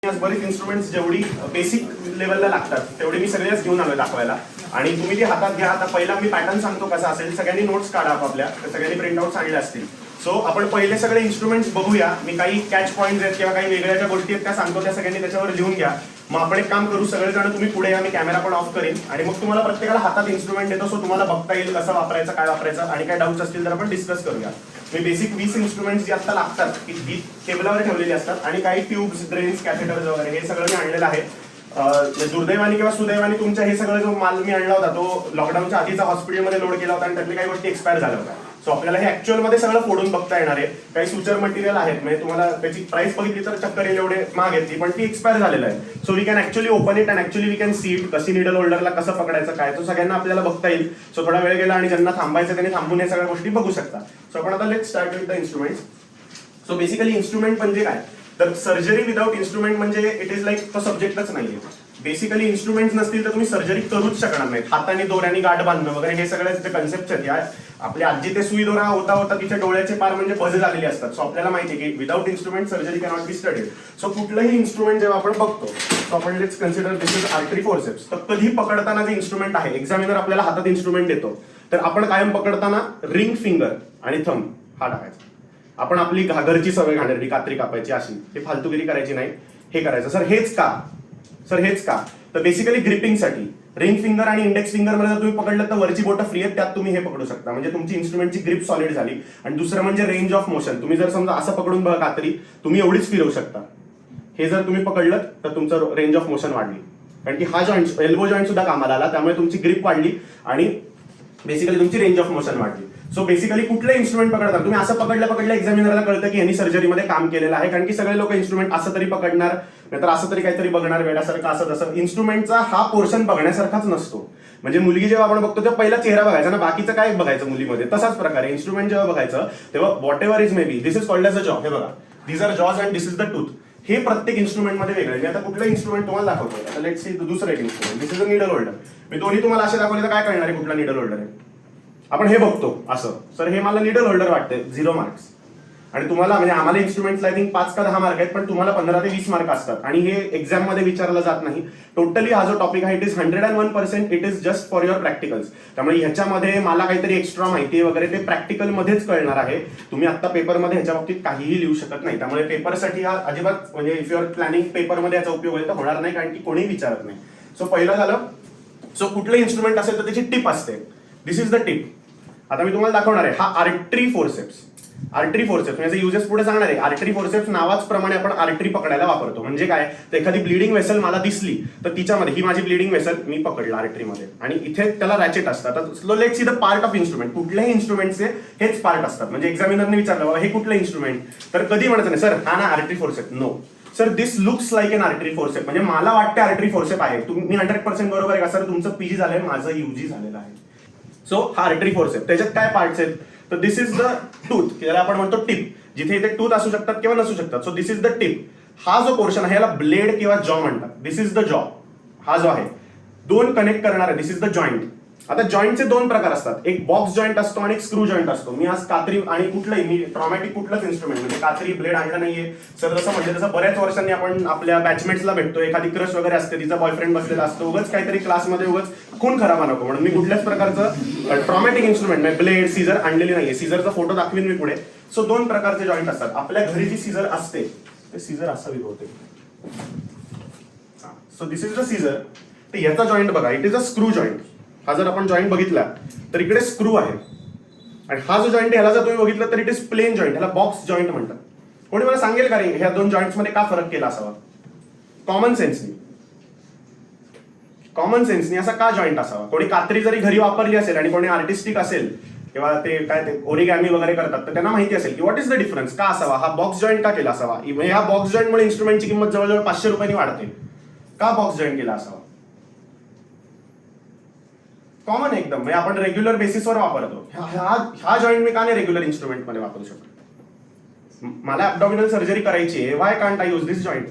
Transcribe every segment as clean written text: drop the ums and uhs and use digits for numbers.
बरेच इन्स्ट्रुमेंट्स जेवढी बेसिक लेवलला लागतात तेवढे मी सगळेच घेऊन आलोय दाखवायला. आणि तुम्ही ते हातात घ्या. आता पहिला मी पॅटर्न सांगतो कसा असेल, सगळ्यांनी नोट्स काढा आपापल्या, सगळ्यांनी प्रिंटआउट आणले असतील. सो आपण पहिले सगळे इन्स्ट्रुमेंट्स बघूया. मी काही कॅच पॉईंट्स आहेत किंवा काही वेगळ्या ज्या गोष्टी आहेत त्या सांगतो, त्या सगळ्यांनी त्याच्यावर लिहून घ्या. मग आपण एक काम करू, सगळेजण तुम्ही पुढे या, मी कॅमेरा पण ऑफ करेन आणि मग तुम्हाला प्रत्येकाला हातात इन्स्ट्रुमेंट देतो. सो तुम्हाला बघता येईल कसं वापरायचं, काय वापरायचं, आणि काय डाऊट्स असतील तर आपण डिस्कस करूया. मी बेसिक 20 इन्स्ट्रुमेंट्स जे आता लागतात की टेबलावर ठेवलेली असतात, आणि काही ट्यूब्स, ड्रेन्स, कॅथेटर्स वगैरे हे सगळं मी आणलेलं आहे. दुर्दैवाने किंवा सुदैवाने तुमच्या हे सगळं जो माल मी आणला होता तो लॉकडाऊनच्या आधीचा हॉस्पिटलमध्ये लोड केला होता आणि त्यातली काही गोष्टी एक्सपायर झाल्या होत्या. सो आपल्याला हे ऍक्च्युअल मध्ये सगळं फोडून बघता येणार आहे. काही फ्युचर मटेरियल आहेत, म्हणजे तुम्हाला त्याची प्राइस बघितली तर चक्कर येईल एवढे महाग येते, पण ती एक्सपायर झालेलं आहे. So we can actually open it and actually we can see it, कशी निडल होल्डरला कसं पकडायचं काय, तो सगळ्यांना आपल्याला बघता येईल. सो थोडा वेळ गेला आणि ज्यांना थांबायचं त्यांनी थांबून या सगळ्या गोष्टी बघू शकता. सो आपण आता let's start with the instruments. So basically instrument म्हणजे काय, तर सर्जरी विदाउट इन्स्ट्रुमेंट म्हणजे इट इज लाईक तो सब्जेक्टच नाहीये. बेसिकली इन्स्ट्रुमेंट्स नसतील तर तुम्ही सर्जरी करूच शकणार नाही. हाताने दोऱ्याने गाठ बांधणं वगैरे हे सगळे जे कन्सेप्ट आहेत, या आपली आजी ते सुई दोरा होता होता तिच्या डोळ्याचे पार म्हणजे बजे झालेले असतात. सो आपल्याला माहिती आहे की without instrument surgery cannot be studied. So कुठलंही इन्स्ट्रुमेंट जेव्हा आपण बघतो, सो आपण let's consider this is artery forceps. तर कधी पकडताना जे इन्स्ट्रुमेंट आहे, एक्झामिनर आपल्याला हातात इन्स्ट्रुमेंट देतो, तर आपण कायम पकडताना रिंग फिंगर आणि थंब हा टाकायचा. आपण आपली घरची सवय घालणारी कात्री कापायची अशी, हे फालतूगिरी करायची नाही, हे करायचं. सर हेच का, सर हेच का, तर बेसिकली ग्रिपिंगसाठी रिंग फिंगर आणि इंडेक्स फिंगर मध्ये जर तुम्ही पकडलं तर वरची बोटं फ्री आहेत, त्यात तुम्ही हे पकडू शकता, म्हणजे तुमची इन्स्ट्रुमेंटची ग्रिप सॉलिड झाली. आणि दुसरं म्हणजे रेंज ऑफ मोशन. तुम्ही जर समजा असं पकडून बघा कात्री, तुम्ही एवढीच फिरवू शकता. हे जर तुम्ही पकडलं तर तुमचं रेंज ऑफ मोशन वाढली, कारण की हा जॉईंट, एल्बो जॉईंट सुद्धा कामाला आला, त्यामुळे तुमची ग्रिप वाढली आणि बेसिकली तुमची रेंज ऑफ मोशन वाढली. सो बेसिकली कुठले इन्स्ट्रुमेंट पकडता तुम्ही, असं पकडलं एक्झामिनरला कळतं की यांनी सर्जरीमध्ये काम केलेलं आहे, कारण की सगळे लोक इन्स्ट्रुमेंट असं तरी पकडणार, नाहीतर असं तरी काहीतरी बघणार वेड्यासारखं असं तसं. इन्स्ट्रुमेंटचा हा पोर्शन बघण्यासारखाच नसतो. म्हणजे मुलगी जेव्हा आपण बघतो तेव्हा पहिला चेहरा बघायचा ना, बाकीचं काय बघायचं मुलीमध्ये, तसाच प्रकारे इन्स्ट्रुमेंट जेव्हा बघायचं तेव्हा whatever is maybe, this is called as a jaw. हे बघा, these are jaws and this is the tooth. हे प्रत्येक इन्स्ट्रुमेंटमध्ये वेगळं. मी आता कुठलं इन्स्ट्रुमेंट तुम्हाला दाखवतो, आता लेट्स सी दुसरं एक instrument, this is a needle holder. मी दोन्ही तुम्हाला असे दाखवले तर काय कळणार आहे कुठला निडल होल्डर आहे. आपण हे बघतो असं, सर हे मला निडल होल्डर वाटतंय, 0 मार्क्स. आणि तुम्हाला म्हणजे आम्हाला इन्स्ट्रुमेंट्सला आय थिंक 5 का 10 मार्क आहेत, पण तुम्हाला 15 ते 20 मार्क असतात, आणि हे एक्झाम मध्ये विचारलं जात नाही. टोटली हा जो टॉपिक आहे it is 101%, it is just for your practicals. त्यामुळे ह्याच्यामध्ये मला काहीतरी एक्स्ट्रा माहिती वगैरे ते प्रॅक्टिकल मध्येच कळणार आहे. तुम्ही आता पेपरमध्ये ह्याच्या बाबतीत काहीही लिहू शकत नाही. त्यामुळे पेपरसाठी हा अजिबात, म्हणजे इफ यू आर प्लॅनिंग पेपरमध्ये याचा उपयोग होईल तर होणार नाही, कारण की कोणीही विचारत नाही. सो पहिलं झालं. सो कुठलं इन्स्ट्रुमेंट असेल तर त्याची टिप असते, दिस इज द टिप. आता मी तुम्हाला दाखवणार आहे, हा आर्टरी फोर्सेप्स. आर्टरी फोर्सेप्स म्हणजे युजेस पुढे सांगणार आहे. आर्टरी फोर्सेप्स नावाच प्रमाणे आपण आर्टरी पकडायला वापरतो. म्हणजे काय, तर एखादी ब्लिडिंग वेसल मला दिसली तर तिच्यामध्ये, ही माझी ब्लिडिंग वेसल मी पकडला आर्टरीमध्ये, आणि इथे त्याला रॅचेट असतात. तर let's see the part of instrument. कुठल्याही इन्स्ट्रुमेंटचे हेच पार्ट असतात. म्हणजे एक्झामिनरने विचारलं बाबा हे कुठलं इन्स्ट्रुमेंट, तर कधी म्हणायचं नाही सर हा ना artery forcep, no sir this looks like an artery forcep. म्हणजे मला वाटते आर्टरी फोर्सेप आहे. तुम्ही 100% बरोबर आहे का सर, तुमचं पीजी झालंय, माझं यूजी झालेलं आहे. सो हा आर्टरी फोर्सेप, त्याच्यात काय पार्ट्स आहेत, तर दिस इज द टूथ, ज्याला आपण म्हणतो टिप. जिथे इथे टूथ असू शकतात किंवा नसू शकतात. So this is the tip. हा जो पोर्शन आहे याला ब्लेड किंवा जॉ म्हणतात. दिस इज द जॉ. हा जो आहे दोन कनेक्ट करणार आहे, दिस इज द जॉईंट. आता जॉईंटचे दोन प्रकार असतात, एक बॉक्स जॉईंट असतो आणि एक स्क्रू जॉईंट असतो. मी आज कात्री आणि कुठलंही, मी ट्रॉमॅटिक कुठलंच इन्स्ट्रुमेंट म्हणजे कात्री ब्लेड आणलं नाहीये सर. जसं म्हणजे तसं बऱ्याच वर्षांनी आपण आपल्या बॅचमेट्सला भेटतो, एखादी क्रश वगैरे असते, तिचा बॉयफ्रेंड बसलेला असतो, उगाच काहीतरी क्लासमध्ये उगाच खून खराबा नको म्हणून मी कुठल्याच प्रकारचं ट्रॉमॅटिक इन्स्ट्रुमेंट नाही, ब्लेड, सीझर आणलेली नाहीये. सीझरचा फोटो दाखवीन मी पुढे. सो दोन प्रकारचे जॉईंट असतात. आपल्या घरी जी सीझर असते ते सीझर असावी होते. So this is the scissor. तर याचा जॉईंट बघा, it is a screw joint. हा जर आपण जॉईंट बघितला तर इकडे स्क्रू आहे, आणि हा जो जॉईंट ह्याला जर तुम्ही बघितलं तर इट इज प्लेन जॉईंट, ह्याला बॉक्स जॉईंट म्हणतात. कोणी मला सांगेल का रे ह्या दोन जॉईंट्स मध्ये का फरक केला असावा? कॉमन सेन्सनी. कॉमन सेन्सनी असा का जॉईंट असावा? कोणी कात्री जरी घरी वापरली असेल आणि कोणी आर्टिस्टिक असेल किंवा ते काय ते ओरिगॅमी वगैरे करतात, तर त्यांना माहिती असेल की व्हॉट इज द डिफरन्स, का असावा हा बॉक्स जॉईंट का केला असावा. ह्या बॉक्स जॉईंटमुळे इन्स्ट्रुमेंटची किंमत जवळजवळ 500 रुपयांनी वाढते. का बॉक्स जॉईंट केला असावा? कॉमन एकदम, म्हणजे आपण रेग्युलर बेसिसवर वापरतो. हा जॉईंट मी का नाही रेग्युलर इन्स्ट्रुमेंट मध्ये वापरू शकतो? मला ॲब्डॉमिनल सर्जरी करायची आहे, why can't I use this joint?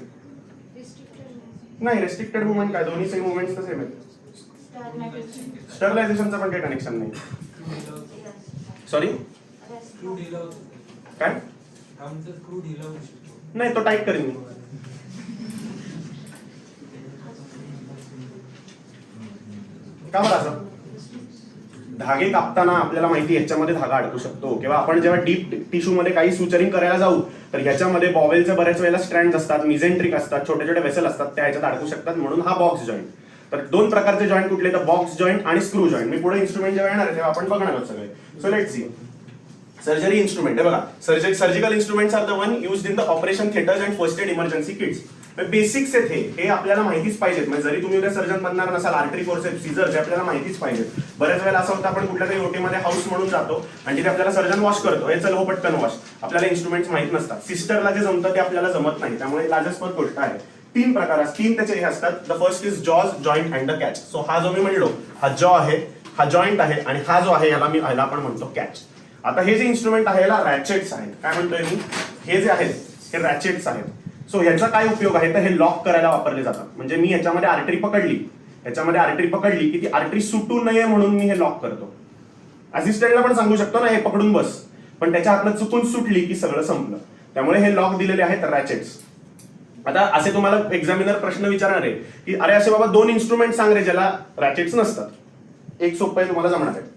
नाही, रेस्ट्रिक्टेड मुवमेंट काय, दोन्ही सेम मुवमेंट्स तर सेम आहेत. स्टरलायझेशनचं पण काही कनेक्शन नाही. सॉरी काय, नाही तो टाईट करेन मी. का बरं असं? धागे कापताना आपल्याला माहिती ह्याच्यामध्ये धागा अडकू शकतो, किंवा आपण जेव्हा डीप टिश्यू मध्ये काही सुचरिंग करायला जाऊ तर ह्याच्यामध्ये बॉवेलचे बऱ्याच वेळेला स्ट्रँड असतात, मिझेंट्रिक असतात, छोटे छोटे वेसल असतात, त्या ह्याच्यात अडकू शकतात, म्हणून हा बॉक्स जॉईंट. तर दोन प्रकारचे जॉईंट कुठले, तर बॉक्स जॉईंट आणि स्क्रू जॉईंट. मी पुढे इन्स्ट्रुमेंट जेव्हा येणार आहे तेव्हा आपण बघणार आहोत सगळे. So let's see. Surgery instrument हे बघा, surgical instruments are the one used in the operation theatres and first aid emergency kits. Basics आहेत हे आपल्याला माहितीच पाहिजेत. म्हणजे जरी तुम्ही उद्या सर्जन बनणार नसाल, आर्टरी फोर्सेप्स, सीझर जे आपल्याला माहितीच पाहिजेत. बऱ्याच वेळेला असं होतं आपण कुठल्या तरी ओटी मध्ये हाऊस म्हणून जातो आणि तिथे आपल्याला सर्जन वॉश करतो, हे चल हो पटकन वॉश, आपल्याला इन्स्ट्रुमेंट्स माहित नसतात. सिस्टरला जे जमतं ते आपल्याला जमत नाही, त्यामुळे लाजस्पद गोष्ट आहे. तीन प्रकार, तीन त्याचे हे असतात. The first is jaws, joint and the catch. So हा जो मी म्हणलो हा जॉ आहे, हा जॉईंट आहे, आणि हा जो आहे याला आपण म्हणतो कॅच. आता हे जे इन्स्ट्रुमेंट आहे याला रॅचेट्स आहेत. काय म्हणतोय मी, हे जे आहेत हे रॅचेट्स आहेत. सो ह्याचा काय उपयोग आहे तर हे लॉक करायला वापरले जातात. म्हणजे मी याच्यामध्ये आर्टरी पकडली की ती आर्टरी सुटू नये म्हणून मी हे लॉक करतो. असिस्टंटला पण सांगू शकतो ना हे पकडून बस, पण त्याच्या हातनं चुकून सुटली की सगळं संपलं. त्यामुळे हे लॉक दिलेले आहेत रॅचेट्स. आता असे तुम्हाला एक्झामिनर प्रश्न विचारणार आहे की अरे असे बाबा दोन इन्स्ट्रुमेंट सांग रे ज्याला रॅचेट्स नसतात. एक सोपं आहे, तुम्हाला जमणार आहे.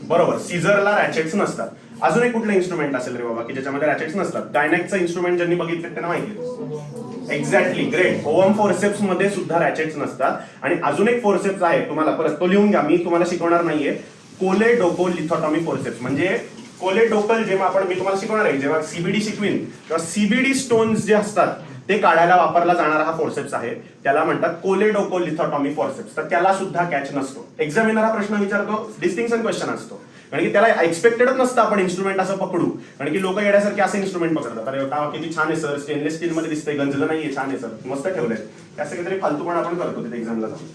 बरोबर, सीझरला रॅचेट्स नसतात. अजून एक कुठलं इन्स्ट्रुमेंट असेल रे बाबा की ज्याच्यामध्ये रॅचेट्स नसतात? गायनेकचं इन्स्ट्रुमेंट ज्यांनी बघितलं त्यांना माहिती. Exactly, great. ओवम फोर्सेप्स मध्ये सुद्धा रॅचेट्स नसतात. आणि अजून एक फोर्सेप्स आहे, तुम्हाला परत तो लिहून घ्या, मी तुम्हाला शिकवणार नाहीये. कोलेडोकोलिथोटॉमी फोर्सेप्स. म्हणजे कोलेडोकल जेव्हा मी तुम्हाला शिकवणार आहे, जेव्हा सीबीडी शिकवीन तेव्हा सीबीडी स्टोन्स जे असतात ते काढायला वापरला जाणारा हा फोर्सेप्स आहे, त्याला म्हणतात कोलेडोकोलिथोटॉमी फोर्सेप्स. तर त्याला सुद्धा कॅच नसतो. एक्झामिनर हा प्रश्न विचारतो, डिस्टिंक्शन क्वेश्चन असतो, कारण की त्याला एक्सपेक्टेडच नसतं आपण इन्स्ट्रुमेंट असं पकडू. कारण की लोक येण्यासारखे असे इन्स्ट्रुमेंट पकडतात. अरे का किती छान आहे सर, स्टेनलेस स्टील मध्ये दिसतंय, गंजलं नाहीये, छान आहे सर, मस्त ठेवलंय. असं काहीतरी फालतू पण आपण करतो तिथे एक्झामला जाऊन.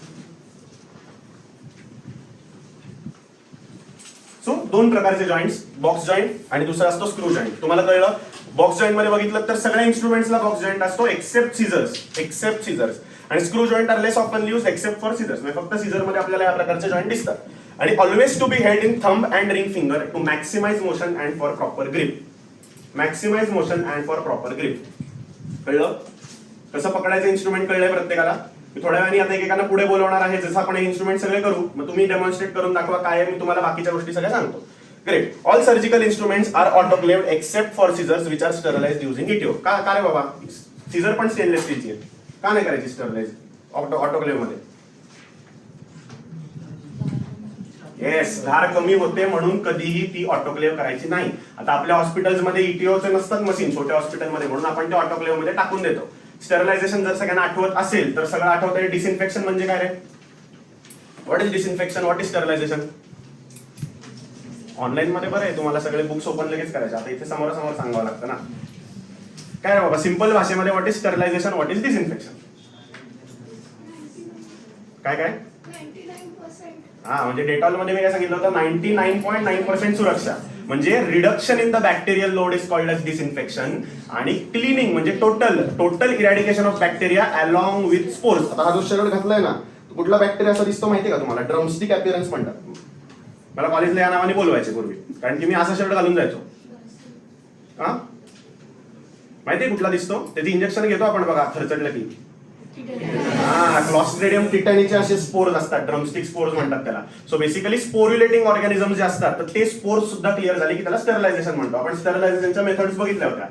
सो दोन प्रकारचे जॉईंट्स, बॉक्स जॉईंट आणि दुसरा असतो स्क्रू जॉईंट. तुम्हाला कळलं? बॉक्स जॉईंट मध्ये बघितलं तर सगळ्या इन्स्ट्रुमेंट्सला बॉक्स जॉईंट असतो एक्सेप्ट सीझर्स. आणि screw joint are less often use except for scissors. म्हणजे फक्त सीझर मध्ये आपल्याला या प्रकारचे जॉईंट दिसतात. आणि always to be held in thumb and ring finger to maximise motion and for proper grip. कळलं? कसं पकडायचं इन्स्ट्रुमेंट कळलंय प्रत्येकाला? मी थोड्या वेळाने आता एकेकांना पुढे बोलवणार आहे, जसं आपण हे इन्स्ट्रुमेंट सगळे करू, मग तुम्ही डेमॉन्स्ट्रेट करून दाखवा काय आहे, मी तुम्हाला बाकीच्या गोष्टी सगळ्या सांगतो. Great. All surgical instruments are autoclaved except for scissors which are sterilised using ETO. का रे बाबा, सीझर पण स्टेनलेस स्टीलची आहे, का नाही करायची स्टरलाइज ऑटोक्लेव्ह मध्ये? येस, धार कमी होते म्हणून कधीही ती ऑटोक्लेव्ह करायची नाही. आता आपल्या हॉस्पिटल्समध्ये इटिओचे नसतात मशीन, छोट्या हॉस्पिटलमध्ये, म्हणून आपण ते ऑटोक्लेव्ह मध्ये टाकून देतो. स्टरलायझेशन जर सगळ्यांना आठवत असेल तर सगळं आठवतंय. डिसइन्फेक्शन म्हणजे काय रे? What is disinfection, what is sterilisation? Online मध्ये बरं आहे, तुम्हाला सगळे बुक्स ओपन लगेच करायचे. आता इथे समोरासमोर सांगावं लागतं ना. काय रे बाबा, सिंपल भाषेमध्ये what is sterilisation, what is disinfection? काय? हा, म्हणजे डेटॉल मध्ये मी काय सांगितलं होतं, 99.9% सुरक्षा. म्हणजे reduction in the bacterial load is called as disinfection. आणि क्लिनिंग म्हणजे total eradication of bacteria along with spores. आता हा जो शर्ट घातलाय ना, कुठला बॅक्टेरिया असा दिसतो माहिती का तुम्हाला? ड्रमस्टिक अपीअरन्स म्हणतात. मला कॉलेजला या नावाने बोलवायचे पूर्वी, कारण की मी असा शर्ट घालून जायचो. हा, माहितीये कुठला दिसतो? त्याची इंजेक्शन घेतो आपण बघा खरचडलं की. हा, क्लॉस्ट्रिडियम टिटॅनीचे असे स्पोर्स असतात, ड्रमस्टिक स्पोर्स म्हणतात त्याला. सो बेसिकली स्पोर्युलेटिंग ऑर्गॅनिझम जे असतात तर ते स्पोर्स सुद्धा क्लिअर झाले की त्याला स्टरलायझेशन म्हणतो. आपण स्टरलायझेशनच्या मेथड्स बघितल्या होत्या,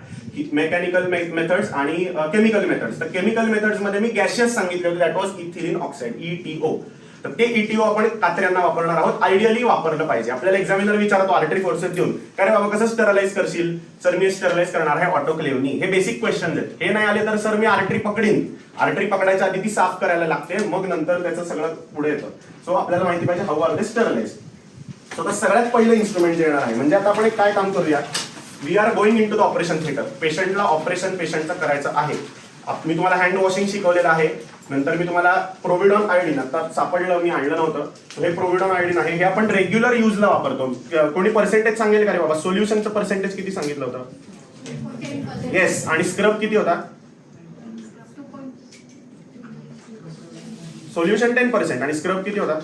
मेकॅनिकल मेथड्स आणि केमिकल मेथड्स. तर केमिकल मेथड्स मध्ये मी गॅशियस सांगितले होते, that was ethylene oxide, ETO. तर ते ETO आपण कात्र्यांना वापरणार आहोत. आयडियली वापरलं पाहिजे. आपल्याला एक्झामिनर विचारतो आर्टरी फोर्सेस देऊन, काय बाबा कसं स्टरलाइज करशील? सर मी स्टरलाइज करणार आहे ऑटोक्लेव्हनी. हे बेसिक क्वेश्चन आहेत. हे नाही आले तर सर मी आर्टरी पकडीन. आर्टरी पकडायच्या आधी ती साफ करायला लागते, मग नंतर त्याचं सगळं पुढे येतं. सो आपल्याला माहिती पाहिजे how are they sterilise. So आता सगळ्यात पहिलं इन्स्ट्रुमेंट येणार आहे. म्हणजे आता आपण एक काय काम करूया, we are going in to the operation theatre. पेशंटला ऑपरेशन पेशंटचं करायचं आहे. मी तुम्हाला हँड वॉशिंग शिकवलेलं आहे. नंतर मी तुम्हाला प्रोव्हिडॉन आयोडीन, आता सापडलं, मी आणलं नव्हतं, हे प्रोव्हिडॉन आयोडीन आहे. हे आपण रेग्युलर युजला वापरतो. कोणी पर्सेंटेज सांगेल का रे बाबा? सोल्युशनचं पर्सेंटेज किती सांगितलं होतं? येस. आणि स्क्रब किती होता? सोल्युशन 10% आणि स्क्रब किती होता?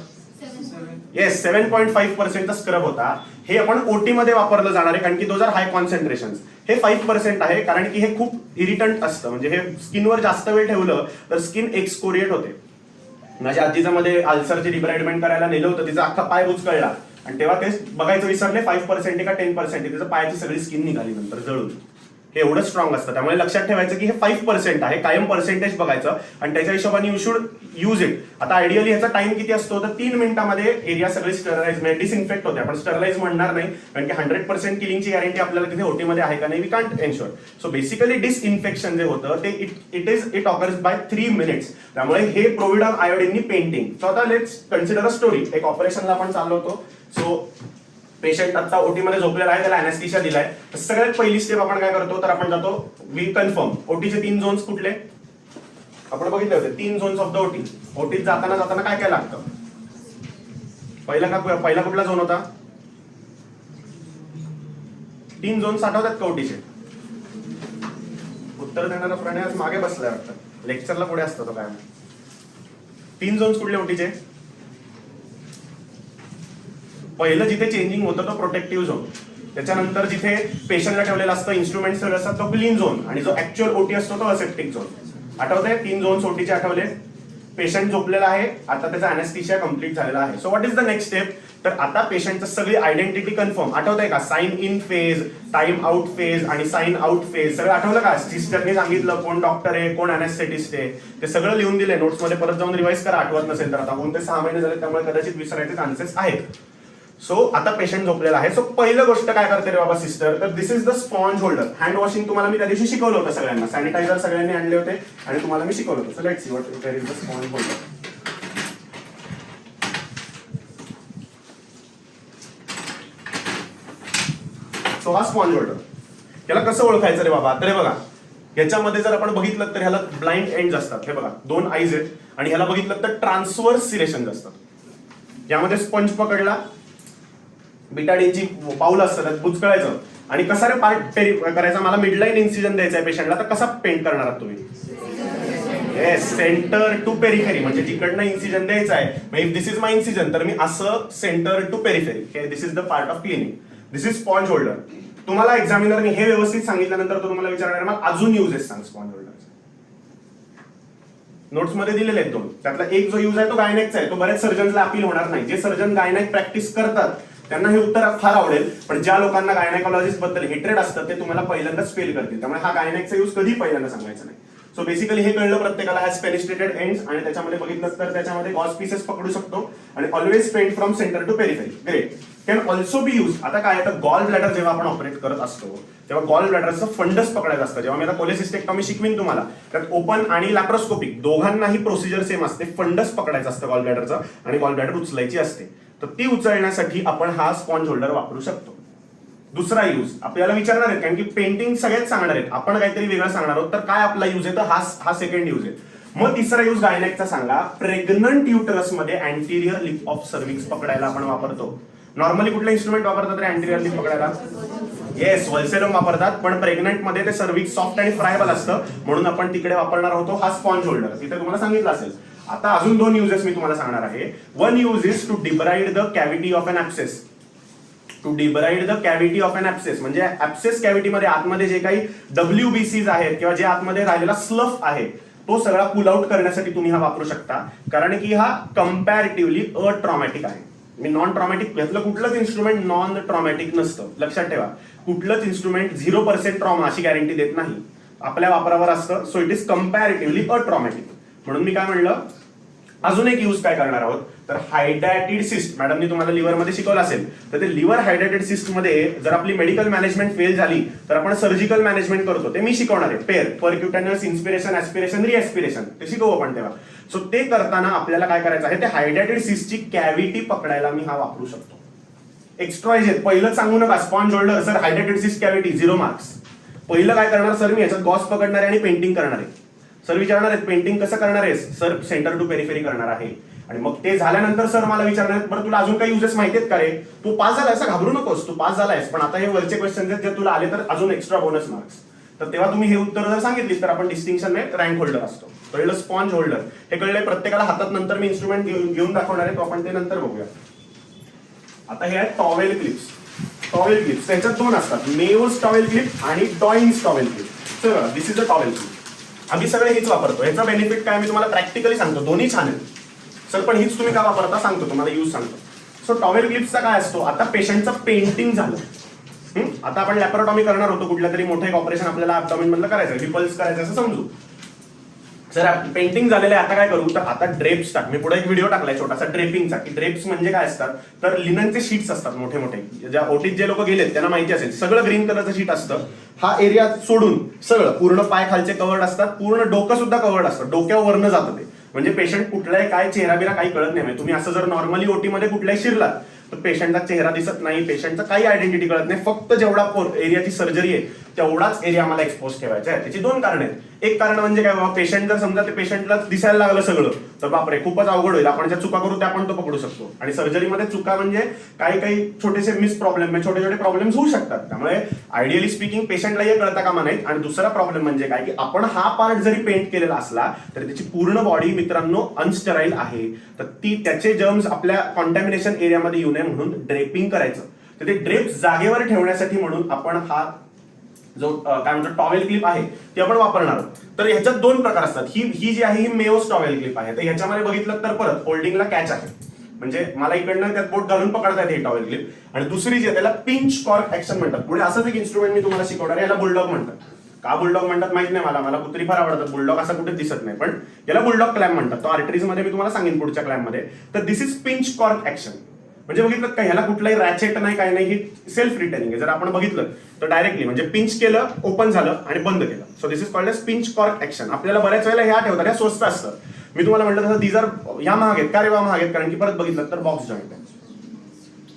येस, 7.5% स्क्रब होता. हे आपण ओटी मध्ये वापरलं जाणार आहे, कारण की दोज आर हाय कॉन्सन्ट्रेशन. हे 5% आहे, कारण की हे खूप इरिटंट असतं. म्हणजे हे स्किनवर जास्त वेळ ठेवलं तर स्किन एक्सकोरिएट होते. माझ्या आजीचा मध्ये अल्सरची डिब्राइडमेंट करायला नेलं होतं, तिचा अख्खा पाय बुचकळला आणि तेव्हा ते बघायचं विसरले 5% का 10%, तिचं पायाची सगळी स्किन निघाली नंतर जळून. हे एवढं स्ट्रॉंग असतं. त्यामुळे लक्षात ठेवायचं की हे 5% आहे, कायम पर्सेंटेज बघायचं आणि त्याच्या हिशोबाने यू शुड यूज इट. आता आयडियली ह्याचा टाइम किती असतो तर 3 मिनिटांमध्ये एरिया सगळी स्टरलाइज म्हणजे डिसइन्फेक्ट होते. आपण स्टरलाइज म्हणणार नाही कारण की 100% किलिंगची गॅरंटी आपल्याला तिथे ओटी मध्ये आहे का नाही, we can't ensure. So basically disinfection जे होतं ते इट ऑकर्स बाय 3 मिनिट्स. त्यामुळे हे प्रोव्हिडॉन आयोडीननी पेंटिंग. सो आता लेट्स कन्सिडर अ स्टोरी. एक ऑपरेशनला आपण चाललो होतो. सो पेशंट आता ओटी मध्ये झोपलेला आहे, त्याला अॅनेस्थेशिया दिलाय. सगळ्यात पहिली स्टेप आपण काय करतो तर आपण जातो वी कन्फर्म ओटीचे 3 झोन्स कुठले आपण बघितले होते. 3 झोन्स ऑफ द ओटी. ओटीत जाताना काय काय लागतं. पहिला कुठला झोन होता. 3 झोन्स आठवतात का ओटीचे. उत्तर देणारा प्राणी आज मागे बसलाय वाटतं. लेक्चरला पुढे असतो तो काय. 3 झोन्स कुठले ओटीचे. पहिलं जिथे चेंजिंग होतं तो प्रोटेक्टिव्ह झोन. त्याच्यानंतर जिथे पेशंटला ठेवलेलं असतं इन्स्ट्रुमेंट सगळं असतात तो क्लीन झोन आणि जो ऍक्च्युअल ओटी असतो तो असेप्टिक झोन. आठवतंय 3 झोन्स ओटीचे आठवले. पेशंट झोपलेला आहे, आता त्याचा अॅनेस्थेशिया कम्प्लीट झालेला आहे. So what is the next step तर आता पेशंटचं सगळी आयडेंटिटी कन्फर्म. आठवतंय का sign in phase, time out phase आणि साइन आउट फेज सगळं आठवलं का. सिस्टरने सांगितलं कोण डॉक्टर आहे, कोण अॅनेस्थेटिस्ट आहे, ते सगळं लिहून दिले नोट्समध्ये. परत जाऊन रिवाइज करा आठवत नसेल तर. आता 2 ते 6 महिने झाले त्यामुळे कदाचित विसरायचे चान्सेस आहेत. सो आता पेशंट झोपलेला आहे. सो पहिलं गोष्ट काय करते रे बाबा सिस्टर तर this is the sponge holder. Hand washing तुम्हाला मी त्या दिवशी शिकवलं होतं सगळ्यांना. सॅनिटायझर सगळ्यांनी आणले होते आणि तुम्हाला मी शिकवलं होतं. So let's see what there is the sponge holder. So हा स्पॉन्ज होल्डर. याला कसं ओळखायचं रे बाबा तर हे बघा याच्यामध्ये जर आपण बघितलं तर ह्याला ब्लाइंड एंड्स असतात. हे बघा 2 आईज आहेत आणि ह्याला बघितलं तर ट्रान्सवर्स सिरेशन्स असतात. यामध्ये स्पंज पकडला, बिटाडीनची पाऊल असतं त्यात बुचकळायचं आणि कसा रे पार्ट करायचा. मला मिडलाईन इन्सिजन द्यायचा आहे पेशंटला तर कसा पेंट करणार आहात तुम्ही. येस सेंटर टू पेरिफेरी म्हणजे जिकडनं इन्सिजन द्यायचा आहे. If this is my incision तर मी असं centre to periphery. This is the part of cleaning. This is sponge holder. तुम्हाला एक्झामिनरने हे व्यवस्थित सांगितल्यानंतर तो तुम्हाला विचारणार मग अजून युजेस सांग स्पॉन्ज होल्डर. नोट्स मध्ये दिलेले आहेत 2. त्यातला एक जो यूज आहे तो गायनेकचा आहे. तो बऱ्याच सर्जनला अपील होणार नाही. जे सर्जन गायनेक प्रॅक्टिस करतात त्यांना हे उत्तर फार आवडेल, पण ज्या लोकांना गायनेकॉलॉजिस्ट बद्दल हेट्रेड असतं ते तुम्हाला पहिल्यांदाच फेल करतील. त्यामुळे हा गायनेकचा यूज कधी पहिल्यांदा सांगायचा नाही. सो बेसिकली हे कळलं प्रत्येकाला. हॅज पेनिस्ट्रेटेड एंड्स आणि त्याच्यामध्ये बघितलं तर त्याच्यामध्ये गॉज पीसेस पकडू शकतो आणि always paint from centre to periphery. Great. Can also be use. आता काय तर गॉल ब्लॅडर जेव्हा आपण ऑपरेट करत असतो तेव्हा गॉल ब्लॅडरचं फंडस पकडायचं असतं. जेव्हा मी आता कोलेसिस्टेक्टॉमी शिकवीन तुम्हाला त्यात ओपन आणि लॅप्रोस्कोपिक दोघांनाही प्रोसिजर सेम असते. फंडस पकडायचं असतं गॉल ब्लॅडरचं आणि गॉल ब्लॅडर उचलायची असते. तर ती उचलण्यासाठी आपण हा स्पॉन्ज होल्डर वापरू शकतो. दुसरा यूज आपल्याला विचारणार आहेत कारण की पेंटिंग सगळ्यात सांगणार आहेत, आपण काहीतरी वेगळं सांगणार आहोत. तर काय आपला यूज आहे तर हा सेकंड यूज आहे. मग तिसरा यूज गायनेकचा सांगा. प्रेग्नंट युटरस मध्ये अँटिरियर लिप ऑफ सर्व्हिक्स पकडायला आपण वापरतो. नॉर्मली कुठलं इन्स्ट्रुमेंट वापरतात रे अँटिरियर लिप पकडायला. येस वल्सेरम वापरतात, पण प्रेग्नंट मध्ये ते सर्व्हिक्स सॉफ्ट आणि फ्रायबल असतं म्हणून आपण तिकडे वापरणार होतो हा स्पॉन्ज होल्डर. तिथे तुम्हाला सांगितलं असेल. आता अजून 2 युजेस मी तुम्हाला सांगणार आहे. 1 use is to debride the cavity of an abscess. To debride the cavity of an abscess म्हणजे ऍब्सेस कॅव्हिटीमध्ये आतमध्ये जे काही WBCs आहेत किंवा जे आतमध्ये राहिलेला स्लफ आहे तो सगळा पुल आउट करण्यासाठी तुम्ही हा वापरू शकता. कारण की हा कम्पॅरेटिव्हली अट्रॉमॅटिक आहे. मी नॉन ट्रॉमॅटिक घेतलं कुठलंच इन्स्ट्रुमेंट नॉन ट्रॉमॅटिक नसतं. लक्षात ठेवा कुठलंच इन्स्ट्रुमेंट 0% ट्रॉमा अशी गॅरंटी देत नाही. आपल्या वापरावर असतं. So it is comparatively atraumatic. म्हणून मी काय म्हणलं अजून एक यूज काय करणार आहोत तर हायड्रेटेड सिस्ट. मॅडमनी तुम्हाला लिव्हर मध्ये शिकवलं असेल तर ते लिव्हर हायड्रेटेड सिस्ट मध्ये जर आपली मेडिकल मॅनेजमेंट फेल झाली तर आपण सर्जिकल मॅनेजमेंट करतो. ते मी शिकवणार आहे. पेअर परक्युटेनियस इन्स्पिरेशन ऍस्पिरेशन रिएस्पिरेशन ते शिकवू आपण तेव्हा. सो ते करताना आपल्याला काय करायचं आहे ते हायड्रेटेड सिस्टची कॅव्हिटी पकडायला मी हा वापरू शकतो. एक्स्ट्रॉइजेट पहिलं सांगू नका. Sponge holder sir hydrated cyst cavity 0 marks. पहिलं काय करणार सर मी याच्यात गॉस पकडणार आहे आणि पेंटिंग करणार आहे. सर विचारणार आहेत पेंटिंग कसं करणार आहेस सर सेंटर टू पेरिफेरी करणार आहे. आणि मग ते झाल्यानंतर सर मला विचारणार बरं तुला अजून काही युजेस माहिती आहेत का रे. तू पास झालाय असं घाबरू नकोस. तू पास झालायस पण आता हे वरचे क्वेश्चन आहेत जर तुला आले तर अजून एक्स्ट्रा बोनस मार्क्स. तर तेव्हा तुम्ही हे उत्तर जर सांगितली तर आपण डिस्टिंक्शन रँक होल्डर असतो. कळलं स्पॉन्ज होल्डर हे कळलंय प्रत्येकाला. हातात नंतर मी इन्स्ट्रुमेंट घेऊन दाखवणार आहे तो आपण ते नंतर बघूया. आता हे आहे टॉवेल क्लिप्स. टॉवेल क्लिप्स त्यांच्यात 2 असतात. मेओज टॉवेल क्लिप आणि Doyen's towel clip. Sir this is a towel clip. आम्ही सगळे हेच वापरतो. याचा बेनिफिट काय मी तुम्हाला प्रॅक्टिकली सांगतो. दोन्ही छान आहेत. सर पण हीच तुम्ही का वापरता सांगतो, तुम्हाला यूज सांगतो. सो टॉवेल क्लिप्सचा काय असतो, आता पेशंटचं पेंटिंग झालं, आता आपण लॅपरोटॉमी करणार होतो, कुठल्या तरी मोठं एक ऑपरेशन आपल्याला ॲब्डॉमिन मधलं करायचं, रिपल्स करायचं असं समजू. सर पेंटिंग झालेलं आहे, आता काय करू, तर आता ड्रेप्स टाक. मी पुढे एक व्हिडिओ टाकलाय छोटासा ड्रेपिंगचा, की ड्रेप्स म्हणजे काय असतात, तर लिननचे शीट्स असतात मोठे मोठे. ज्या ओटीत जे लोक गेलेत त्यांना माहिती असेल, सगळं ग्रीन कलरचं शीट असतं. हा एरिया सोडून सगळं पूर्ण पाय खालचे कवर्ड असतात, पूर्ण डोकं सुद्धा कवर्ड असतं, डोक्यावर वरनं जातं ते. म्हणजे पेशंट कुठलाही काय चेहरा बिरा काही कळत नाही. तुम्ही असं जर नॉर्मली ओटीमध्ये कुठल्याही शिरलात तर पेशंटचा चेहरा दिसत नाही, पेशंटचा काही आयडेंटिटी कळत नाही. फक्त जेवढा एरियाची सर्जरी आहे तेवढाच एरिया आम्हाला एक्सपोज ठेवायचा आहे. त्याची दोन कारण आहेत. एक कारण म्हणजे काय, बाबा पेशंट जर समजा ते पेशंटला दिसायला लागलं सगळं तर बापरे खूपच अवघड होईल. आपण ज्या चुका करू त्या पण तो पकडू शकतो. आणि सर्जरीमध्ये चुका म्हणजे काही काही छोटेसे मिस प्रॉब्लेम, छोटे छोटे प्रॉब्लेम्स होऊ शकतात. त्यामुळे आयडियली स्पीकिंग पेशंटला हे कळता कामा नाहीत. आणि दुसरा प्रॉब्लेम म्हणजे काय, की आपण हा पार्ट जरी पेंट केलेला असला तरी त्याची पूर्ण बॉडी मित्रांनो अनस्टेराईल आहे, तर ती त्याचे जर्म्स आपल्या कॉन्टॅमिनेशन एरियामध्ये येऊ नये म्हणून ड्रेपिंग करायचं. तर ते ड्रेप जागेवर ठेवण्यासाठी म्हणून आपण हा जो काय म्हणतो टॉवेल क्लिप आहे ती आपण वापरणार आहोत. तर ह्याच्यात दोन प्रकार असतात. ही जी आहे ही मेओस टॉवेल क्लिप आहे. तर ह्याच्यामध्ये बघितलं तर परत होल्डिंगला कॅच आहे, म्हणजे मला इकडनं त्यात बोट घालून पकडता येते ही टॉवेल क्लिप. आणि दुसरी जी आहे त्याला पिंच कॉर्क ऍक्शन म्हणतात. पुढे असंच एक इन्स्ट्रुमेंट मी तुम्हाला शिकवणार आहे, याला बुलडॉग म्हणतात. का बुलडॉग म्हणतात माहित नाही मला कुत्री फार आवडतात, बुलडॉग असं कुठे दिसत नाही, पण याला बुलडॉग क्लॅम्प म्हणतात. तो आर्टरीज मध्ये मी तुम्हाला सांगेन पुढच्या क्लॅम्प मध्ये. तर this is pinch cork action. म्हणजे बघितलं का, ह्याला कुठलाही रॅचेट नाही, काही नाही, ही सेल्फ रिटर्निंग आहे. जर आपण बघितलं तर डायरेक्टली म्हणजे पिंच केलं, ओपन झालं आणि बंद केलं. So this is called as pinch cork action. आपल्याला बऱ्याच वेळेला ह्या ठेवतात, ह्या स्वस्त असतं. मी तुम्हाला म्हटलं तसं दीज आर ह्या महाग आहेत. का रे महाग आहेत, कारण की परत बघितलं तर बॉक्स जॉईंट आहे,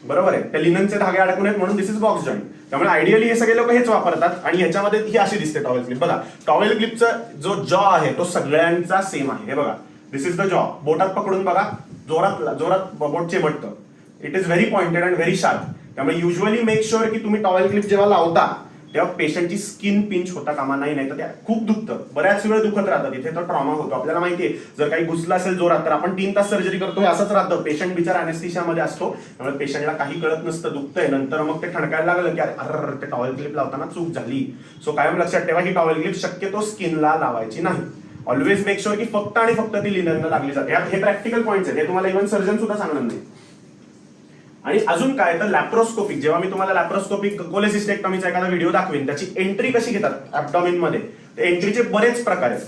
बरोबर आहे. त्या लिननचे धागे अडकून आहेत म्हणून दिस इज बॉक्स जॉईंट. त्यामुळे आयडियली हे सगळे लोक हेच वापरतात. आणि ह्याच्यामध्ये ही अशी दिसते टॉवेल क्लिप. बघा टॉवेल क्लिपचा जो जॉ आहे तो सगळ्यांचा सेम आहे. हे बघा दिस इज द जॉ. बोटात पकडून बघा, जोरात जोरात बोट चिमटतं. It is very pointed and very sharp. त्यामुळे युजली मेक शुअर की तुम्ही टॉवेल क्लिप जेव्हा लावता तेव्हा पेशंटची स्किन पिंच होता कामा नाही, नाही तर त्या खूप दुखतं, बऱ्याच वेळ दुखत राहतं, तिथे तर ट्रॉमा होतो. आपल्याला माहितीये जर काही घुसलं असेल जोरात तर आपण 3 तास सर्जरी करतो, हे असंच राहतं. पेशंट बिचारा अनेस्थीशियामध्ये असतो, त्यामुळे पेशंटला काही कळत नसतं, दुखतंय. नंतर मग ते ठणकायला लागलं की अरे ते टॉवेल क्लिप लावताना चूक झाली. सो कायम लक्षात ठेवा ही टॉवेल क्लिप शक्यतो स्किनला लावायची नाही. ऑलवेज मेक शुअर की फक्त आणि फक्त ती लिनरला लागली जाते. हे प्रॅक्टिकल पॉईंट्स आहेत, हे तुम्हाला इव्हन सर्जन सुद्धा सांगणार नाही. आणि अजून काय तर लॅप्रोस्कोपिक, जेव्हा मी तुम्हाला लॅप्रोस्कोपिक कोलेसिस्टेक्टॉमीचा एखादा व्हिडिओ दाखवेन, त्याची एंट्री कशी घेतात ऍब्डॉमिन मध्ये, ते एंट्रीचे बरेच प्रकार आहेत.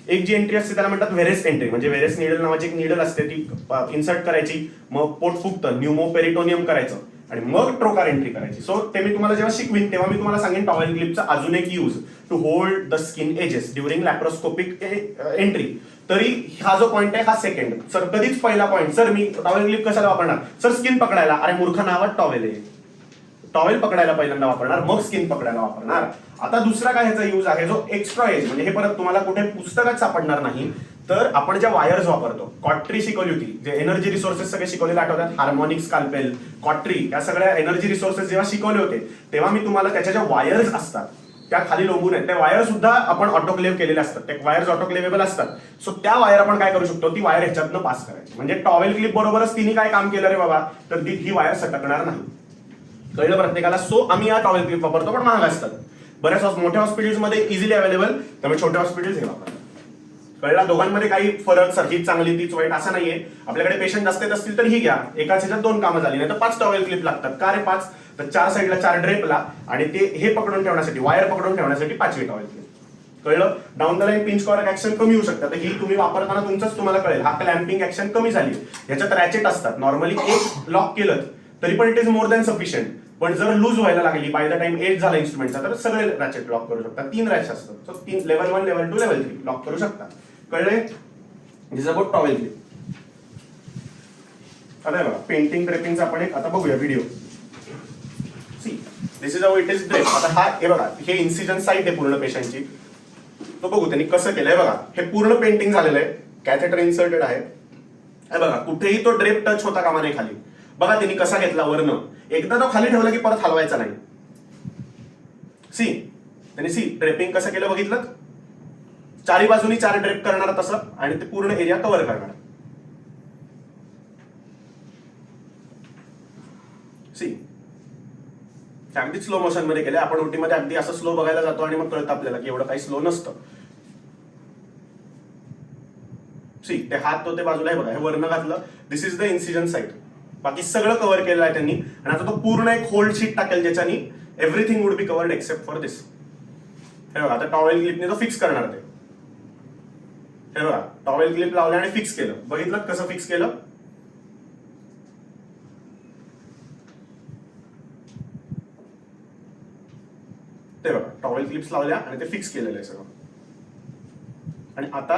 एक जी एंट्री असते त्याला म्हणतात व्हेरेस एंट्री. म्हणजे व्हेरेस निडल नावाची एक निडल असते, ती इन्सर्ट करायची, मग पोट फुगतं, न्यूमोपेरिटोनियम करायचं आणि मग ट्रोकार एंट्री करायची. सो ते मी तुम्हाला जेव्हा शिकवीन तेव्हा मी तुम्हाला सांगेन टॉवेल क्लिपचा अजून एक use to hold the skin edges during laparoscopic entry. तरी हा जो पॉईंट आहे हा सेकंड. सर कधीच पहिला पॉईंट, सर मी टॉवेल क्लिप कशाला वापरणार, सर स्किन पकडायला. अरे मूर्ख, नावात टॉवेल आहे, टॉवेल पकडायला पहिल्यांदा वापरणार, मग स्किन पकडायला वापरणार. आता दुसरा काय ह्याचा यूज आहे जो एक्स्ट्रा एज, म्हणजे हे परत तुम्हाला कुठे पुस्तकात सापडणार नाही. तर आपण ज्या वायर्स वापरतो, कॉट्री शिकवली होती, जे एनर्जी रिसोर्सेस सगळे शिकवलेले आठवतात, हार्मोनिक, स्काल्पेल, कॉट्री, या सगळ्या एनर्जी रिसोर्सेस जेव्हा शिकवले होते तेव्हा मी तुम्हाला त्याच्या ज्या वायर्स असतात त्या खाली लोंबून आहेत, त्या वायर सुद्धा आपण ऑटोक्लेव्ह केलेले असतात, त्या वायर्स ऑटोक्लेवेबल असतात. सो त्या वायर आपण काय करू शकतो, ती वायर ह्याच्यातनं पास करायची. म्हणजे टॉवेल क्लिप बरोबरच तिने काय काम केलं रे बाबा, तर ही वायर सटकणार नाही. कळलं प्रत्येकाला. सो आम्ही या टॉवेल क्लिप वापरतो, पण महाग असतात. बऱ्याच मोठ्या हॉस्पिटल्समध्ये इझिली अवेलेबल, त्यामुळे छोट्या हॉस्पिटल्स हे वापरतात. कळला. दोघांमध्ये काही फरक, सर हीच चांगली तीच वाईट असं नाहीये. आपल्याकडे पेशंट जास्त असतील तर ही घ्या, एकाच ह्याच्यात 2 कामं झाली. नाही तर 5 टॉवेल क्लिप लागतात. का रे 5, तर 4 साईडला 4 ड्रेपला आणि ते हे पकडून ठेवण्यासाठी, वायर पकडून ठेवण्यासाठी 5वी टॉवेल क्लिप. कळलं. Down the line pinch cork action कमी होऊ शकतात. ही तुम्ही वापरताना तुमचंच तुम्हाला कळेल, हा क्लॅम्पिंग ऍक्शन कमी झाली. ह्याच्यात रॅचेट असतात. नॉर्मली एक लॉक केलं तरी पण it is more than sufficient. पण जर लूज व्हायला लागली बाय द टाइम एज झाला इन्स्ट्रुमेंटचा तर सगळे रॅचेट लॉक करू शकतात. 3 रॅच असतात. So 3 level 1, level 2, level 3 lock करू शकतात. कळले. दिस इज अबाउट टॉवेल क्लिप. आता बघा पेंटिंग ड्रेपिंगचा आपण एक आता बघूया video. C this is how it is drape. आता हा हे बघा, हे इन्सिजन साईट आहे पूर्ण पेशंटची. तो बघू त्यांनी कसं केलंय. बघा हे पूर्ण पेंटिंग झालेलं आहे, कॅथेटर इन्सर्टेड आहे. हे बघा कुठेही तो ड्रेप टच होता कामा नये खाली. बघा त्यांनी कसा घेतला वरनं, एकदा तो खाली ठेवला की परत हलवायचा नाही. सी ड्रेपिंग कसं केलं बघितलं, 4 बाजूनी 4 ड्रेप करणार तसं, आणि ते पूर्ण एरिया कव्हर करणार. अगदी स्लो मोशन मध्ये केले. आपण ओटीमध्ये अगदी असं स्लो बघायला जातो आणि मग कळतं आपल्याला की एवढं काही स्लो नसतं. सी ते हात तो ते बाजूला आहे बघा, हे वरनं घातलं, दिस इज द इन्सिजन साईट. बाकी सगळं कव्हर केलं आहे त्यांनी. आणि आता तो पूर्ण एक होल्ड शीट टाकेल ज्याच्यानी everything would be covered except for this. हे बघा, आता टॉवेल क्लिपने तो फिक्स करणार ते. हे बघा, टॉवेल क्लिप लावले आणि फिक्स केलं. बघितलं कसं फिक्स केलं? ते बघा, टॉवेल क्लिप्स लावल्या आणि ते फिक्स केलेलं आहे सगळं. आणि आता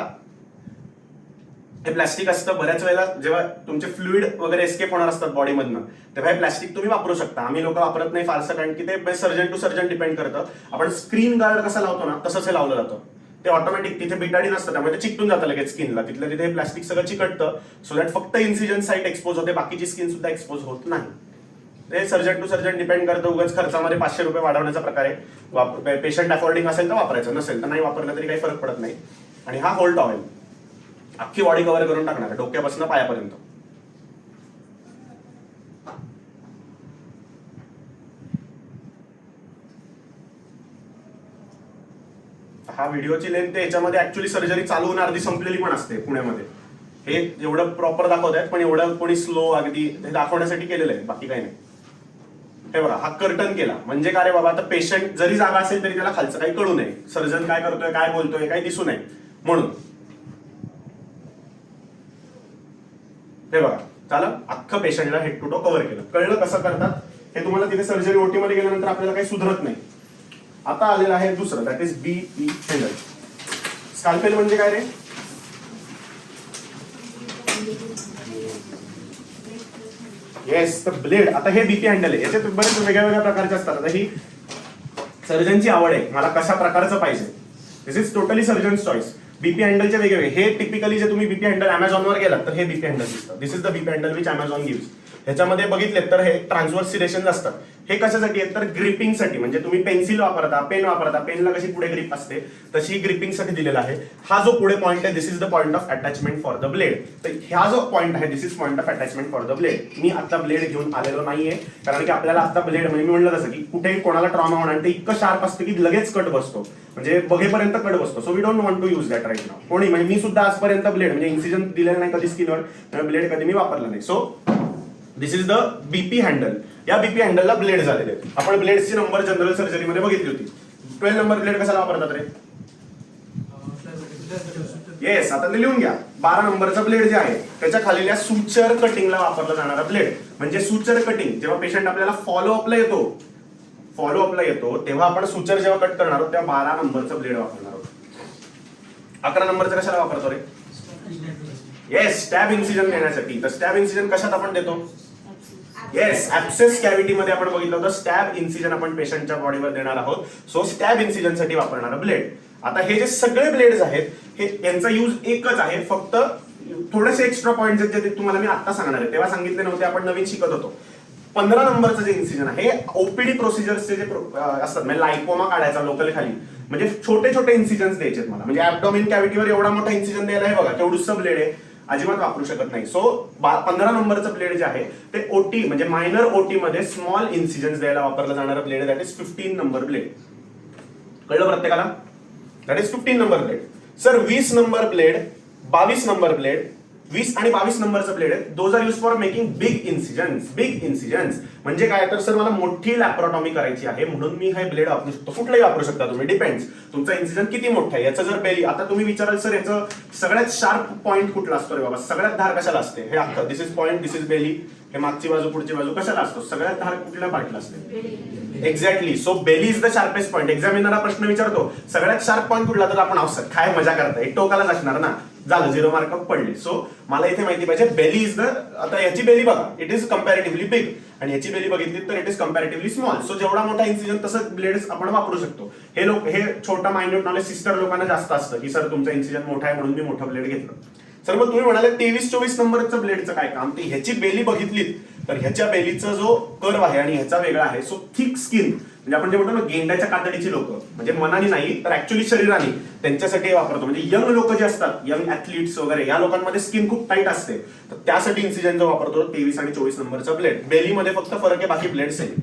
हे प्लास्टिक असतं, बऱ्याच वेळेला जेव्हा तुमचे फ्लुइड वगैरे एस्केप होणार असतात बॉडीमधनं, तेव्हा हे प्लास्टिक तुम्ही वापरू शकता. आम्ही लोक वापरत नाही फारसं, कारण की ते सर्जन टू सर्जन डिपेंड करतं. आपण स्क्रीन गार्ड कसं लावतो ना, तसंच हे लावलं जातं. ते ऑटोमॅटिक तिथे बिटाडी नसतं, त्यामुळे ते चिकटून जातं लगेच स्किनला. तिथल्या तिथे हे प्लास्टिक सगळं चिकटतं, सो दॅट फक्त इन्सिजन साईट एक्सपोज होते, बाकीची स्किन सुद्धा एक्सपोज होत नाही. ते सर्जन टू सर्जन डिपेंड करतं. उगाच खर्चामध्ये 500 रुपये वाढवण्याचा प्रकार आहे. पेशंट अफोर्डिंग असेल तर वापरायचं, नसेल तर नाही वापरलं तरी काही फरक पडत नाही. आणि हा होल टॉवेल अख्खी बॉडी कव्हर करून टाकणार, डोक्यापासून पायापर्यंत. हा व्हिडिओची लेंथ आहे, याच्यामध्ये ऍक्च्युअली सर्जरी चालू होऊन अर्धी संपलेली पण असते पुण्यामध्ये. हे एवढं प्रॉपर दाखवत आहेत, पण एवढं कोणी स्लो अगदी हे दाखवण्यासाठी केलेलं आहे, बाकी काही नाही. हे बघा, हा कर्टन केला म्हणजे काय रे बाबा, आता पेशंट जरी जागा असेल तरी त्याला खालचं काही कळू नये, सर्जन काय करतोय काय बोलतोय काही दिसू नये म्हणून. हे बघा, झालं, अख्खं पेशंटला हेड टू टो कव्हर केलं. कळलं कसं करतात हे तुम्हाला. तिथे सर्जरी ओटी मध्ये गेल्यानंतर आपल्याला काही सुधरत नाही. आता आलेलं आहे दुसरं, दॅट इज बीपी हँडल. स्काल्पेल म्हणजे काय रे? Yes, the blade. आता हे बीपी हँडल आहे, याच्यात बरेच वेगळ्या वेगळ्या प्रकारचे असतात. आता ही सर्जनची आवड आहे, मला कशा प्रकारचं पाहिजे. This is totally surgeon's choice. BP हँडलचे वेगवेगळे. हे टिपिकली जे तुम्ही बीपी हँडल अमेझॉनवर गेलात तर हे बीपी हँडल दिसतं. This is the BP handle which Amazon gives. ह्याच्यामध्ये बघितले तर हे ट्रान्सव्हर्स सिलेशन असतात. हे कशासाठी आहेत तर ग्रिपिंगसाठी. म्हणजे तुम्ही पेन्सिल वापरता, पेन वापरता, पेनला कशी पुढे ग्रिप असते तशी ग्रिपिंगसाठी दिलेला आहे. हा जो पुढे पॉईंट आहे, this is the point of attachment for the blade. तर हा जो पॉईंट आहे, this is point of attachment for the blade. मी आता ब्लेड घेऊन आलेलो नाहीये, कारण की आपल्याला आता ब्लेड म्हणजे मी म्हणलं तसं की कुठेही कोणाला ट्रॉमा होणार, ते इतकं शार्प असतं की लगेच कट बसतो, म्हणजे बघेपर्यंत कट बसतो. So we don't want to use that right now. कोणी म्हणजे मी सुद्धा आजपर्यंत ब्लेड म्हणजे इन्सिजन दिलेलं नाही कधी स्किनवर, ब्लेड कधी मी वापरला नाही. So this is the BP handle. या बीपी हँडलला ब्लेड झालेले आहेत. आपण ब्लेडची नंबर जनरल सर्जरीमध्ये बघितली होती. 12 नंबर ब्लेड कशाला वापरतात रे? येस, आता ते लिहून घ्या. 12 नंबरचा ब्लेड जे आहे त्याच्या खालील्या सुचर कटिंगला वापरला जाणारा ब्लेड. म्हणजे सुचर कटिंग जेव्हा पेशंट आपल्याला फॉलोअपला येतो तेव्हा आपण सुचर जेव्हा कट करणार आहोत तेव्हा 12 नंबरचं ब्लेड वापरणार आहोत. 11 नंबरचं कशाला वापरतो रे? येस, स्टॅब इन्सिजन देण्यासाठी. तर स्टॅब इन्सिजन कशात आपण देतो? येस, ऍब्सेस कॅव्हिटी मध्ये आपण बघितलं होतं स्टॅब इन्सिजन आपण पेशंटच्या बॉडीवर देणार आहोत. सो स्टॅब इन्सिजन साठी वापरणारा ब्लेड. आता हे जे सगळे ब्लेड्स आहेत हे यांचा यूज एकच आहे, फक्त थोडेसे एक्स्ट्रा पॉइंट्स आहेत जे तुम्हाला मी आता सांगणार आहे. तेव्हा सांगितले नव्हते, आपण नवीन शिकत होतो. 15 नंबरचं जे इन्सिजन आहे ओपीडी प्रोसिजर्सचे जे असतात, म्हणजे लायकोमा काढायचा लोकल खाली, म्हणजे छोटे छोटे इन्सिजन्स द्यायचे मला. म्हणजे ऍब्डोमिन कॅव्हिटीवर एवढा मोठा इन्सिजन द्यायला आहे बघा, तेवढूच ब्लेड आहे, अजिबात वापरू शकत नाही. सो 15 नंबरचं ब्लेड जे आहे ते ओटी म्हणजे मायनर ओटी मध्ये स्मॉल इन्सिजन्स द्यायला वापरलं जाणारं blade, that is 15 number blade. कळलं प्रत्येकाला? That is 15 number blade. Sir 20 number blade, 22 number blade, 20 आणि 22 नंबरचं ब्लेड आहे. Those are use for making big incisions. म्हणजे काय तर सर मला मोठी लॅप्रोटॉमी करायची आहे म्हणून मी हे ब्लेड वापरू शकतो. कुठलंही वापरू शकता तुम्ही, डिपेंड्स तुमचा इन्सिजन किती मोठा आहे. याचं जर बेली, आता तुम्ही विचाराल सर याचं सगळ्यात शार्प पॉईंट कुठला असतो रे बाबा, सगळ्यात धार कशाला असते? हे अख्खं this is point, this is belly, हे मागची बाजू पुढची बाजू कशाला असतो? सगळ्यात धार कुठल्या पार्टला असते? Exactly. So belly is the sharpest point. Examiner हा प्रश्न विचारतो सगळ्यात शार्प पॉईंट कुठला, तर आपण औषध काय मजा करताय, टोकालाच असणार ना. झालं, 0 मार्क पडले. सो मला इथे माहिती पाहिजे बेली इज द, आता याची बेली बघा, इट इज कम्पॅरेटिव्हली बिग, आणि याची बेली बघितली तर it is comparatively small. So जेवढा मोठा इन्सिजन तसं ब्लेड्स आपण वापरू शकतो. हे छोटा माइन्यूट नॉलेज सिस्टर लोकांना जास्त असतं की सर तुमचा इन्सिजन मोठा आहे म्हणून मी मोठा ब्लेड घेतलं. सर मग तुम्ही म्हणाले 23-24 नंबरचं ब्लेडचं काय काम? ते ह्याची बेली बघितलीत तर ह्याच्या बेलीचा जो कर्व आहे आणि ह्याचा वेगळा आहे. सो थिक स्किन म्हणजे आपण जे म्हणतो ना गेंड्याच्या कातडीची लोक, म्हणजे मनाने नाही तर ऍक्च्युअली शरीराने, त्यांच्यासाठी वापरतो. म्हणजे यंग लोक जे असतात, यंग ऍथलीट्स वगैरे, या लोकांमध्ये स्किन खूप टाईट असते, तर त्यासाठी इन्सिजन जो वापरतो 23 आणि 24 नंबरचा ब्लेड. बेलीमध्ये फक्त फरक आहे, बाकी ब्लेड सेम.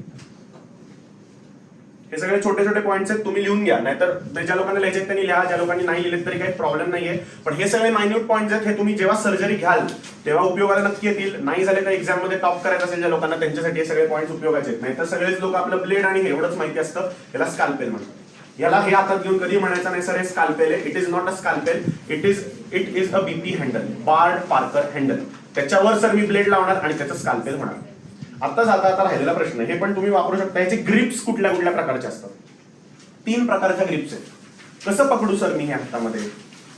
हे सगळे छोटे छोटे पॉईंट्स आहेत, तुम्ही लिहून घ्या, नाहीतर ज्या लोकांना लिहायचे त्यांनी लिहा, ज्या लोकांनी नाही लिहिलेत तरी काही प्रॉब्लेम नाहीये. पण हे सगळे मायन्यूट पॉईंट्स आहेत, हे तुम्ही जेव्हा सर्जरी घ्याल तेव्हा उपयोगाला नक्की येतील. नाही झाले तर एक्झाम मध्ये टॉप करायचं असेल ज्या लोकांना, त्यांच्यासाठी हे सगळे पॉईंट्स उपयोगाचे आहेत. नाहीतर सगळेच लोक आपलं ब्लेड आणि हे एवढंच माहिती असतं, याला स्काल्पेल म्हणतात. याला हे हातात घेऊन कधी म्हणायचं नाही सर हे स्काल्पेल आहे. It is not a scalpel, it is a BP handle, Bard Parker handle. त्याच्यावर सर मी ब्लेड लावणार आणि त्याचं स्काल्पेल होणार. आता आता राहिलेला प्रश्न, हे पण तुम्ही वापरू शकता. याचे ग्रिप्स कुठल्या कुठल्या प्रकारचे असतात? 3 प्रकारच्या ग्रिप्स आहेत. कसं पकडू सर मी हे हातामध्ये?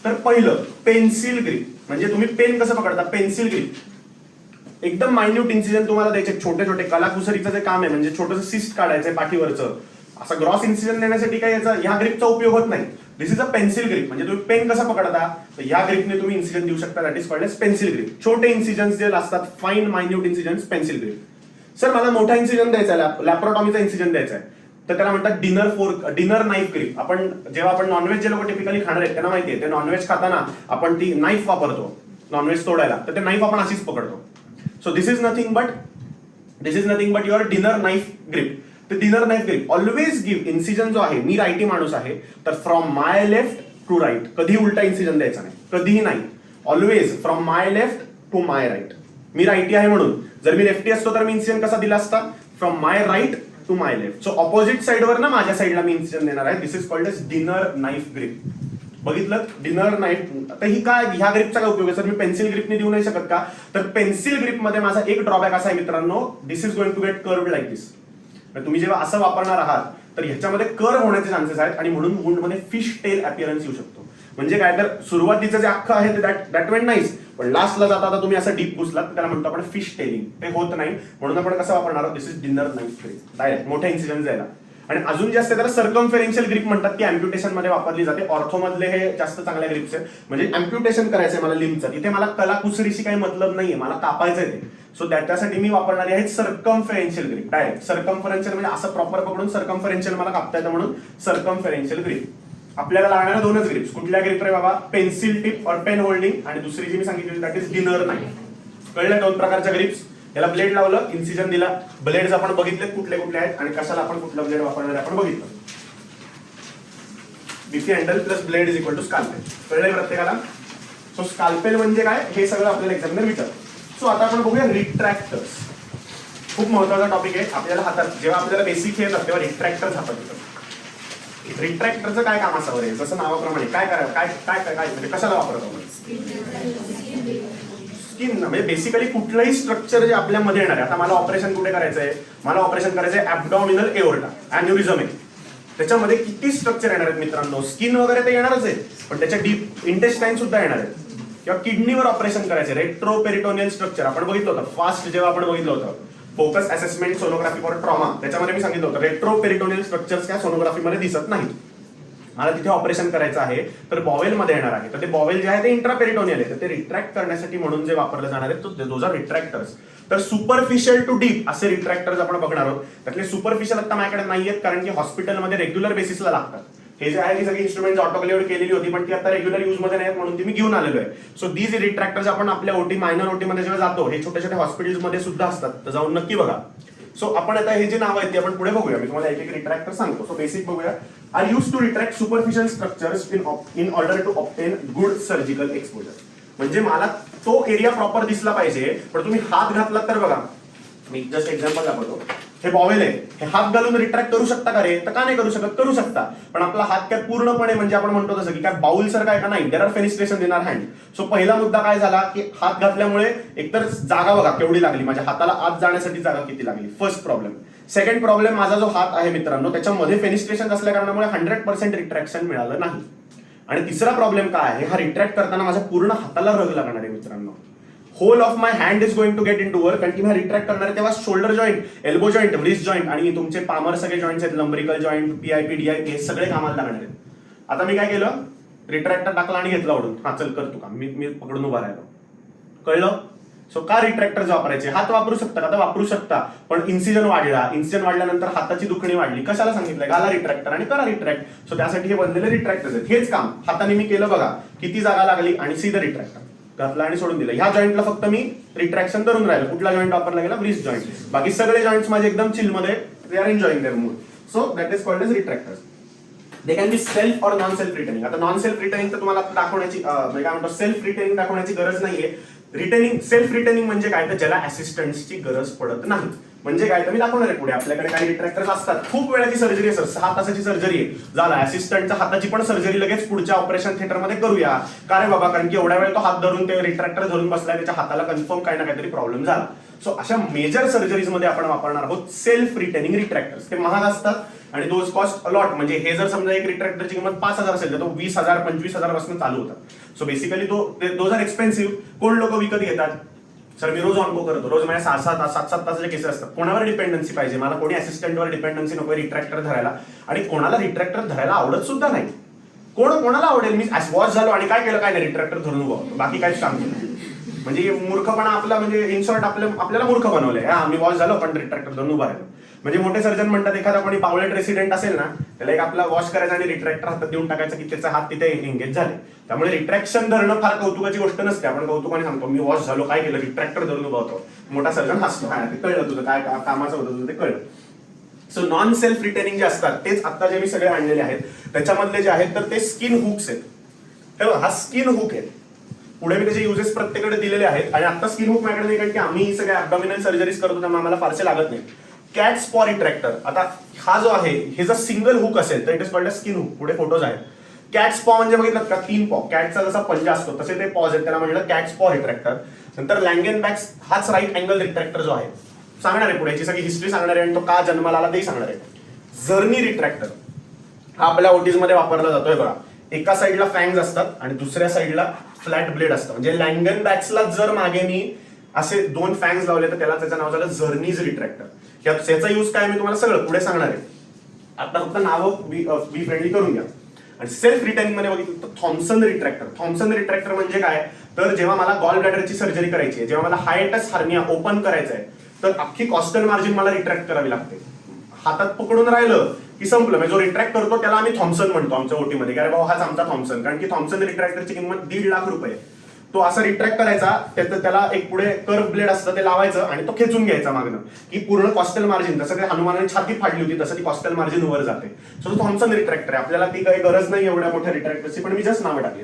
तर पहिलं पेन्सिल ग्रिप, म्हणजे तुम्ही पेन कसं पकडता, पेन्सिल ग्रिप. एकदम मायन्यूट इन्सिजन तुम्हाला द्यायचे, छोटे छोटे कलाकुसरीचं जे काम आहे, म्हणजे छोटंसं सिस्ट काढायचंय पाठीवरचं, असं ग्रॉस इन्सिजन देण्यासाठी काय याचा ह्या ग्रिपचा उपयोग होत नाही. This is a pencil grip. म्हणजे तुम्ही पेन कसं पकडता, तर या ग्रिपने तुम्ही इन्सिजन देऊ शकता. That is called as pencil grip. छोटे इन्सिजन्स जे असतात, fine minute incisions, pencil grip. Sir मला मोठा इन्सिजन द्यायचा आहे, लॅप्रोटॉमीचा इन्सिजन द्यायचा आहे, तर त्याला म्हणतात डिनर नाईफ ग्रिप. जेव्हा आपण नॉनव्हेज जे लोक टिपिकली खाणार आहेत त्यांना माहिती आहे, ते नॉनव्हेज खाताना आपण ती नाईफ वापरतो नॉनव्हेज तोडायला, तर ते नाईफ आपण अशीच पकडतो. So this is nothing but your dinner knife grip. तर dinner knife grip always give incision जो आहे, मी राईटी माणूस आहे तर from my left to right, कधी उलटा इन्सिजन द्यायचा नाही, कधीही नाही. Always from my left to my right. मी राईटी आहे म्हणून, जर मी लेफ्टी असतो तर मी इन्सिजन कसा दिला असता, from my right to my left. So opposite साइडवर ना माझ्या साईडला मी इन्सिजन देणार आहे. This is called as dinner knife grip. बघितलं, डिनर नाईफ. आता ही काय, ह्या ग्रिपचा काय उपयोग आहे सर, मी पेन्सिल ग्रिपने देऊ नाही शकत का? तर पेन्सिल ग्रिप मध्ये माझा एक ड्रॉबॅक असा आहे मित्रांनो, this is going to get curved like this. तुम्ही जेव्हा असं वापरणार आहात तर ह्याच्यामध्ये कर्व होण्याचे चान्सेस आहेत आणि म्हणून वुंडमध्ये फिश टेल अपीअरन्स येऊ शकतो. म्हणजे काय, तर सुरुवातीचं जे अख्खं आहे ते दॅट वेंट नाईस, पण लास्टला जाता तुम्ही असं डीप घुसलात तर त्याला म्हणतो आपण फिश टेलिंग. ते होत नाही, म्हणून आपण कसं वापरणार आहोत, this is dinner knife grip, direct मोठ्या इन्सिजन जायला. आणि अजून जे असते त्याला सर्कमफेरेन्शियल ग्रिप म्हणतात, ती अम्प्युटेशन मध्ये वापरली जाते. ऑर्थोमधले हे जास्त चांगल्या ग्रिप्स आहेत. म्हणजे अम्प्युटेशन करायचंय मला लिम्बचं, तिथे मला कलाकुसरीशी काही मतलब नाहीये, मला कापायचंय ते. सो त्याच्यासाठी मी वापरणारी आहे सर्कमफेरेन्शियल ग्रिप. डायरेक्ट सर्कमफरेन्शियल म्हणजे असं प्रॉपर पकडून सर्कमफरेन्शियल मला कापता येतं, म्हणून सर्कमफेरेन्शियल ग्रिप. आपल्याला लागणाऱ्या 2च ग्रिप्स. कुठल्या ग्रिप रे बाबा, पेन्सिल टिप और पेन होल्डिंग, आणि दुसरी जी मी सांगितली दॅट इज डिनर नाईफ. कळलं, 2 प्रकारच्या ग्रिप्स. याला ब्लेड लावलं, इन्सिजन दिला. ब्लेड्स आपण बघितले कुठले कुठले आहेत आणि कशाला आपण कुठला ब्लेड वापरणार आपण बघितलं. BP handle plus blade is equal to scalpel. कळलंय प्रत्येकाला? सो स्काल्पेल म्हणजे काय हे सगळं आपल्याला एक्झामिनर विचारतो. सो आता आपण बघूया रिट्रॅक्टर्स. खूप महत्वाचा टॉपिक आहे. आपल्याला हातात जेव्हा आपल्याला बेसिक येतात तेव्हा रिट्रॅक्टर्स हातात येतात. रिट्रॅक्टरचं काय काम असावं रे, जसं नावाप्रमाणे काय करावं, काय काय काय म्हणजे कशाला वापरतो आपण? स्किन. म्हणजे बेसिकली कुठलंही स्ट्रक्चर जे आपल्यामध्ये येणार आहे. आता मला ऑपरेशन कुठे करायचंय, मला ऑपरेशन करायचंय ऍब्डॉमिनल एओर्टा, अॅन्युरिझम आहे. त्याच्यामध्ये किती स्ट्रक्चर येणार आहेत मित्रांनो, स्किन वगैरे ते येणारच आहे, पण त्याच्या डीप इंटेस्टाईन सुद्धा येणार आहेत. किंवा किडनीवर ऑपरेशन करायचे, रेट्रोपेरिटोनियल स्ट्रक्चर आपण बघितलं होतं फास्ट जेव्हा आपण बघितलं होतं focus assessment sonography for trauma, त्याच्यामध्ये मी सांगितलं होतं रेट्रोपेरिटोनियल स्ट्रक्चर्स त्या सोनोग्राफीमध्ये दिसत नाहीत. मला तिथे ऑपरेशन करायचं आहे तर बॉवेल मध्ये येणार आहे, तर ते बॉवेल जे आहे ते इंट्रापेरिटोनियल आहे, तर ते रिट्रॅक्ट करण्यासाठी म्हणून जे वापरलं जाणार आहे दोज आर रिट्रॅक्टर्स. तर सुपरफिशियल टू डीप असे रिट्रॅक्टर्स आपण बघणार आहोत. त्यातले सुपरफिशियल आता माझ्याकडे नाहीयेत, कारण की हॉस्पिटलमध्ये रेग्युलर बेसिसला लागतात. हे जे आहे ती सगळी इन्स्ट्रुमेंट ऑटोक्लेव्हर केलेली होती, पण ती आता रेग्युलर यूज मध्ये नाहीत म्हणून ती मी घेऊन आलेलो आहे. सो दीज रिट्रॅक्टर्स आपण आपल्या ओटी मायनर ओटी मध्ये जेव्हा जातो, हे छोट्या छोट्या हॉस्पिटल्समध्ये सुद्धा असतात, तर जाऊन नक्की बघा. सो आपण आता हे जे नाव आहेत ते आपण पुढे बघूया. मी तुम्हाला एक एक रिट्रॅक्टर सांगतो. सो बेसिक बघूया. Are use to retract superficial structures in order to obtain good surgical exposure. म्हणजे मला तो एरिया प्रॉपर दिसला पाहिजे, पण तुम्ही हात घातलात तर बघा, मी जस्ट एक्झाम्पल दाखवतो. हे बॉवेल आहे, हे हात घालून रिट्रॅक्ट करू शकता का रे, तर का नाही करू शकत? करू शकता, पण आपला हात काय पूर्णपणे म्हणजे आपण म्हणतो तसं की काय बाउल सारखा आहे का? नाही. There are fenestration in our hand. So पहिला मुद्दा काय झाला की हात घातल्यामुळे एकतर जागा बघा केवढी लागली, माझ्या हाताला आत जाण्यासाठी जागा किती लागली, फर्स्ट प्रॉब्लेम. सेकंड प्रॉब्लेम, माझा जो हात आहे मित्रांनो त्याच्यामध्ये फेनिस्ट्रेशन असल्या कारणामुळे 100% रिट्रॅक्शन मिळालं नाही. आणि तिसरा प्रॉब्लेम काय आहे, हा रिट्रॅक्ट करताना माझ्या पूर्ण हाताला रग लागणार आहे मित्रांनो. Whole of my hand is going to get into work. कारण की मी रिट्रॅक्ट करणार आहे तेव्हा shoulder joint, elbow joint, wrist joint आणि तुमचे पामर सगळे जॉईंट्स आहेत, लंब्रिकल जॉईंट, पीआयपी, डीआयपी, हे सगळे कामाला लागणार आहेत. आता मी काय केलं, रिट्रॅक्टर टाकला आणि घेतला ओढून, हा चल कर तू काम, मी पकडून उभा राहिलो. कळलं? सो का रिट्रॅक्टर वापरायचे? हात वापरू शकता का? वापरू शकता, पण इन्सिजन वाढल्यानंतर हाताची दुखणी वाढली, कशाला सांगितलंय? घाला रिट्रॅक्टर आणि करा रिट्रॅक्ट. सो त्यासाठी हे बनलेले रिट्रॅक्टर्स आहेत. हेच काम हाताने मी केलं बघा, किती जागा लागली आणि सीधं रिट्रॅक्टर घातला आणि सोडून दिलं. ह्या जॉईंटला फक्त मी रिट्रॅक्शन करून राहिलो. कुठला जॉईंट वापरला गेला? Wrist joint. बाकी सगळे जॉईंट्स माझे एकदम चिल मध्ये, they are enjoying their mood. So that is called as retractors. They can be self or non self retaining. आता नॉन सेल्फ रिटेनिंग तर तुम्हाला दाखवण्याची म्हणजे काय म्हणतो सेल्फ रिटेनिंग दाखवण्याची गरज नाहीये. रिटेनिंग सेल्फ रिटेनिंग म्हणजे काय तर ज्याला असिस्टंटची गरज पडत नाही. म्हणजे काय तर मी दाखवणार आहे पुढे. आपल्याकडे काही रिट्रॅक्टर्स असतात, खूप वेळाची सर्जरी असतात, 6 तासाची सर्जरी आहे, झाला असिस्टंटच्या हाताची पण सर्जरी लगेच पुढच्या ऑपरेशन थिएटरमध्ये करूया. का रे बाबा, कारण की एवढ्या वेळ तो हात धरून ते रिट्रॅक्टर धरून बसलाय, त्याच्या हाताला कन्फर्म काही ना काहीतरी प्रॉब्लेम झाला. सो अशा मेजर सर्जरीज मध्ये आपण वापरणार आहोत सेल्फ रिटेनिंग रिट्रॅक्टर्स. ते महाग असतात आणि दोज कॉस्ट अलॉट. म्हणजे हे जर समजा एक रिट्रॅक्टरची किंमत 5,000 असेल तर तो 20,000 25,000 पासून चालू होतात. So basically those are expensive. कोण लोक विकत घेतात? सर मी रोज ऑनगो करतो, रोज माझ्या 7-7 तासाचे केसेस असतात. कोणावर डिपेंडन्सी पाहिजे मला? कोणी असिस्टंटवर डिपेंडन्सी नको रिट्रॅक्टर धरायला. आणि कोणाला रिट्रॅक्टर धरायला आवडत सुद्धा नाही. कोणाला आवडेल? मी वॉश झालो आणि काय केलं, काय नाही, रिट्रॅक्टर धरून उभा होतो, बाकी काहीच काम केलं. म्हणजे मूर्खपणा आपला, म्हणजे इन शॉर्ट आपल्याला मूर्ख बनवलंय. हा मी वॉश झालो पण रिट्रॅक्टर धरून उभा राहिलो. म्हणजे मोठे सर्जन म्हणतात एखादा कोणी पावलेट रेसिडेंट असेल ना, त्याला एक आपला वॉश करायचा आणि रिट्रॅक्टर हातात देऊन टाकायचा की त्याचा हात तिथे एंगेज झाले. त्यामुळे रिट्रॅक्शन धरणं फार कौतुकाची गोष्ट नसते. आपण कौतुकाने सांगतो मी वॉश झालो, काय केलं, रिट्रॅक्टर धरून उभा होतो. मोठा सर्जन हसतो, हा ते कळलं तुझं काय कामाचं होतं तुझं ते कळलं. सो नॉन सेल्फ रिटेनिंग जे असतात तेच आता जे मी सगळे आणलेले आहेत त्याच्यामधले जे आहेत तर ते स्किन हुक्स आहेत. हे हा स्किन हुक आहे. पुढे मी त्याचे युजेस प्रत्येकडे दिलेले आहेत. आणि आता स्किन हुक माझ्याकडे नाही, कारण की आम्ही सगळे ॲब्डॉमिनल सर्जरीज करतो त्यामुळे आम्हाला फारसे लागत नाही. Cat स्पॉ retractor. आता हा जो आहे हे जर सिंगल हुक असेल तर it is called a skin hook. पुढे फोटोज आहेत. कॅट स्पॉ म्हणजे बघितलं का 3 पॉ, कॅटचा जसा पंजा असतो तसे ते पॉज आहेत, त्याला म्हणलं कॅट स्पॉ रिट्रॅक्टर. नंतर लँगेनबॅक्स हाच राईट अँगल रिट्रॅक्टर जो आहे सांगणार आहे पुढे, याची सगळी हिस्ट्री सांगणार आहे आणि तो का जन्माला आला तेही सांगणार आहे. झर्नी रिट्रॅक्टर हा आपल्या ओटीज मध्ये वापरला जातोय बघा. एका साईडला फँग्स असतात आणि दुसऱ्या साईडला फ्लॅट ब्लेड असतं. म्हणजे लँगेनबॅक्सला जर मागे मी असे 2 फँग्स लावले तर त्याचं नाव झालं झर्नीज रिट्रॅक्टर. याचा यूज काय मी तुम्हाला सगळं पुढे सांगणार आहे. आता फक्त नावं बी फ्रेंडली करून घ्या. आणि सेल्फ रिटेनिंग मध्ये बघितलं तर थॉम्सन रिट्रॅक्टर. थॉम्सन रिट्रॅक्टर म्हणजे काय तर जेव्हा मला गॉल ब्लॅडरची सर्जरी करायची आहे, जेव्हा मला हायटस हार्निया ओपन करायचं आहे तर अख्खी कॉस्टल मार्जिन मला रिट्रॅक्ट करावी लागते. हातात पकडून राहिलं की संपलं. म्हणजे जो रिट्रॅक्ट करतो त्याला आम्ही थॉम्सन म्हणतो आमच्या ओटीमध्ये. अरे भाऊ हाच आमचा थॉम्सन, कारण की थॉम्सन रिट्रॅक्टरची किंमत 1.5 लाख रुपये. तो असा रिट्रॅक्ट करायचा, त्याला एक पुढे कर्व ब्लेड असतं ते लावायचं आणि तो खेचून घ्यायचा मागणं की पूर्ण कॉस्टल मार्जिन, जसं ते हनुमानाने छाती फाडली होती तसं ती कॉस्टल मार्जिन वर जाते. सो तो थॉम्सन रिट्रॅक्टर आहे. आपल्याला ती काही गरज नाही एवढ्या मोठ्या रिट्रॅक्टरची, पण मी जस्ट नावं टाकली.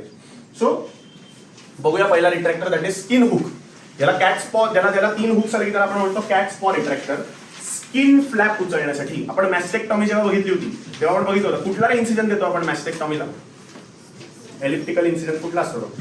सो बघूया पहिला retractor that is skin hook. याला कॅट स्पॉ, ज्याला 3 हुक्स आले तर आपण म्हणतो कॅट स्पॉ रिट्रॅक्टर. स्किन फ्लॅप उचलण्यासाठी आपण मॅस्टेक्टॉमी जेव्हा बघितली होती तेव्हा आपण बघितलं होतं कुठला इन्सिजन देतो आपण मॅस्टेक्टॉमीला. एलिप्टिकल इन्सिजन कुठला असतो?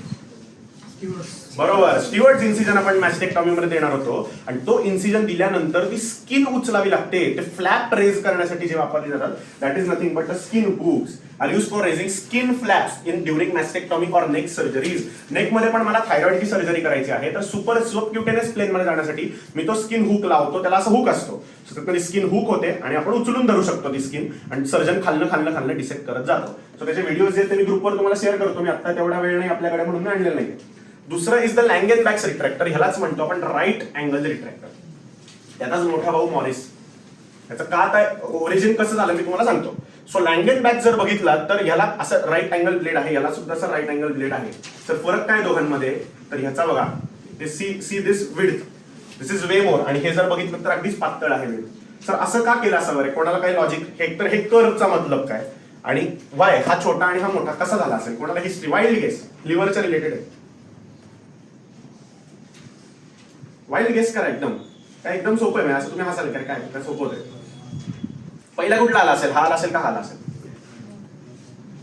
बरोबर, स्टीवर्ट्स इन्सिजन आपण मॅस्टेक्टॉमी मध्ये देणार होतो. आणि तो इन्सिजन दिल्यानंतर ती स्किन उचलावी लागते. ते फ्लॅप रेज करण्यासाठी जे वापरले जातात that is nothing but the skin hooks are used for raising skin flaps in during mastectomy or neck surgeries. Neck मध्ये पण मला थायरॉइडची सर्जरी करायची आहे तर सुपर सबक्युटेनियस प्लेन मध्ये जाण्यासाठी मी तो स्किन हुक लावतो. त्याला असं हुक असतो, स्किन हुक होते आणि आपण उचलून धरू शकतो ती स्किन आणि सर्जन खाल्लं डिसेक्ट करत जातो. सो त्याचे व्हिडिओज जे मी ग्रुपवर तुम्हाला शेअर करतो. मी आता तेवढा वेळ नाही आपल्याकडे म्हणून मी आणलेलं नाही. दुसरं इज द लँगेनबॅक्स रिट्रॅक्टर. ह्यालाच म्हणतो आपण राईट अँगल रिट्रॅक्टर. त्याचाच मोठा भाऊ मॉरिस. याचं का काय ओरिजिन कसं झालं मी तुम्हाला सांगतो. सो लँगेनबॅक जर बघितला तर ह्याला असं राईट अँगल ब्लेड आहे, याला सुद्धा असं राईट अँगल ब्लेड आहे. तर फरक काय दोघांमध्ये तर ह्याचा बघा, see this width, this is way more. आणि हे जर बघितलं तर अगदीच पातळ आहे विड्थ. सर असं का केलं असावं रे? कोणाला काही लॉजिक? एक तर हे कर्वचा मतलब काय आणि वाय हा छोटा आणि हा मोठा कसा झाला असेल? कोणाला हिस्ट्री? Wild guess. लिव्हरच्या रिलेटेड आहे. वाईल्ड गेस करा. एकदम सोपं आहे. असं तुम्ही हसाल काय सोपं होतं. पहिला कुठला आला असेल? हा आला असेल का हा आला असेल?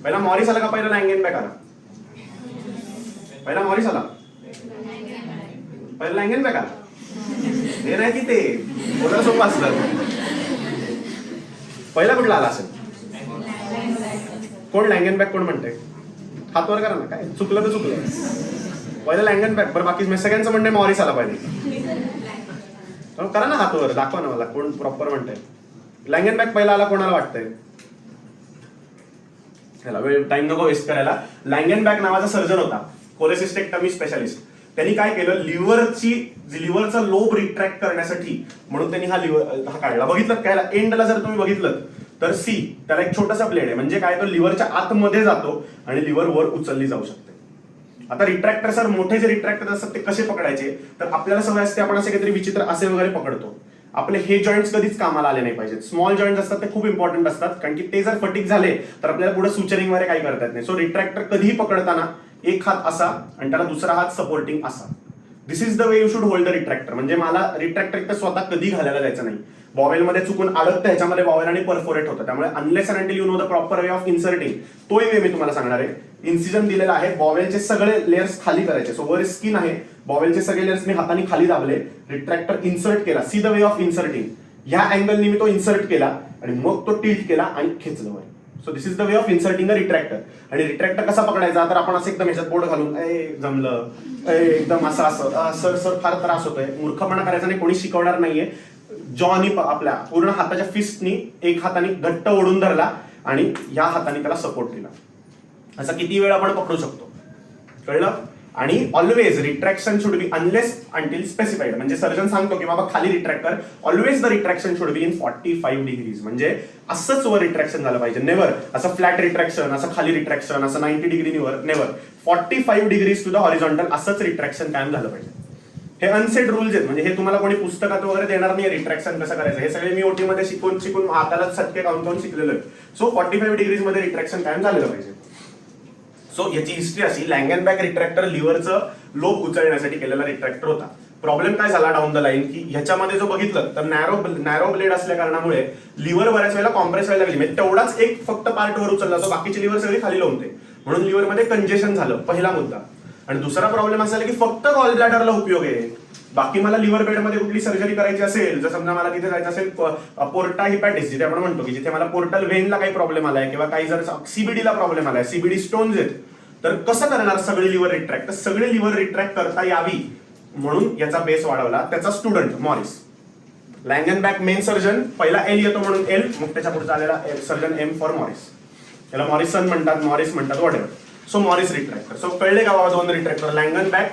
पहिला मॉरिस आला का पहिला लँगेनबॅक आला? पहिला मॉरिस आला, पहिला लँगेनबॅक आला. हे नाही की ते बोलायला सोपं असलं. पहिला कुठला आला असेल? कोण लँगेनबॅक कोण म्हणते? हात वर करा ना. काय चुकलं तर चुकलं. पहिला लँगेनबॅक. बरं बाकी सगळ्यांचं म्हणणं मॉरिस आला पाहिजे. करा ना हातवर, दाखवा ना मला कोण प्रॉपर म्हणतंय. लँगेनबॅक पहिला आला कोणाला वाटतंय? ह्याला वेळ टाइम नको वेस्ट करायला. लँगेनबॅक नावाचा सर्जन होता, कोलेसिस्टेक्टमी स्पेशालिस्ट. त्यांनी काय केलं, लिव्हरचा लोब रिट्रॅक्ट करण्यासाठी म्हणून त्यांनी हा काढला. बघितलं काय एंडला जर तुम्ही बघितलं तर त्याला एक छोटासा ब्लेड आहे. म्हणजे काय, तो लिव्हरच्या आतमध्ये जातो आणि लिव्हर वर उचलली जाऊ शकते. आता रिट्रॅक्टर सर मोठे जे रिट्रॅक्टर असतात ते कसे पकडायचे तर आपल्याला सवय असते आपण असे काहीतरी विचित्र असे वगैरे पकडतो. आपले हे जॉईंट्स कधीच कामाला आले नाही पाहिजेत. स्मॉल जॉईंट्स असतात ते खूप इम्पॉर्टंट असतात, कारण की ते जर फटीक झाले तर आपल्याला पुढे सुचरिंग वगैरे काही करता येत नाही. सो रिट्रॅक्टर कधीही पकडताना एक हात असा आणि त्याला दुसरा हात सपोर्टिंग असा. This is the way you should hold the retractor. म्हणजे मला रिट्रॅक्टर स्वतः कधी घालायला जायचं नाही. बॉवेलमध्ये चुकून अडकतं ह्याच्यामध्ये बॉवेल आणि परफोरेट होतं. त्यामुळे unless and until you know the proper way of inserting, तोही वे मी तुम्हाला सांगणार आहे. इन्सिजन दिलेला आहे, बॉवेलचे सगळे लेयर्स खाली करायचे. सो वर स्किन आहे, बॉवेलचे सगळे लेयर्स मी हाताने खाली दाबले, रिट्रॅक्टर इन्सर्ट केला. See the way of inserting. ह्या अँगलनी मी तो इन्सर्ट केला आणि मग तो टिल्ट केला आणि खेचलं वर. So this is the way of inserting a retractor. आणि रिट्रॅक्टर कसा पकडायचा, तर आपण असं एकदम ह्याच्यात बोर्ड घालून जमलं एकदम असं असं सर सर फार त्रास होतोय, मूर्खपणा करायचा नाही, कोणी शिकवणार नाहीये. जॉनी आपल्या पूर्ण हाताच्या फिस्टनी एक हाताने घट्ट ओढून धरला आणि या हाताने त्याला सपोर्ट दिला. असं किती वेळ आपण पकडू शकतो, कळलं? आणि always retraction should be unless until specified. म्हणजे सर्जन सांगतो की बाबा खाली रिट्रॅक्ट कर, always the retraction should be in 45 degrees. म्हणजे असंच वर रिट्रॅक्शन झालं पाहिजे. नेव्हर असं फ्लॅट रिट्रॅक्शन, असं खाली रिट्रॅक्शन, असं 90 degree never. 45 degrees to the horizontal असंच रिट्रॅक्शन कायम झालं पाहिजे. हे अनसेट रूल्स आहेत. म्हणजे हे तुम्हाला कोणी पुस्तकात वगैरे देणार नाही रिट्रॅक्शन कसं करायचं. हे सगळे मी ओटी मध्ये शिकून हाताला सटके काउंट शिकलेलो आहे. सो 45 डिग्रीज मध्ये रिट्रॅक्शन कायम झालेलं पाहिजे. सो याची हिस्ट्री अशी, लँगनबॅक रिट्रॅक्टर लिव्हरचं लोब उचलण्यासाठी केलेला रिट्रॅक्टर होता. प्रॉब्लेम काय झाला डाऊन द लाईन, की ह्याच्यामध्ये जो बघितलं तर नॅरो ब्लेड असल्या कारणामुळे लिव्हर बऱ्याच वेळेला कॉम्प्रेस व्हायला लागली. म्हणजे तेवढाच एक फक्त पार्ट वर उचलला, तो बाकीची लिव्हर सगळी खाली लावते, म्हणून लिव्हरमध्ये कंजेशन झालं, पहिला मुद्दा. आणि दुसरा प्रॉब्लेम असा की फक्त गॉल ब्लॅडरला उपयोग आहे, बाकी मला लिव्हर बेडमध्ये कुठली सर्जरी करायची असेल, जर समजा मला तिथे जायचं असेल पोर्टा हिपॅटिस जिथे आपण म्हणतो की जिथे मला पोर्टल वेनला काही प्रॉब्लेम आलाय किंवा काही जर सीबीडीला प्रॉब्लेम आलाय, सीबीडी स्टोन्स आहेत, तर कसं करणार सगळे लिव्हर रिट्रॅक्ट. तर सगळे लिव्हर रिट्रॅक्ट करता यावी म्हणून याचा बेस वाढवला. त्याचा student Morris, Langenbeck main surgeon, पहिला एल येतो म्हणून एल, मग त्याच्या पुढचा आलेला सर्जन एम फॉर मॉरिस. याला मॉरिसन म्हणतात, मॉरिस म्हणतात, whatever. So Morris retractor. So कळले का बाबा दोन रिट्रॅक्टर, लँगनबॅक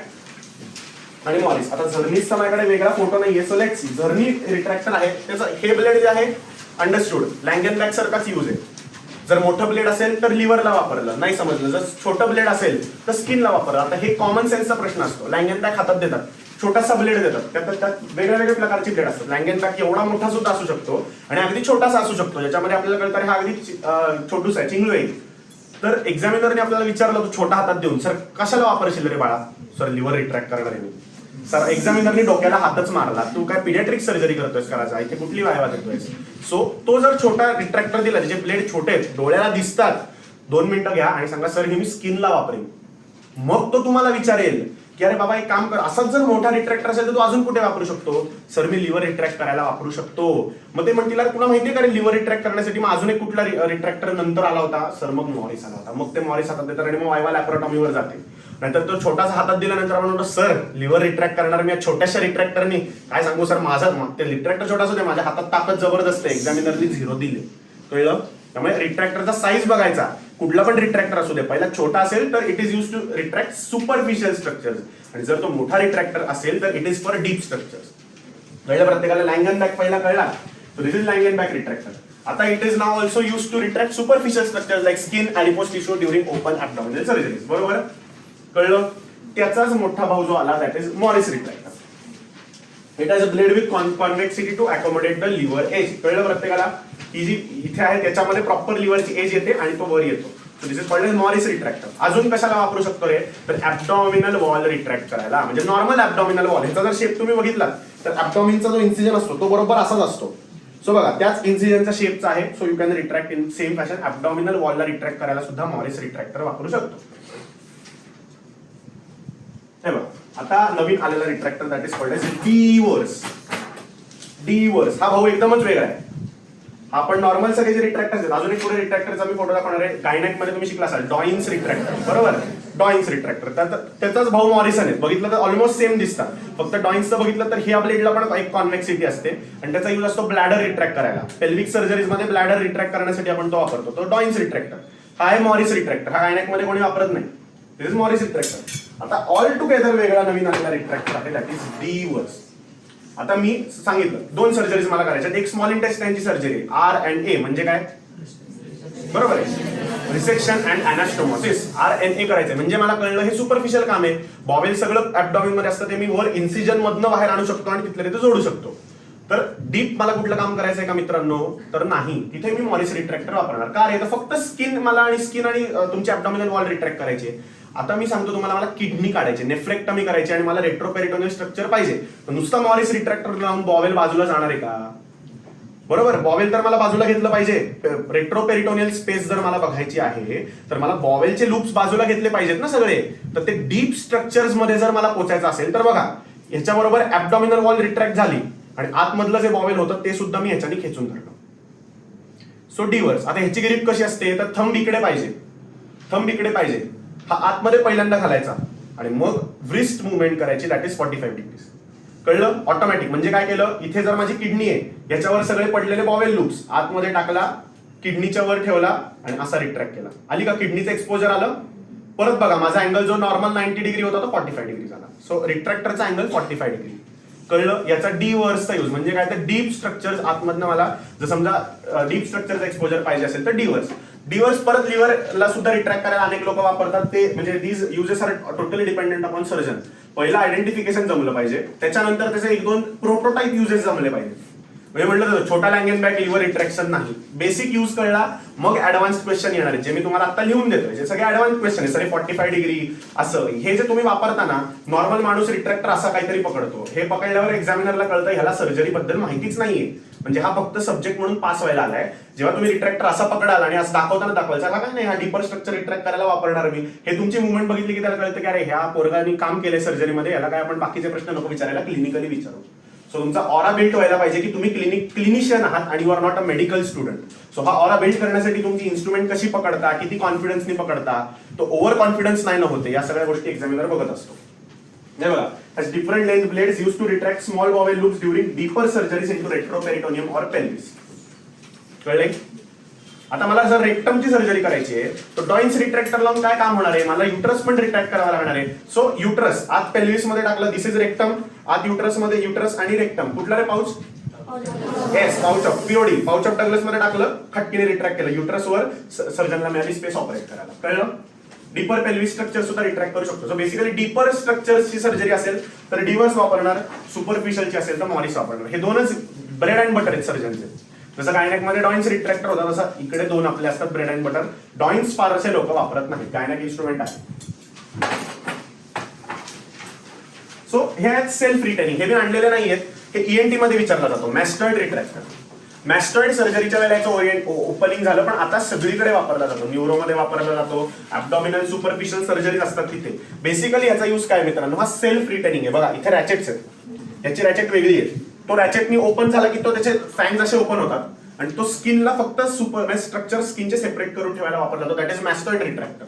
आणि मॉरिस. आता झर्नीचा माझ्याकडे वेगळा फोटो नाहीये, सो लेट्स सी. झर्नी रिट्रॅक्टर आहे, त्याचं हे ब्लेड जे आहे अंडरस्टूड लँगनबॅक सारखाच यूज आहे. जर मोठं ब्लेड असेल तर लिव्हरला वापरलं, नाही समजलं. जर छोटं ब्लेड असेल तर स्किनला वापरलं. आता हे कॉमन सेन्सचा प्रश्न असतो. लँगनबॅक हातात देतात, छोटासा ब्लेड देतात, त्यात वेगळ्या वेगळ्या प्रकारची ब्लेड असतात. लँगनबॅक एवढा मोठा सुद्धा असू शकतो आणि अगदी छोटासा असू शकतो, ज्याच्यामध्ये आपल्याला कळतं हा अगदी छोटूस आहे, चिंगलू आहे. तर एक्झामिनरने आपल्याला विचारलं तू छोटा हातात देऊन, सर कशाला वापरशील रे बाळा, सर लिव्हर रिट्रॅक्ट करणार आहे मी. सर एक्झामिनरने डोक्याला हातच मारला, तू काय पिडियाट्रिक सर्जरी करतोयस करायचा, इथे कुठली वायवा देतोयस. सो तो जर छोटा रिट्रॅक्टर दिला, त्याचे ब्लेड छोटे आहेत, डोळ्याला दिसतात, 2 मिनिटं घ्या आणि सांगा सर हे मी स्किनला वापरेन. मग तो तुम्हाला विचारेल की अरे बाबा एक काम कर, असाच जर मोठा रिट्रॅक्टर असेल तर तू अजून कुठे वापरू शकतो. सर मी लिव्हर रिट्रॅक्ट करायला वापरू शकतो. मग ते म्हणतील तुला माहिती का लिव्हर रिट्रॅक्ट करण्यासाठी मग अजून एक कुठला रिट्रॅक्टर नंतर आला होता. सर मग मॉरिस आला होता. मग ते मॉरिस हातात देतात आणि मग वायवा लॅप्रोटॉमीवर जाते. नाहीतर तो छोटासा हातात दिल्यानंतर आपण म्हणतो सर लिव्हर रिट्रॅक्ट करणार मी छोट्याशा रिट्रॅक्टरनी, काय सांगू सर माझा ते रिट्रॅक्टर छोटा असू माझ्या हातात ताकद जबरदस्त आहे. एक्झामिनरनी 0 दिले, कळलं. त्यामुळे रिट्रॅक्टरचा साईज बघायचा, कुठला पण रिट्रॅक्टर असू दे. पहिला छोटा असेल तर it is use to retract superficial structures, आणि जर तो मोठा रिट्रॅक्टर असेल तर it is for deep structures. कळलं प्रत्येकाला. लँगनबॅक पहिला कळला, दिस इज लँगनबॅक रिट्रॅक्टर. आता it is now also use to retract superficial structures like skin, adipose tissue during open abdominal surgeries. बरोबर, कळलं. त्याचाच मोठा भाऊ जो आला that is Morris retractor. It has a blade with convexity to accommodate the liver edge. कळलं प्रत्येकाला. ही जी इथे आहे त्याच्यामध्ये प्रॉपर लिव्हरची एज येते आणि तो वर येतो. दिस इज कॉल्ड मॉरिस रिट्रॅक्टर. अजून कशाला वापरू शकतो रे, तर ॲब्डॉमिनल वॉल रिट्रॅक्ट करायला. म्हणजे नॉर्मल ॲब्डॉमिनल वॉल, ह्याचा जर शेप तुम्ही बघितला तर ॲब्डॉमिनचा जो इन्सिजन असतो तो बरोबर असाच असतो. सो बघा त्याच इन्सिजनचा शेपचा आहे. So you can retract in same fashion. ॲब्डॉमिनल वॉलला रिट्रॅक्ट करायला सुद्धा मॉरिस रिट्रॅक्टर वापरू शकतो. हे बघ आता नवीन आलेला retractor that is called age डीवर्स. डीवर्स हा भाऊ एकदमच वेगळा आहे. आपण नॉर्मल सगळे जे रिट्रॅक्टर्स आहेत, अजून एक पुढे रिट्रॅक्टरचा मी फोटो दाखवणार आहे. गायनॅक मध्ये तुम्ही शिकला असाल डॉइन्स रिट्रॅक्टर, बरोबर. डॉइन्स रिट्रॅक्टर त्याचाच भाऊ मॉरिसन आहे. बघितलं तर ऑलमोस्ट सेम दिसतात. फक्त डॉइन्सचं बघितलं तर ह्या ब्लेडला पण एक कॉन्व्हेक्सिटी असते आणि त्याचा यूज असतो ब्लॅडर रिट्रॅक्ट करायला. पेल्विक सर्जरीज मध्ये ब्लॅडर रिट्रॅक्ट करण्यासाठी आपण तो वापरतो. तो डॉइन्स रिट्रॅक्टर. हा आहे मॉरिस रिट्रॅक्टर. हा गायनॅक मध्ये कोणी वापरत नाही. This is Morris retractor. आता ऑल टुगेदर वेगळा नवीन आलेला रिट्रॅक्टर आहे दॅट इज डीवर्स. आता मी सांगितलं 2 सर्जरीज मला करायच्या. एक स्मॉल इंटेस्टाइनची सर्जरी RNA म्हणजे काय, बरोबर आहे, रिसेक्शन अँड अनास्टोमोसिस. RNA करायचंय म्हणजे मला कळलं हे सुपरफिशियल काम आहे. बॉवेल सगळं ॲब्डॉमिन मध्ये असतं, ते मी वर इन्सिजन मधनं बाहेर आणू शकतो आणि तिथले तिथे जोडू शकतो. तर डीप मला कुठलं काम करायचं आहे का मित्रांनो, तर नाही, तिथे मी मॉरिस रिट्रॅक्टर वापरणार. का रे, तर फक्त स्किन आणि तुमची ॲब्डॉमिनल वॉल रिट्रॅक्ट करायची. आता मी सांगतो तुम्हाला, मला किडनी काढायची, नेफ्रेक्टमी करायची आणि मला रेट्रोपेरिटोनियल स्ट्रक्चर पाहिजे, तर नुसता मॉरिस रिट्रॅक्टर लावून बॉवेल बाजूला जाणार आहे का? बरोबर, बॉवेल तर मला बाजूला घेतलं पाहिजे. रेट्रोपेरिटोनियल स्पेस जर मला बघायची आहे तर मला बॉवेलचे लूप्स बाजूला घेतले पाहिजेत ना सगळे. तर ते डीप स्ट्रक्चर्स मध्ये जर मला पोचायचं असेल तर बघा, ह्याच्याबरोबर ॲब्डॉमिनल वॉल रिट्रॅक्ट झाली आणि आतमधलं जे बॉवेल होतं ते सुद्धा मी ह्याच्याने खेचून धरलं. So Divers. आता ह्याची ग्रिप कशी असते, तर थंब इकडे पाहिजे, थंब इकडे पाहिजे, हा आतमध्ये पहिल्यांदा घालायचा आणि मग व्रिस्ट मुवमेंट करायची, दॅट इज 45 डिग्रीज. कळलं? ऑटोमॅटिक. म्हणजे काय केलं, इथे जर माझी किडनी आहे याच्यावर सगळे पडलेले बॉवेल लूप्स आतमध्ये टाकला, किडनीच्या वर ठेवला आणि असा रिट्रॅक्ट केला. आली का किडनीचं एक्सपोजर आलं. परत बघा, माझा अँगल जो नॉर्मल 90 डिग्री होता तो 45 डिग्री झाला. सो रिट्रॅक्टरचा अँगल 45 डिग्री. कळलं? याचा डिवर्सचा यूज म्हणजे काय, तर डीप स्ट्रक्चर आतमधनं मला जर समजा डीप स्ट्रक्चरचा एक्सपोजर पाहिजे असेल तर डिवर्स. डिवर्स परत लिव्हरला सुद्धा रिट्रॅक्ट करायला अनेक लोक वापरतात. ते म्हणजे these uses are totally dependent upon surgeon. पहिला आयडेंटिफिकेशन जमलं पाहिजे, त्याच्यानंतर त्याचे 1-2 प्रोटोटाईप युजेस जमले पाहिजे. म्हणजे म्हटलं तर छोटा लँगेनबॅक लिव्हर रिट्रॅक्शन नाही, बेसिक यूज कळला, मग ऍडव्हान्स क्वेश्चन येणार आहे जे मी तुम्हाला आता लिहून देतोय. जे सगळे ऍडव्हान्स क्वेश्चन आहे, सगळे 45 डिग्री असं, हे जे तुम्ही वापरताना नॉर्मल माणूस रिट्रॅक्टर असा काहीतरी पकडतो, हे पकडल्यावर एक्झामिनरला कळतं ह्याला सर्जरी बद्दल माहितीच नाहीये, म्हणजे हा फक्त सब्जेक्ट म्हणून पास व्हायला आलाय. जेव्हा तुम्ही रिट्रॅक्टर असा पकडाल आणि असं दाखवताना दाखवायचा काय नाही, हा डीपर स्ट्रक्चर रिट्रॅक्ट करायला वापरणार मी, हे तुमची मुवमेंट बघितली की त्याला कळतं की अरे ह्या पोरगाने काम केलंय सर्जरीमध्ये, याला काय आपण बाकीचे प्रश्न नको विचारायला, क्लिनिकली विचारू. सो तुमचा ऑरा बिल्ट व्हायला पाहिजे की तुम्ही क्लिनिशियन आहात आणि you are not a medical student. So हा ऑरा बिल्ड करण्यासाठी तुमची इन्स्ट्रुमेंट कशी पकडता, किती कॉन्फिडन्सनी पकडता, तो ओव्हर कॉन्फिडन्स नाही न होते, या सगळ्या गोष्टी एक्झामिनर बघत असतो. हे बघा, has different length blades used to retract small bowel loops during deeper surgeries into retroperitoneum or pelvis. कळले? आता मला जर रेक्टमची सर्जरी करायची आहे तर डॉइन्स रिट्रॅक्टर लावून काय काम होणार आहे, मला युट्रस पण रिट्रॅक्ट करावा लागणार आहे. सो युट्रस आत पेल्विस मध्ये टाकलं, दिस इज रेक्टम, आत युट्रस मध्ये युट्रस आणि रेक्टम, कुठला रे pouch, yes pouch of POD, pouch of Douglas मध्ये टाकलं, खटकीने रिट्रॅक्ट केलं, युट्रसवर सर्जनला मिळाली स्पेस ऑपरेट करायला. कळलं? डीपर पेल्विक स्ट्रक्चर सुद्धा रिट्रॅक्ट करू शकतो. सो बेसिकली डीपर स्ट्रक्चरची सर्जरी असेल तर डिवर्स वापरणार, सुपरफिशियलची असेल तर मॉरिस वापरणार. हे दोनच ब्रेड अँड बटर आहेत सर्जनचे. जसं गायनॅक मध्ये डॉइन्स रिट्रॅक्टर होता तसं इकडे 2 आपले असतात ब्रेड अँड बटर. डॉइन्स फार असे लोक वापरत नाहीत, गायनॅक इन्स्ट्रुमेंट आहे. सो हे आहेत सेल्फ रिटेनिंग, हे मी आणलेले नाहीयेत, हे ईएनटी मध्ये विचारला जातो, मॅस्टॉइड रिट्रॅक्टर. मॅस्टॉइड सर्जरीच्या वेळेला याचं ओपनिंग झालं, पण आता सगळीकडे वापरला जातो, न्यूरोमध्ये वापरला जातो, ॲब्डॉमिनल सुपरफिशियल सर्जरी असतात तिथे. बेसिकली याचा यूज काय मित्रांनो, हा सेल्फ रिटेनिंग आहे. बघा इथे रॅचेट्स आहेत, याची रॅचेट वेगळी आहे, तो रॅचेटनी ओपन झाला की तो त्याचे फॅन्स असे ओपन होतात आणि तो स्किनला फक्त स्ट्रक्चर स्किनचे सेपरेट करून ठेवायला वापरला जातो, दॅट इज मॅस्टॉइड रिट्रॅक्टर.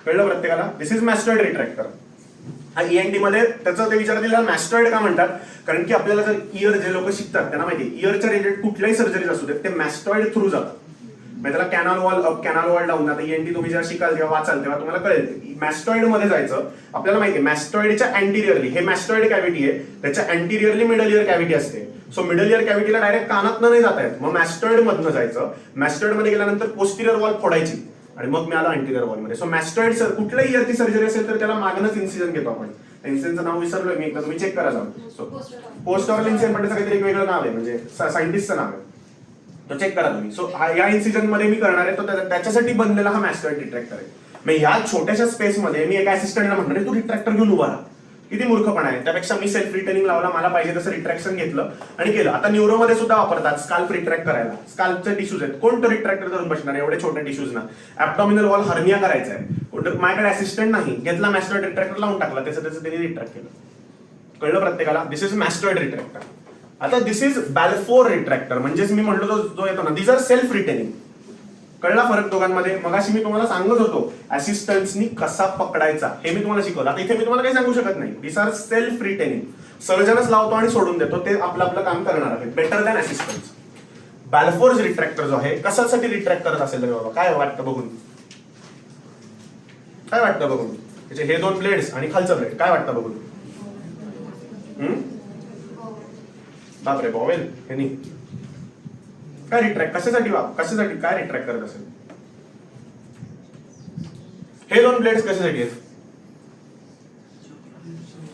कळलं प्रत्येकाला? दिस इज मॅस्टॉइड रिट्रॅक्टर. हा ईएनटी मध्ये त्याचं ते विचारतील मॅस्टॉइड का म्हणतात, कारण की आपल्याला जर इयर जे लोक शिकतात त्यांना माहिती आहे, इयरच्या रिलेटेड कुठल्याही सर्जरीज असू देत ते मॅस्टॉइड थ्रू जातात. म्हणजे त्याला canal wall up, canal wall down. आता ईएनटी तुम्ही जेव्हा शिकाल तेव्हा वाचाल तेव्हा तुम्हाला कळेल मॅस्टॉइड मध्ये जायचं. आपल्याला माहिती आहे मॅस्टॉइडच्या अँटिरियरली, हे मॅस्टॉइड कॅव्हिटी आहे, त्याच्या अँटिरियरली मिडल इयर कॅव्हिटी असते. सो मिडल इयर कॅव्हिटीला डायरेक्ट कानातनं नाही जाता येत, मग मॅस्टॉइड मधनं जायचं. मॅस्टॉइड मध्ये गेल्यानंतर पोस्टिरियर वॉल फोडायची आणि मग मी आलो अँटिरियर वॉल मध्ये. सो मॅस्टॉइड सर कुठल्याही इयरची सर्जरी असेल तर त्याला मागणंच इन्सिजन घेतो आपण. इन्सिजनचं नाव विसरलोय मी, एकदा तुम्ही चेक करा जाऊन. सो पोस्ट ऑरल इन्सिजन पण त्याचं काहीतरी एक वेगळं नाव आहे, म्हणजे सायंटिस्टचं नाव आहे, तो चेक करा तुम्ही. सो या इन्सिजन मध्ये मी करणार आहे, तर त्याच्यासाठी बनलेला हा मॅस्टॉइड रिट्रॅक्टर आहे. मग ह्या छोट्याशा स्पेस मध्ये मी एका असिस्टंटला म्हणणार आहे तू रिट्रॅक्टर घेऊन उभा राहा. किती मूर्खपणा आहे, त्यापेक्षा मी सेल्फ रिटेनिंग लावला, मला पाहिजे तसं रिट्रॅक्शन घेतलं आणि केलं. आता न्यूरोमध्ये सुद्धा वापरतात स्काल्प रिट्रॅक्ट करायला. स्काल्पचे टिश्यूज आहेत, कोण तो रिट्रॅक्टर करून बसणार एवढे छोटे टिश्यूज ना. ॲब्डॉमिनल वॉल हर्निया करायचा आहे, माझ्याकडे असिस्टंट नाही, घेतला मॅस्टॉइड रिट्रॅक्टर लावून टाकला, त्याचं त्यांनी रिट्रॅक्ट केलं. कळलं प्रत्येकाला? दिस इज मॅस्टॉइड रिट्रॅक्टर. आता दिस इज बॅल्फोर रिट्रॅक्टर, म्हणजेच मी म्हटलो जो येतो ना, दिस आर सेल्फ रिटेनिंग. कळला फरक दोघांमध्ये? मगाशी मी तुम्हाला सांगत होतो असिस्टंट्सनी कसा पकडायचा, हे मी तुम्हाला शिकवलं. आता इथे मी तुम्हाला काही सांगू शकत नाही. दिस आर सेल्फ रिटेनिंग. सर्जनच लावतो आणि सोडून देतो, ते आपलं आपलं काम करणार आहे, बेटर दॅन असिस्टंट्स. बॅल्फोर्स रिट्रॅक्टर जो आहे कशासाठी रिट्रॅक्ट करत असेल रे बाबा, काय वाटतं बघून, काय वाटतं बघून, त्याचे हे 2 ब्लेड्स आणि खालचं ब्लेड, काय वाटतं बघून? बापरे बॉवेल हे नाही काय रिट्रॅक्ट, कशासाठी काय रिट्रॅक्ट करत असेल? हे 2 ब्लेड्स कशासाठी आहेत?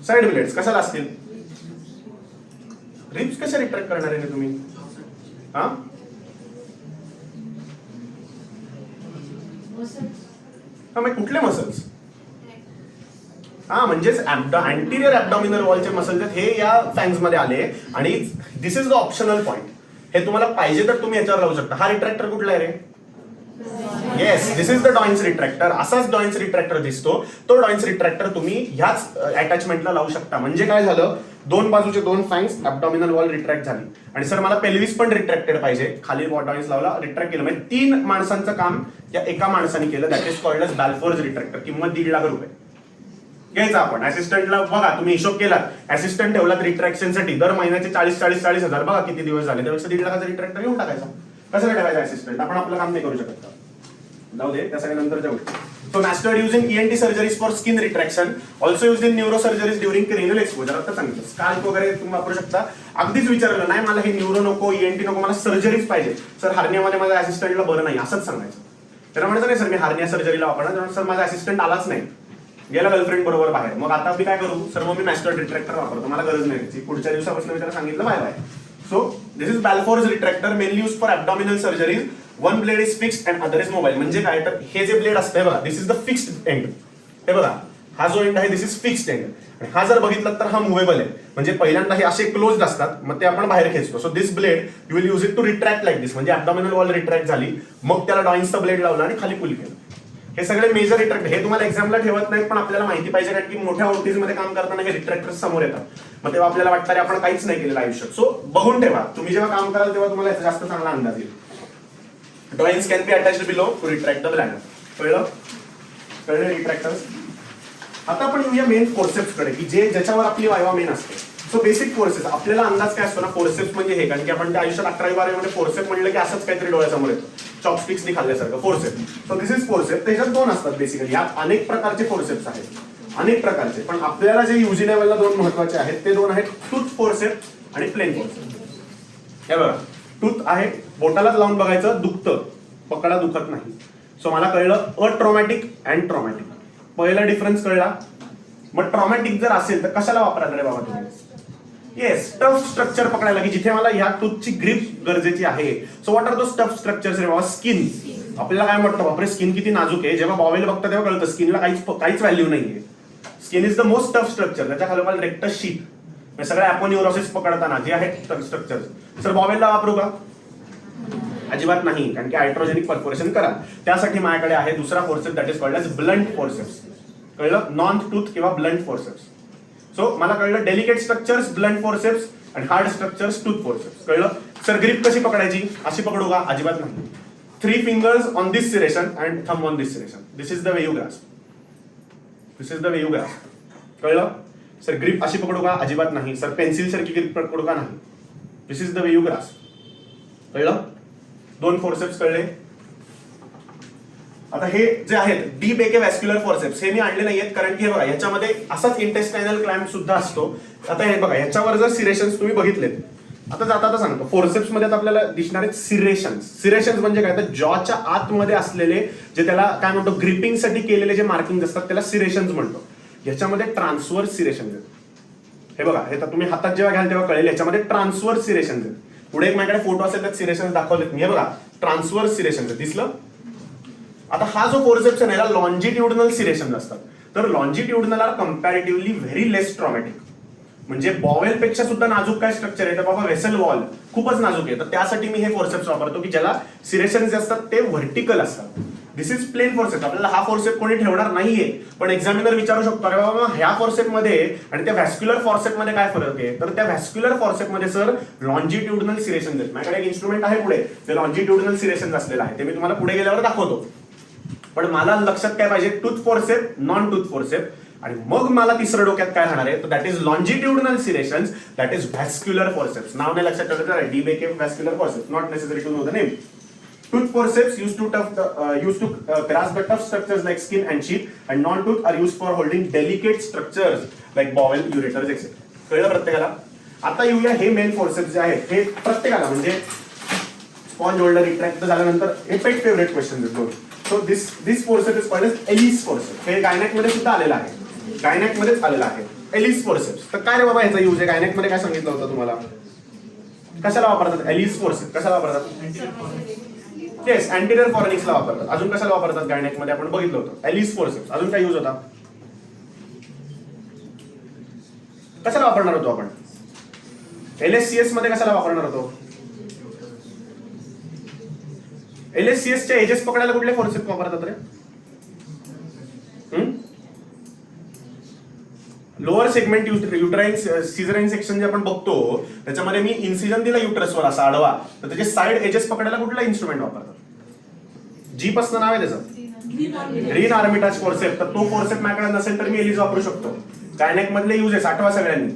साइड ब्लेड्स कशाला असतील? रिप्स कशा रिट्रॅक्ट करणार आहे तुम्ही? हा मग कुठले मसल्स? हा म्हणजेच अँटीरियर ऍब्डॉमिनल वॉलचे मसल्स आहेत हे या फॅंग्स मध्ये आले आणि दिस इज द ऑप्शनल पॉइंट. हे तुम्हाला पाहिजे तर तुम्ही याच्यावर लावू शकता. हा रिट्रॅक्टर कुठला आहे रे? Yes, this is the Doyen's retractor. असाच डॉइन्स रिट्रॅक्टर दिसतो. तो डॉइन्स रिट्रॅक्टर तुम्ही ह्याच अटॅचमेंटला लावू शकता. म्हणजे काय झालं, दोन बाजूचे दोन फॅंग्स ऍब्डॉमिनल वॉल रिट्रॅक्ट झाली आणि सर मला पेल्विस पण रिट्रॅक्टेड पाहिजे. खाली डॉइन्स लावला, रिट्रॅक्ट केलं. म्हणजे 3 माणसांचं काम या एका माणसाने केलं. That is called as Balfour's retractor. किंमत 1.5 लाख रुपये घ्यायचा आपण. असिस्टंटला बघा, तुम्ही हिशोब केला, असिस्टंट ठेवलात रिट्रॅक्शनसाठी दर महिन्याचे 40,000 हजार बघा किती दिवस झाले. त्यापेक्षा 1.5 लाखाचा रिट्रॅक्टर घेऊन टाकायचा. कसं ठेवायचा असिस्टंट? आपण आपलं काम नाही करू शकत का? जाऊ दे, त्या सगळ्या नंतरच्या गोष्टी. So mastered using ENT surgeries for skin retraction, also used in neurosurgeries during cranial exposure. आता सांगितलं स्काल्प वगैरे तुम्ही वापरू शकता. अगदीच विचारलं नाही मला हे न्यूरो नको, ENT नको, मला सर्जरीच पाहिजे सर, हार्नियामध्ये माझ्या असिस्टंटला बरं नाही, असंच सांगायचं. त्याला म्हणायचं नाही सर मी हार्निया सर्जरीला वापरणार, सर माझा असिस्टंट आलाच नाही, गेला गर्लफ्रेंड बरोबर बाहेर, मग आता मी काय करू सर? मग मी मास्टर्ड रिट्रॅक्टर वापरतो, मला गरज नाही त्याची. पुढच्या दिवसापासून मी त्याला सांगितलं bye bye. So this is Balfour's retractor, mainly use for abdominal surgeries. One blade is fixed and other is mobile. म्हणजे काय, तर हे जे ब्लेड असतं बघा, this is the fixed end. हे बघा, हा जो एंड आहे दिस इज फिक्स्ड एंड. आणि हा जर बघितलं तर हा मुव्हेबल आहे. म्हणजे पहिल्यांदा हे असे क्लोज्ड असतात, मग ते आपण बाहेर खेचतो. So this blade you will use it to retract like this. म्हणजे ॲब्डॉमिनल वॉल रिट्रॅक्ट झाली, मग त्याला डॉइन्सचा ब्लेड लावला आणि खाली पुल केलं. हे सगळे मेजर रिट्रॅक्ट, हे तुम्हाला एक्झामला ठेवत नाहीत, पण आपल्याला माहिती पाहिजे कारण की मोठ्या ओटीज मध्ये काम करताना हे रिट्रॅक्टर समोर येतात. मग तेव्हा आपल्याला वाटतं रे आपण काहीच नाही केलेलं आयुष्यात. सो बघून ठेवा, तुम्ही जेव्हा काम कराल तेव्हा तुम्हाला याचा जास्त चांगला अंदाज येईल. Joints can be attached below to retract the bladder. कळलं रिट्रॅक्टर्स. आता आपण येऊया मेन फोर्सेप्स कडे, की ज्याच्यावर आपली वायवा मेन असते. सो बेसिक फोर्सेस, आपल्याला अंदाज काय असतो ना फोर्सेप्स म्हणजे हे, कारण की आपण त्या आयुष्यात 11वी 12वी फोर्सेप म्हणलं की असंच काहीतरी डोळ्यासमोर येतं, चॉपस्टिक्सनी खाल्ल्यासारखं forcep. So this is forcep. त्याच्यात 2 असतात बेसिकली. यात अनेक प्रकारचे फोर्सेप्स आहेत, अनेक प्रकारचे. पण आपल्याला जे युजी लेवलला 2 महत्वाचे आहेत ते 2 आहेत, टूथ फोर्सेप आणि प्लेन फोर्सेप. हे बघा, टूथ आहे, बोटालाच लावून बघायचं, दुखतं, पकडा दुखत नाही. सो मला कळलं अट्रॉमॅटिक अँड ट्रॉमॅटिक. पहिला डिफरन्स कळला. मग ट्रॉमॅटिक जर असेल तर कशाला वापरायला रे बाबा तुम्ही? येस, टफ स्ट्रक्चर पकडायला, की जिथे मला ह्या टूथची ग्रिप गरजेची आहे. So what are those tough structures रे बाबा? स्किन. आपल्याला काय वाटतं बापरे स्किन किती नाजूक आहे, जेव्हा बॉवेल बघता तेव्हा कळतं स्किनला काहीच व्हॅल्यू नाहीये. Skin is the most tough structure. त्याच्या खाली रेक्टस शीट, सगळ्या ॲपोन्युरोसिस पकडताना जे आहेत स्ट्रक्चर. सर बॉवेलला वापरू का? अजिबात नाही, कारण की हायड्रोजेनिक परफोरेशन करा. त्यासाठी माझ्याकडे आहे दुसरा forcep, that is called as blunt forceps. कळलं? नॉन टूथ किंवा ब्लंट फोर्सेप्स. सो मला कळलं डेलिकेट स्ट्रक्चर्स ब्लंट फोर्सेप्स आणि हार्ड स्ट्रक्चर्स टूथ फोर्सेप्स. कळलं? सर ग्रिप कशी पकडायची? अशी पकडू का? अजिबात नाही. 3 fingers on this serration and thumb on this serration. This is the way you grasp. This is the way you grasp. कळलं? सर ग्रिप अशी पकडू का? अजिबात नाही. सर पेन्सिल सारखी ग्रिप पकडू का? नाही. This is the way you grasp. कळलं? 2 फोर्सेप्स कळले. आता हे जे आहेत डीप एके व्हॅस्क्युलर फोर्सेप्स, हे मी आणले नाहीयेत कारण की हे बघा ह्याच्यामध्ये असाच इंटेस्टायनल क्लॅम्प सुद्धा असतो. आता हे बघा ह्याच्यावर जर सिरेशन्स तुम्ही बघितलेत, आता जाता सांगतो फोर्सेप्स मध्ये आपल्याला दिसणार आहेत सिरेशन्स. सिरेशन्स म्हणजे काय, तर जॉच्या आतमध्ये असलेले जे त्याला काय म्हणतो ग्रिपिंग साठी केलेले जे मार्किंग असतात त्याला सिरेशन्स म्हणतो. ह्याच्यामध्ये ट्रान्सवर्स सिरेशन्स आहेत. हे बघा, हे तर तुम्ही हातात जेव्हा घ्याल तेव्हा कळेल ह्याच्यामध्ये ट्रान्सवर्स सिरेशन्स आहेत. पुढे एक माझ्याकडे फोटो असेल त्यात सिरेशन्स दाखवलेत मी. हे बघा ट्रान्सवर्स सिरेशन्स दिसलं. आता हा जो फोर्सेप्स आहे ना याला लॉन्जिट्युडनल सिरेशन्स असतात. तर लॉन्जिट्युडनल आर कंपॅरेटिव्हली व्हेरी लेस ट्रॉमॅटिक. म्हणजे बॉवेल पेक्षा सुद्धा नाजूक काय स्ट्रक्चर आहे तर बाबा वेसल वॉल खूपच नाजूक आहे. तर त्यासाठी मी हे फोर्सेप्स वापरतो की ज्याला सिरेशन्स जे असतात ते व्हर्टिकल असतात. दिस इज प्लेन फोर्सेप. आपल्याला हा फोर्सेप कोणी ठेवणार नाहीये, पण एक्झामिनर विचारू शकतो अरे बाबा ह्या फोर्सेप मध्ये आणि त्या व्हॅस्क्युलर फोर्सेप मध्ये काय फरक आहे? तर त्या व्हॅस्क्युलर फोर्सेप मध्ये सर लॉन्जिट्युडनल सिरेशन्स आहेत. माझ्याकडे एक इन्स्ट्रुमेंट आहे पुढे, ते लॉन्जिट्युडनल सिरेशन्स असलेलं आहे, ते मी तुम्हाला पुढे गेल्यावर दाखवतो. पण मला लक्षात काय पाहिजे, tooth forcep, non tooth forcep. आणि मग मला तिसरं डोक्यात काय राहणार आहे, तर that is longitudinal serrations, that is vascular forceps. नाव नाही लक्षात ठेवायचं, DeBakey vascular forceps, not necessary to know the name. Tooth forceps used to grasp the tough structures like skin and sheath, and non-tooth are used for holding delicate structures like bowel, ureters, etc. कळलं प्रत्येकाला? आता येऊया हे main forceps जे आहेत हे प्रत्येकाला म्हणजे स्पॉन्ज होल्डर रिट्रॅक्ट झाल्यानंतर हे पेट फेवरेट क्वेश्चन देतो. So this forcep is called as Allis forcep. हे गायनॅक मध्ये सुद्धा आलेलं आहे, गायनॅक मध्येच आलेलं आहे एलिस फोर्सेप्स. तर काय रे बाबा ह्याचा यूज आहे? गायनॅक मध्ये काय सांगितलं होतं तुम्हाला? कशाला वापरतात? एलिस फोर्सेप्स कशाला वापरतात? येस, अँटीरियर फॉरेनिक्सला वापरतात. अजून कशाला वापरतात गायनेक मध्ये आपण बघितलं होतं? Allis forceps. अजून काय यूज होता? कशाला वापरणार होतो आपण? LSCS मध्ये कशाला वापरणार होतो? LSCS च्या एजेस पकडायला कुठले फोर्सेप्स वापरतात रे? लोअर सेगमेंट युट्राईन सिझराईन सेक्शन जे आपण बघतो त्याच्यामध्ये मी इन्सिजन दिला युट्रसवर असा आडवा, तर त्याचे साइड एजेस पकडायला कुठला इन्स्ट्रुमेंट वापरतात? जी पासून नाव आहे त्याचं ग्रीन आर्मिटाज फोर्सेप. तर तो फोर्सेप माझ्याकडे नसेल तर मी एलिस वापरू शकतो. गायनेक मधले युजेस आठवा सगळ्यांनी.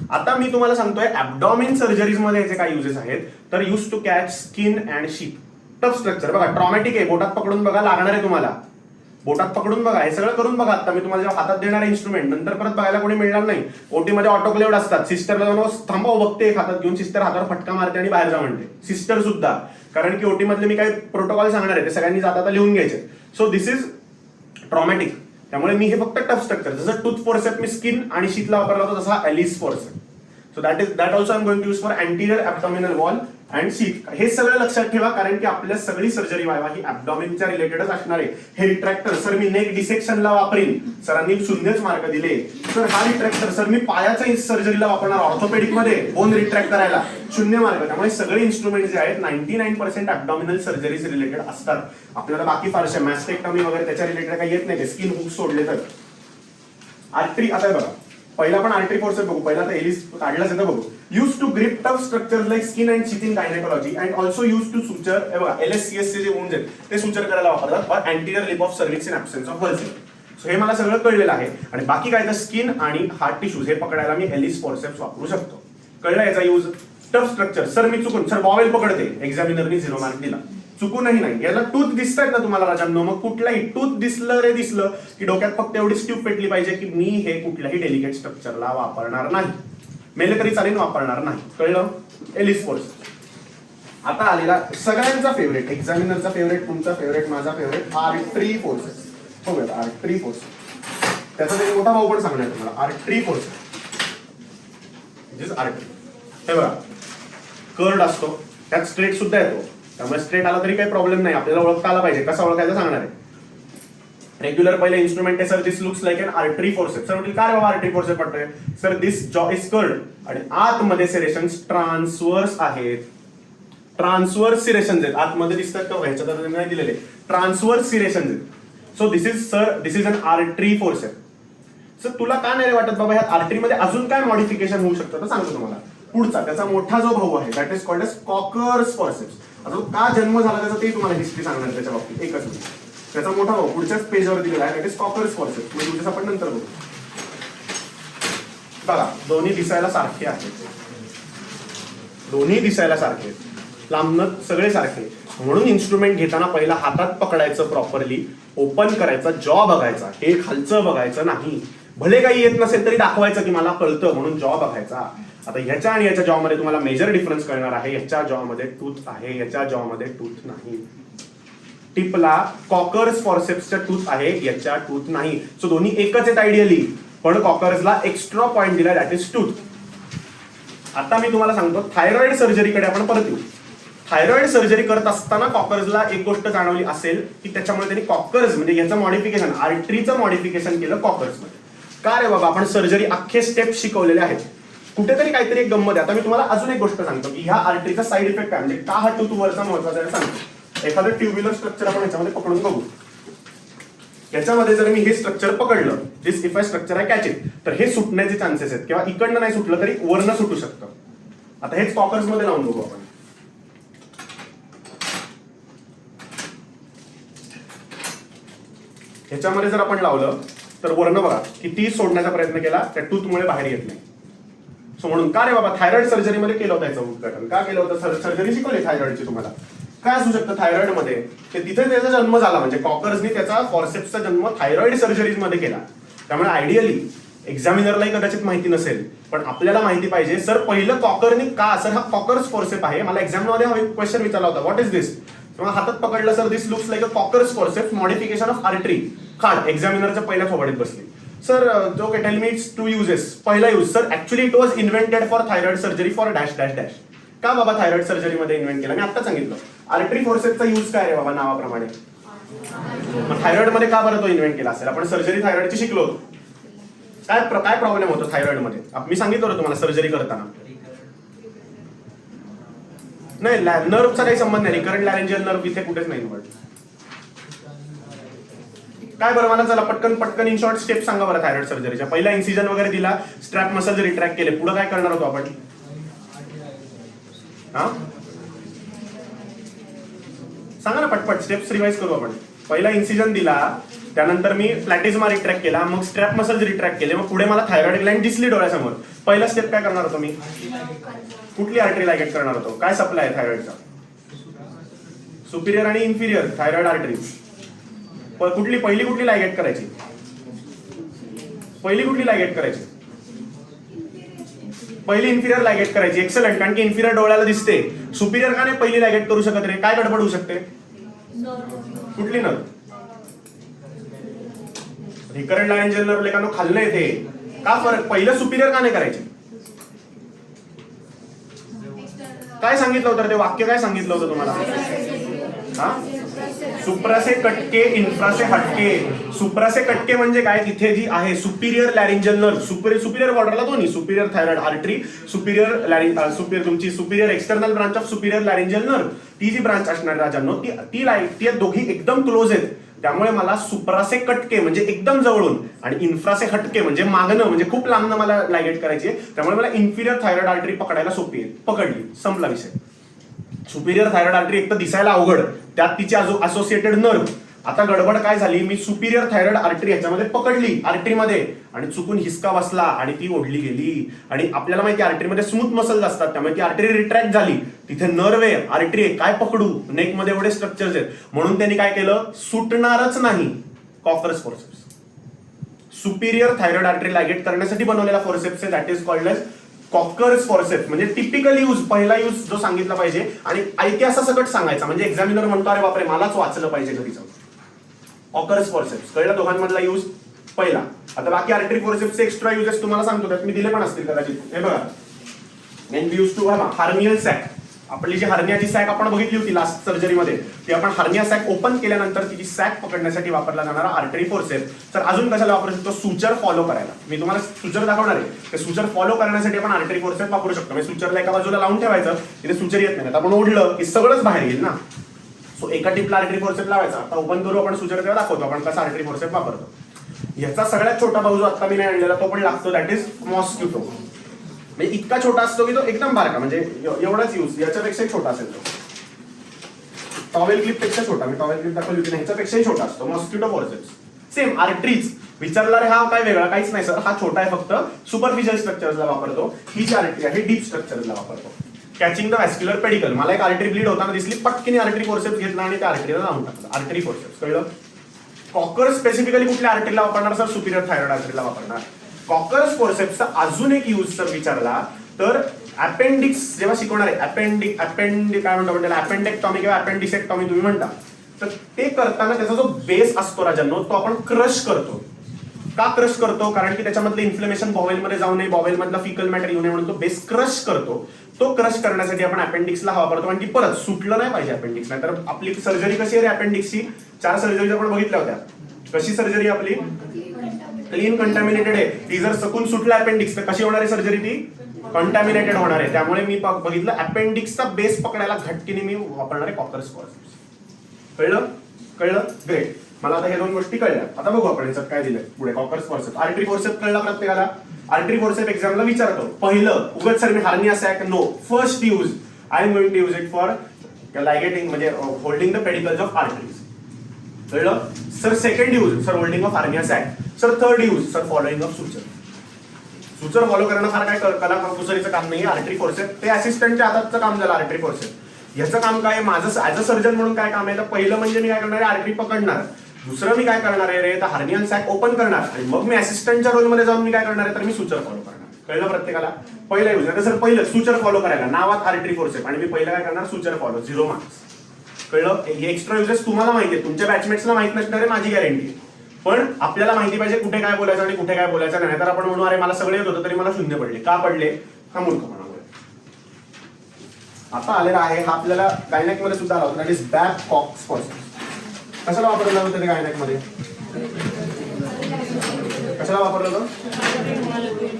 आता मी तुम्हाला सांगतोय ऍब्डॉमिन सर्जरीज मध्ये याचे काय युजेस आहेत. तर use to catch skin and sheath. Tough structure बघा, ट्रॉमॅटिक आहे, बोटात पकडून बघा, लागणार आहे तुम्हाला, बोटात पकडून बघा, हे सगळं करून बघा. आता मी तुम्हाला जेव्हा हातात देणार इन्स्ट्रुमेंट नंतर परत बघायला कोणी मिळणार नाही. ओटी मध्ये ऑटोक्लेव्ड असतात. सिस्टरला जाऊन थांबव बघते एक हातात घेऊन, सिस्टर हातावर फटका मारते आणि बाहेर जा म्हणते, सिस्टर सुद्धा. कारण की ओटी मधले मी काही प्रोटोकॉल सांगणार आहे ते सगळ्यांनी जाता लिहून घ्यायचे. So this is traumatic. त्यामुळे मी हे फक्त टफ स्ट्रक्चर, जसं टूथ फोर्सेप मी स्किन आणि शीतला वापरला होता तसा Allis forcep. So that also I am going to use for anterior abdominal wall and sheet. हे सगळं लक्षात ठेवा कारण की आपल्या सगळी सर्जरी व्हायला ही ॲब्डॉमिनच्या रिलेटेडच असणार आहे. हे रिट्रॅक्टर सर मी नेक डिसेक्शनला वापरीन, सरांनी शून्यच मार्क दिले. सर हा रिट्रॅक्टर सर मी पायाच्या सर्जरीला वापरणार, ऑर्थोपेडिक मध्ये बोन रिट्रॅक्ट करायला, 0 मार्क. त्यामुळे सगळे इन्स्ट्रुमेंट जे आहेत 99% ॲब्डॉमिनल सर्जरीज रिलेटेड असतात. आपल्याला बाकी फारशा मॅस्टेक्टॉमी वगैरे त्याच्या रिलेटेड काही येत नाही, स्किन हुक सोडले तर. आर्टरी आता बघा, पहिला आपण आर्टरी फोर्सेप बघू. पहिला तर एलिस काढलाच येतं बघू. Use to grip tough structures like skin and sheath in gynaecology and also use to suture. बघा LSCS चे जे वुंड्स आहेत ते सुचर करायला वापरतात for anterior lip of cervix in absence of vulsellum. So हे मला सगळं कळलेलं आहे. आणि बाकी काय तर स्किन आणि हार्ट टिश्यूज हे पकडायला मी एलिस फोर्सेप्स वापरू शकतो. कळलं याचा यूज? टफ स्ट्रक्चर सर मी चुकून सर बॉवेल पकडते, एक्झामिनरनी 0 मार्क दिला, चुकूनही नाही. याला टूथ दिसतात ना तुम्हाला राजांनो, मग कुठलाही टूथ दिसलं रे दिसलं की डोक्यात फक्त एवढी ट्यूब पेटली पाहिजे की मी हे कुठल्याही डेलिकेट स्ट्रक्चरला वापरणार नाही, मेले तरी चालेल वापरणार नाही. कळलं? Allis force. आता आलेला सगळ्यांचा फेवरेट, एक्झामिनरचा फेवरेट, तुमचा फेवरेट, माझा फेवरेट, आर्टरी फोर्सेस. हो बेटा, आर्टरी फोर्स. त्याचा एक मोठा भाऊ पण सांगणार तुम्हाला, आर्टरी फोर्स. आर्टरी हे बघा कर्ड असतो, त्यात स्ट्रेट सुद्धा येतो. त्यामुळे स्ट्रेट आला तरी काही प्रॉब्लेम नाही, आपल्याला ओळखता आला पाहिजे. कसा ओळखायचं सांगणार आहे. रेग्युलर पहिले इन्स्ट्रुमेंट आहे sir, this looks like an artery forcep. Sir म्हटलं काय बाबा आर्टरी फोर्सेप पडतोय? Sir this jaw is curd आणि आतमध्ये सिरेशन्स ट्रान्सवर्स आहेत. ट्रान्सवर्स सिरेशन्स आहेत आतमध्ये दिसतात का? ह्याच्यात नाही दिलेले ट्रान्सवर्स सिरेशन्स आहेत. So this is an artery forcep. Sir तुला का नाही वाटत बाबा ह्या आर्टरीमध्ये अजून काय मॉडिफिकेशन होऊ शकतं? तर सांगतो तुम्हाला. पुढचा त्याचा मोठा जो भाऊ आहे that is called as Kocher's forceps. आता का जन्म झाला त्याचा ते तुम्हाला हिस्ट्री सांगणार त्याच्या बाबतीत एकच मिनिट. त्याचा मोठा भाऊ पुढच्याच पेजवर दिलेला आहे, दॅट इज कॉकर्स फोर्सेप्स. म्हणजे तुझ्याच आपण नंतर बघू. बघा दोन्ही दिसायला सारखे आहेत, दोन्ही दिसायला सारखे आहेत, लांबनं सगळे सारखे. म्हणून इन्स्ट्रुमेंट घेताना पहिला हातात पकडायचं, प्रॉपरली ओपन करायचा, जॉ बघायचा, हे खालचं बघायचं नाही. भले काही येत नसेल तरी दाखवायचं की मला कळतं म्हणून जॉ बघायचा. आता ह्याच्या आणि याच्या जॉ मध्ये तुम्हाला मेजर डिफरन्स कळणार आहे. याच्या जॉ मध्ये टूथ आहे, याच्या जॉ मध्ये टूथ नाही. टिपला कॉकर्स फॉर्सेप्सच्या टूथ आहे, याच्या टूथ नाही. सो दोन्ही एकच आहेत आयडियली, पण कॉकर्सला एक्स्ट्रा पॉइंट दिला दॅट इज टूथ. आता मी तुम्हाला सांगतो थायरॉइड सर्जरीकडे आपण परत येऊ. थायरॉइड सर्जरी करत असताना कॉकर्सला एक गोष्ट जाणवली असेल की त्याच्यामुळे त्यांनी कॉकर्स म्हणजे याचं मॉडिफिकेशन, आर्टरीचं मॉडिफिकेशन केलं कॉकर्समध्ये. का रे बाबा? आपण सर्जरी अख्खे स्टेप शिकवलेले आहेत, कुठेतरी काहीतरी एक गंमत आहे. आता मी तुम्हाला अजून एक गोष्ट सांगतो की ह्या आर्टरीचा साईड इफेक्ट काय, म्हणजे का हा टूथ वरचा महत्वाचा आहे सांगतो. एखादं ट्युब्युलर स्ट्रक्चर आपण याच्यामध्ये पकडून बघू. याच्यामध्ये जर मी हे स्ट्रक्चर पकडलं, दिस इफ आय स्ट्रक्चर आहे कॅच इट, तर हे सुटण्याचे चान्सेस आहेत किंवा इकडनं नाही सुटलं तरी वरनं सुटू शकतं. आता हेच कॉकर्स मध्ये लावून बघू आपण. ह्याच्यामध्ये जर आपण लावलं तर वरनं बघा किती सोडण्याचा प्रयत्न केला, त्या टूथमुळे बाहेर येत नाही. सो म्हणून का रे बाबा थायरॉइड सर्जरीमध्ये केलं होतं याचं उद्घाटन का केलं होतं? सर्जरी शिकवली थायरॉइडची तुम्हाला. काय असू शकतं थायरॉइड मध्ये? ते तिथे त्याचा जन्म झाला, म्हणजे कॉकर्सनी त्याचा फॉर्सेप्सचा जन्म थायरॉइड सर्जरीज मध्ये केला. त्यामुळे आयडियली एक्झामिनरलाही कदाचित माहिती नसेल, पण आपल्याला माहिती पाहिजे सर पहिलं कॉकरनी का. सर हा कॉकर्स फॉर्सेप आहे, मला एक्झाममध्ये हा क्वेश्चन विचारला होता, व्हॉट इज दिस? हातात पकडलं sir, this looks like a Kocher's forcep modification of artery. खाड एक्झामिनरच्या पहिल्या थोबाडीत बसली. Sir okay tell me it's 2 uses. पहिला use sir actually it was invented for thyroid surgery for dash dash dash. का बाबा थायरॉइड सर्जरीमध्ये इन्व्हेंट केला? मी आता सांगितलं आर्टरी फोर्सेप्सचा यूज काय रे बाबा नावाप्रमाणे. मग थायरॉइड मध्ये का बरं तो इन्व्हेंट केला असेल? आपण सर्जरी थायरॉइडची शिकलो होतो. काय प्रॉब्लेम होतो थायरॉइड मध्ये? मी सांगितलं होतं तुम्हाला सर्जरी करताना. नाही, नर्वचा काही संबंध नाही. रिकरंट लॅरेंजियल नर्व इथे कुठेच नाही इन्व्हॉल्व. काय बरं मला चला पटकन इन शॉर्ट स्टेप सांगा बरं थायरॉइड सर्जरीच्या. पहिला इन्सिजन वगैरे दिला, स्ट्रॅप मसल्स रिट्रॅक्ट केले, पुढे काय करणार होतो आपण? हा सांगा ना पटपट, स्टेप्स रिवाइज करू आपण. पहिला इन्सिजन दिला, त्यानंतर मी प्लॅटिझमा रिट्रॅक्ट केला, मग स्ट्रॅप मसल्स रिट्रॅक्ट केले, मग पुढे मला थायरॉइड ग्लँड दिसली डोळ्यासमोर. पहिला स्टेप काय करणार होतो मी? कुठली आर्टरी लायगेट करणार होतो? काय सप्लाय आहे थायरॉइडचा? सुपिरियर आणि इन्फिरियर थायरॉइड आर्टरी. पहिली कुठली लायगेट करायची? पहिली इन्फिरियर लायगेट करायची. एक्सलंट, कारण की इन्फिरियर डोळ्याला दिसते. सुपिरियर का नाही पहिली लायगेट करू शकत रे? काय गडबड होऊ शकते? कुठली नर्व? रिकरंट लॅरेंजियल नर्व लेखानो खाल्लं येते. का फरक? पहिलं सुपिरियर का नाही करायची? काय सांगितलं होतं ते वाक्य? काय सांगितलं होतं तुम्हाला? हा, सुप्रासे कटके इन्फ्रासे हटके. सुप्रासे कटके म्हणजे काय? तिथे जी आहे सुपिरियर लॅरेंजियल नर्व, सुपिरियर बॉर्डरला दोन्ही, सुपिरियर थायरॉइड आर्टरी, सुपिरियर तुमची superior external branch of superior laryngeal nerve, ती जी ब्रांच असणार राजांनो, ती दोघी एकदम क्लोज आहेत. त्यामुळे मला सुप्रासे कटके म्हणजे एकदम जवळून आणि इन्फ्रासे हटके म्हणजे मागणं, म्हणजे खूप लांबनं मला लायगेट करायची आहे. त्यामुळे मला इन्फिरियर थायरॉइड आर्टरी पकडायला सोपी आहे. पकडली, संपला विषय. सुपिरियर थायरॉइड आर्टरी एक तर दिसायला अवघड, त्यात तिची असोसिएटेड नर्व. आता गडबड काय झाली? मी सुपिरियर थायरॉइड आर्टरी ह्याच्यामध्ये पकडली आर्टरीमध्ये, आणि चुकून हिसका बसला आणि ती ओढली गेली. आणि आपल्याला माहिती आर्टरीमध्ये स्मूथ मसल्स असतात, त्यामुळे ती आर्टरी रिट्रॅक्ट झाली. तिथे नर्व आहे, आर्टरी आहे, काय पकडू? नेक मध्ये एवढे स्ट्रक्चर्स आहेत. म्हणून त्यांनी काय केलं? सुटणारच नाही, Kocher's forceps. Superior thyroid artery ligate करण्यासाठी बनवलेला फोर्सेप्स आहे, that is called as Kocher's forceps. म्हणजे टिपिकल यूज, पहिला यूज जो सांगितला पाहिजे आणि ऐतिहासकट सांगायचा, म्हणजे एक्झामिनर म्हणतो अरे बापरे मलाच वाचलं पाहिजे घरी जाऊन. कॉकर्स फोर्सेप्स कळलं? दोघांमधला यूज पहिला. आता बाकी आर्टरी फोर्सेप्सचे एक्स्ट्रा युजेस तुम्हाला सांगतो, त्यात मी दिले पण असतील कदाचित. हे बघा, main we use to hernial sac. आपली जी हर्नियाची सॅक आपण बघितली होती लास्ट सर्जरीमध्ये, ती आपण हर्निया सॅक ओपन केल्यानंतर तिची सॅक पकडण्यासाठी वापरला जाणारा आर्टरी फोर्सेप्स. तर अजून कशाला वापरू शकतो? सुचर फॉलो करायला. मी तुम्हाला सुचर दाखवणार आहे, ते सुचर फॉलो करण्यासाठी आपण आर्टरी फोर्सेप्स वापरू शकतो. म्हणजे सुचरला एका बाजूला लावून ठेवायचं, तिथे सुचर येत नाही, आपण ओढलं की सगळंच बाहेर येईल ना. सो एका टिपला आर्टरी फोर्सेप्स लावायचा. आता ओपन करू आपण सुचर, तेव्हा दाखवतो आपण कसा आर्टरी फोर्सेप्स वापरतो. याचा सगळ्यात छोटा भाऊ जो आता मी नाही आणलेला तो पण लागतो, दॅट इज मॉस्किटो. म्हणजे इतका छोटा असतो की तो एकदम बारका, म्हणजे एवढाच यूज, याच्यापेक्षा छोटा असेल तो. टॉवेल क्लिप पेक्षा छोटा, मी टॉवेल क्लिप दाखवली होती, ह्याच्यापेक्षाही छोटा असतो मॉस्किटो फोर्सेप्स. Same arteries. विचारला रे हा काय वेगळा? काहीच नाही सर, हा छोटा आहे, फक्त सुपरफिशियल स्ट्रक्चर्सला वापरतो. ही जी आर्टरी आहे डीप स्ट्रक्चर्सला वापरतो. Catching the vascular pedicle. मला एक आर्टरी ब्लीड होताना दिसली, पटकीने आर्टरी फोर्सेप्स घेतला आणि त्या आर्टरीला लावून टाकलं. आर्टरी फोर्सेप्स कळलं? कॉकर स्पेसिफिकली कुठल्या आर्टरीला वापरणार सर? सुपिरियर थायरॉइड आर्टरीला वापरणार. कॉकर्स फोर्सेप्सचा अजून एक यूज जर विचारला तर अपेंडिक्स जेव्हा शिकवणार आहे, काय म्हणतो त्याला, अपेंडेक्टॉमी किंवा अपेंडिसेक्टॉमी तुम्ही म्हणता, तर ते करताना त्याचा जो बेस असतो राजांनो, तो आपण क्रश करतो. का क्रश करतो? कारण की त्याच्यामधलं इन्फ्लेमेशन बॉवेलमध्ये जाऊ नये, बॉवेलमधला फिकल मॅटर येऊ नये म्हणून तो बेस क्रश करतो. तो क्रश करण्यासाठी आपण अपेंडिक्सला वापरतो, आणि ती परत सुटलं नाही पाहिजे अपेंडिक्स. नाही तर आपली सर्जरी कशी आहे रे अपेंडिक्सची? 4 सर्जरी आपण बघितल्या होत्या. कशी सर्जरी आपली? क्लीन कंटॅमिनेटेड आहे. ती जर सकून सुटला अपेंडिक्स तर कशी होणार आहे सर्जरी? ती कंटॅमिनेटेड होणार आहे. त्यामुळे मी बघितलं अपेंडिक्सचा बेस पकडायला घटकीने मी वापरणार आहे कॉकर्स फोर्सेप्स. कळलं? ग्रेट. मला आता हे 2 गोष्टी कळल्या. आता बघू आपण याच्यात काय दिलंय पुढे. कॉकर्स फोर्सेप्स, आर्टरी फोर्सेप्स कळला प्रत्येकाला? आर्टरी फोर्सेप्स एक्झामला विचारतो. पहिलं उगाच सर मी hernia sac, no. First use I am going to use it for ligating, म्हणजे holding the pedicles of arteries. कळलं sir? Second use sir holding of hernia sac. Sir third use sir following of suture. Suture follow करणं फार काय कलाकुसरीचं काम नाही. Artery forceps ते असिस्टंटच्या हाताचं काम झालं. आर्टरी फोर्सेप्स याचं काम काय? माझं ऍज अ सर्जन म्हणून काय काम आहे? तर पहिलं म्हणजे मी काय करणार आहे? आर्टरी पकडणार. दुसरं मी काय करणार आहे रे? तर हार्नियल सॅक ओपन करणार. आणि मग मी असिस्टंटच्या रोलमध्ये जाऊन मी काय करणार आहे? तर मी सुचर फॉलो करणार. कळलं प्रत्येकाला? पहिला यूज आहे सर, पहिलं सुचर फॉलो करायला, नावात आर्टरी फोर्सेप्स, आणि मी पहिलं काय करणार? Suture follow. 0 मार्क्स. कळलं? हे एक्स्ट्रा युजेस तुम्हाला माहिती आहे, तुमच्या बॅचमेट्सला माहित नसणार आहे, माझी गॅरंटी. पण आपल्याला माहिती पाहिजे कुठे काय बोलायचं आणि कुठे काय बोलायचं नाही. तर आपण म्हणू अरे मला सगळे येत होतं तरी मला 0 पडले. का पडले? हा मूर्खपणामुळे. आता आलेला आहे हा आपल्याला गायनॅक मध्ये सुद्धा आला होता, दॅट इज बॅबकॉक फॉर्सेप्स. कशाला वापरलं होतं ते गायनॅक मध्ये? कशाला वापरलं होतं?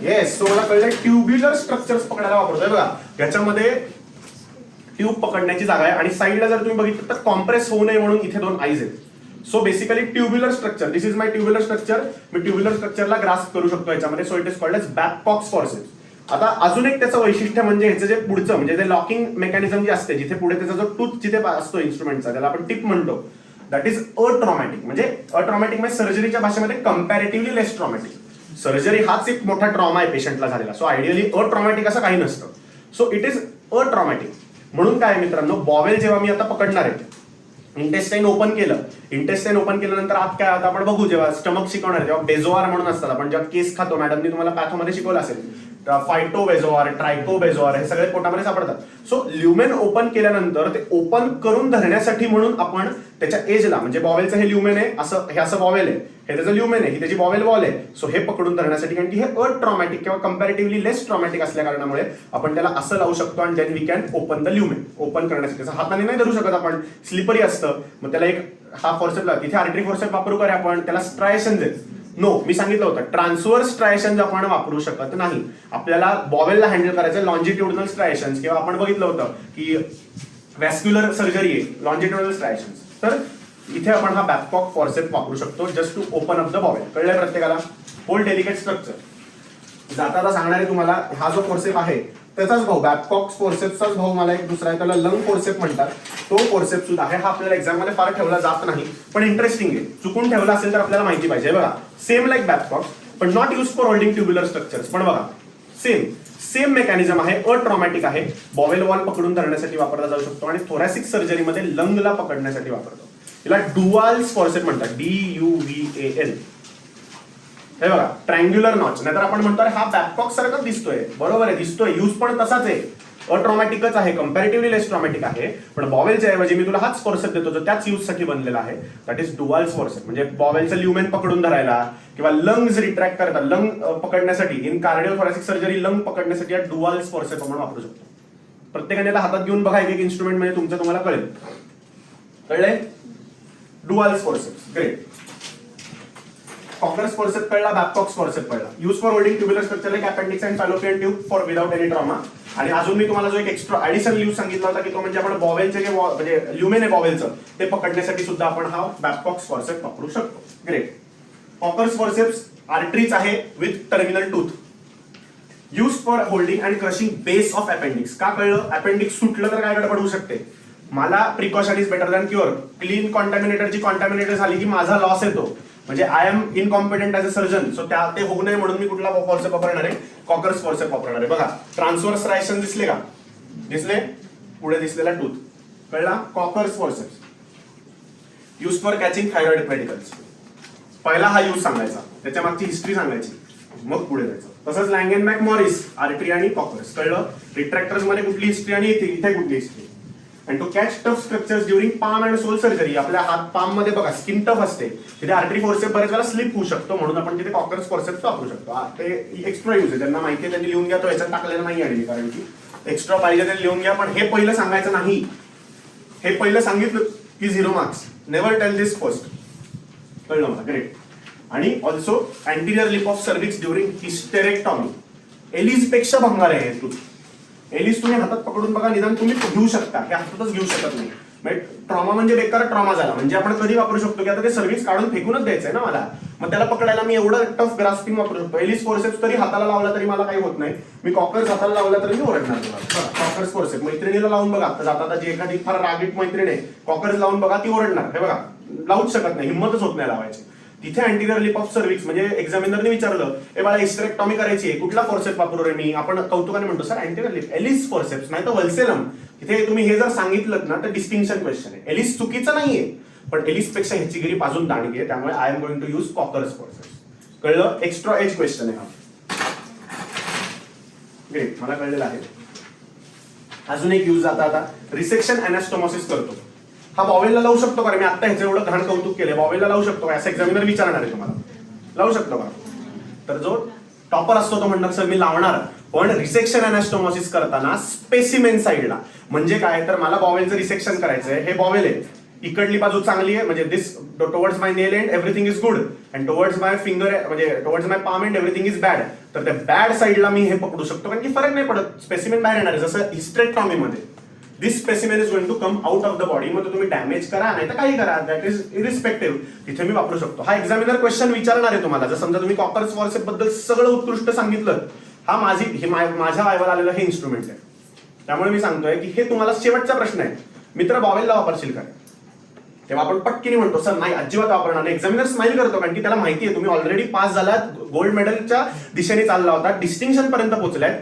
येस, सो मला कळलं ट्युब्युलर स्ट्रक्चर्स पकडायला वापरतोय बघा. याच्यामध्ये ट्यूब पकडण्याची जागा आहे आणि साईडला जर तुम्ही बघितलं तर कॉम्प्रेस होऊ नये म्हणून इथे दोन आईज आहेत. So basically tubular structure, this is my tubular structure. मी ट्युब्युलर स्ट्रक्चरला ग्रास्प करू शकतो याच्यामध्ये. So it is called as Babcock forceps. आता अजून एक त्याचं वैशिष्ट्य म्हणजे ह्याचं जे पुढचं म्हणजे जे लॉकिंग मेकॅनिझम जे असते, जिथे पुढे त्याचा जो टूथ जिथे असतो इन्स्ट्रुमेंटचा, त्याला आपण टिप म्हणतो, दॅट इज अट्रॉमॅटिक. म्हणजे अट्रॉमॅटिक म्हणजे सर्जरीच्या भाषेमध्ये कम्पॅरेटिव्हली लेस ट्रॉमॅटिक. सर्जरी हाच एक मोठा ट्रॉमा आहे पेशंटला झालेला. सो आयडियली अट्रॉमॅटिक असं काही नसतं. So it is atraumatic. म्हणून काय मित्रांनो, बॉवेल जेव्हा मी आता पकडणार आहे, इंटेस्टाईन ओपन केलं, इंटेस्टाईन ओपन केल्यानंतर आत काय आता आपण बघू, जेव्हा स्टमक शिकवणार तेव्हा बेझोआर म्हणून असतात. आपण जेव्हा केस खातो, मॅडमनी तुम्हाला पॅथोमध्ये शिकवलं असेल, फायटोबेझोआर, ट्रायकोबेझोआर हे सगळे पोटामध्ये सापडतात. सो ल्युमेन ओपन केल्यानंतर ते ओपन करून धरण्यासाठी म्हणून आपण त्याच्या एजला, म्हणजे बॉवेलचं हे ल्युमेन आहे, असं हे असं बॉवेल आहे, हे त्याचं ल्युमेन आहे, ही त्याची बॉवेल वॉल आहे. सो हे पकडून धरण्यासाठी, कारण की हे अट्रॉमॅटिक किंवा कम्पॅरेटिव्हली लेस ट्रॉमॅटिक असल्या कारणामुळे आपण त्याला असं लावू शकतो आणि then we can open the lumen. Open करण्यासाठी त्याचा हाताने नाही धरू शकत आपण, स्लिपरी असतं. मग त्याला एक हा फॉर्सेप लागतो. तिथे आर्टरी फॉर्सेप वापरू का आपण? त्याला स्ट्रायशन्स आहेत. नो, मी सांगितलं होतं ट्रान्सवर्स स्ट्रायशन्स आपण वापरू शकत नाही. आपल्याला बॉवेलला हँडल करायचं लॉन्जिट्युडनल स्ट्रायशन्स, किंवा आपण बघितलं होतं की व्हॅस्क्युलर सर्जरी आहे लॉन्जिट्युडनल स्ट्रायशन्स. तर इथे आपण हा बॅबकॉक फॉर्सेप वापरू शकतो just to open up the bowel. कळलंय प्रत्येकाला? Whole delicate structure. जाता सांगणारे तुम्हाला हा जो फॉर्सेप आहे त्याचाच भाऊ, बॅबकॉक फोर्सेप्सचाच भाऊ मला एक दुसरा आहे, त्याला लंग फोर्सेप म्हणतात. तो फोर्सेप सुद्धा आहे. हा आपल्याला एक्झाम मध्ये फार ठेवला जात नाही, पण इंटरेस्टिंग आहे. चुकून ठेवला असेल तर आपल्याला माहिती पाहिजे. बघा, सेम लाईक बॅबकॉक पण not use for holding tubular structures. पण बघा, सेम मेकॅनिझम आहे, अट्रॉमॅटिक आहे. बॉवेल वॉल पकडून धरण्यासाठी वापरला जाऊ शकतो आणि थोरॅसिक सर्जरीमध्ये लंगला पकडण्यासाठी वापरतो. याला डुआल्स फॉर्सेप म्हणतात, DUVAL. हे बघा, ट्रायंग्युलर नॉच. नाहीतर आपण म्हणतो हा बॅबकॉक सारखाच दिसतोय. बरोबर आहे, दिसतोय, यूज पण तसाच आहे, अट्रॉमॅटिकच आहे, कम्पॅरेटिव्हली लेस ट्रॉमॅटिक आहे. पण बॉवेलच्या ऐवजी मी तुला हाच फॉर्सेप देतो जो त्याच यूज साठी बनलेला आहे, दॅट इज डुआल्स फॉर्सेप. म्हणजे बॉवेलचं ल्युमेन पकडून धरायला किंवा लंग्स रिट्रॅक्ट करतात, लंग पकडण्यासाठी, in cardio thoracic surgery lung पकडण्यासाठी या डुआल्स फॉर्सेप आपण वापरू शकतो. प्रत्येकाने आता हातात घेऊन बघा, एक इन्स्ट्रुमेंट म्हणजे तुमचं तुम्हाला कळेल. कळलंय? डुआल्स फॉर्सेप, ग्रेट. कॉकर्स फॉर्सेप कळला, बॅबकॉक्स फॉर्सेप कळला. Use for holding tubular structure like appendix and fallopian tube for without any trauma. आणि अजून मी तुम्हाला जो एक एक्स्ट्रा ऍडिशनल यूज सांगितला होता की तो म्हणजे आपण बॉवेलचे जे म्हणजे ल्युमेन आहे बॉवेलचं, ते पकडण्यासाठी सुद्धा आपण हा बॅबकॉक्स फॉर्सेप वापरू शकतो. ग्रेट. कॉकर्स फॉर्सेप्स आर्टरीज आहे with terminal tooth. Use for holding and crushing base of appendix. का कळलं? अपेंडिक्स सुटलं तर काय गडबड होऊ शकते. मला precaution is better than cure. Clean कॉन्टॅमिनेटरची कॉन्टॅमिनेटर झाली की माझा लॉस येतो, म्हणजे I am incompetent as a surgeon. So ते होऊ नये म्हणून मी कुठला फॉर्सेप वापरणार आहे? कॉकर्स फॉर्सेप वापरणार आहे. बघा, ट्रान्सवर्स स्ट्रायशन दिसले का? दिसले? पुढे दिसलेला टूथ. कळला? Kocher's forceps use for catching thyroid pedicles. पहिला हा यूज सांगायचा, त्याच्या मागची हिस्ट्री सांगायची, मग पुढे जायचं. तसंच लँगेनबॅक मॉरिस, आर्टरी आणि कॉकर्स. कळलं? रिट्रॅक्टर्स मध्ये कुठली हिस्ट्री आणि इथे कुठली history. And to catch tough structures during palm and sole surgery. आपल्या हात पाम मध्ये बघा स्किन टफ असते, तिथे आर्टरी फोर्सेप बरेच वेळा स्लिप होऊ शकतो, म्हणून आपण तिथे कॉकर्स फोर्सेप वापरू शकतो. ते एक्स्ट्रा यूज आहे, त्यांना माहिती आहे, त्यांनी लिहून घ्या. तो याच्यात टाकलेला नाही आणि कारण की एक्स्ट्रा पाहिजे ते लिहून घ्या, पण हे पहिलं सांगायचं नाही. हे पहिलं सांगितलं की 0 marks. Never tell this first. कळलं मला? ग्रेट. आणि also anterior lip of cervix during hysterectomy. Allis पेक्षा भंगार आहे हे. एलिस तुम्ही हातात पकडून बघा, निदान तुम्ही घेऊ शकता, हे हातातच घेऊ शकत नाही. ट्रॉमा म्हणजे बेकार ट्रॉमा झाला, म्हणजे आपण कधी वापरू शकतो की आता ते सर्व्हिस काढून फेकूनच द्यायचंय ना मला, मग त्याला पकडायला मी एवढं टफ ग्रास्पिंग वापरू शकतो. एलिस फोर्सेप्स तरी हाताला लावला तरी मला काही होत नाही. मी कॉकर्स हाताला लावला तरी मी ओरडणार तुम्हाला. कॉकर्स फोर्सेप मैत्रिणीला लावून बघा, आता जाता जी एखादी फार रागीट मैत्रीण आहे, कॉकर्स लावून बघा, ती ओरडणार. हे बघा, लावूच शकत नाही, हिंमतच होत नाही लावायची. तिथे अँटीरियर लिप ऑफ सर्व्हिक्स म्हणजे एक्झामिनरने विचारलं, ए मला हिस्टेरेक्टॉमी करायची आहे, कुठला फोर्सेप वापरू रे मी? आपण कौतुकाने म्हणतो sir anterior lip, Allis forceps नाही तर वल्सेलम. तिथे तुम्ही हे जर सांगितलं ना तर डिस्टिंक्शन क्वेश्चन आहे. एलिस चुकीचं नाहीये, पण एलिस पेक्षा ह्याची गिरी अजून दांडगी आहे, त्यामुळे I am going to use Kocher's forceps. कळलं? एक्स्ट्रा एज क्वेश्चन आहे हा. ग्रेट, मला कळलेलं आहे. अजून एक यूज आता रिसेक्शन अॅनास्टोमोसिस करतो. हा बॉवेलला लावू शकतो का? मी आता ह्याचं एवढं घाण कौतुक केलं, बॉवेलला लावू शकतो का असं एक्झामिनर विचारणार आहे तुम्हाला. लावू शकतो का? तर जो टॉपर असतो तो म्हणणार सर मी लावणार, पण रिसेक्शन अनास्टोमोसिस करताना स्पेसिमेन साईडला, म्हणजे काय तर मला बॉवेलचं रिसेक्शन करायचंय, हे बॉवेल आहे, इकडली बाजू चांगली आहे म्हणजे this towards my nail end everything is good and towards my finger म्हणजे towards my palm end everything is bad, तर त्या बॅड साईडला मी हे पकडू शकतो कारण की फरक नाही पडत, स्पेसिमेन बाहेर येणार आहे. जसं हिस्टेरेक्टॉमीमध्ये this specimen is going to come out of the body, मग तुम्ही डॅमेज करा नाही तर काही करा, दॅट इज इरिस्पेक्टिव्ह, तिथे मी वापरू शकतो. हा एक्झामिनर क्वेश्चन विचारणार आहे तुम्हाला, जर समजा तुम्ही कॉकर्स फॉर्सेप बद्दल सगळं उत्कृष्ट सांगितलं, हा माझ्या वायवाला आलेलं हे इन्स्ट्रुमेंट आहे, त्यामुळे मी सांगतोय की हे तुम्हाला शेवटचा प्रश्न आहे, मित्र बॉवेलला वापरशील काय, तेव्हा आपण पटकीने म्हणतो सर नाही अजिबात वापरणार नाही. एक्झामिनर स्माइल करतो कारण की त्याला माहिती आहे तुम्ही ऑलरेडी पास झालात, गोल्ड मेडलच्या दिशेने चालला होता, डिस्टिंक्शन पर्यंत पोहोचलाय,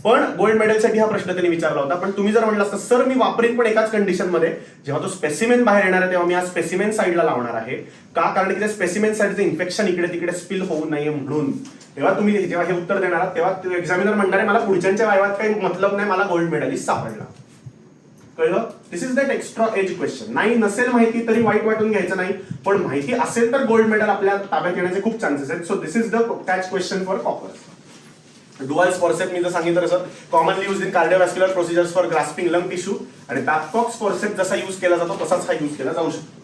पण गोल्ड मेडलसाठी हा प्रश्न त्यांनी विचारला होता. पण तुम्ही जर म्हटलं असतं सर मी वापरीन पण एकाच कंडिशनमध्ये, जेव्हा तो स्पेसिमेन बाहेर येणार आहे तेव्हा मी हा स्पेसिमेन साईडला लावणार आहे, का कारण की त्या स्पेसिमेन साईडचं इन्फेक्शन इकडे तिकडे स्पिल होऊ नये म्हणून. तेव्हा तुम्ही जेव्हा हे उत्तर देणार आहात तेव्हा एक्झामिनर म्हणणार आहे मला पुढच्या वायवात काही मतलब नाही, मला गोल्ड मेडलिस्ट सापडला. कळलं? This is that extra edge question. नाही नसेल माहिती तरी वाईट वाटून घ्यायचं नाही, पण माहिती असेल तर गोल्ड मेडल आपल्या ताब्यात येण्याचे खूप चान्सेस आहेत. So this is the catch question for Kocher's. Duval forcep मी जर सांगितलं तसं commonly use in cardiovascular procedures for grasping lung tissue, आणि बॅबकॉक्स फॉर्सेप जसा यूज केला जातो तसाच हा यूज केला जाऊ शकतो.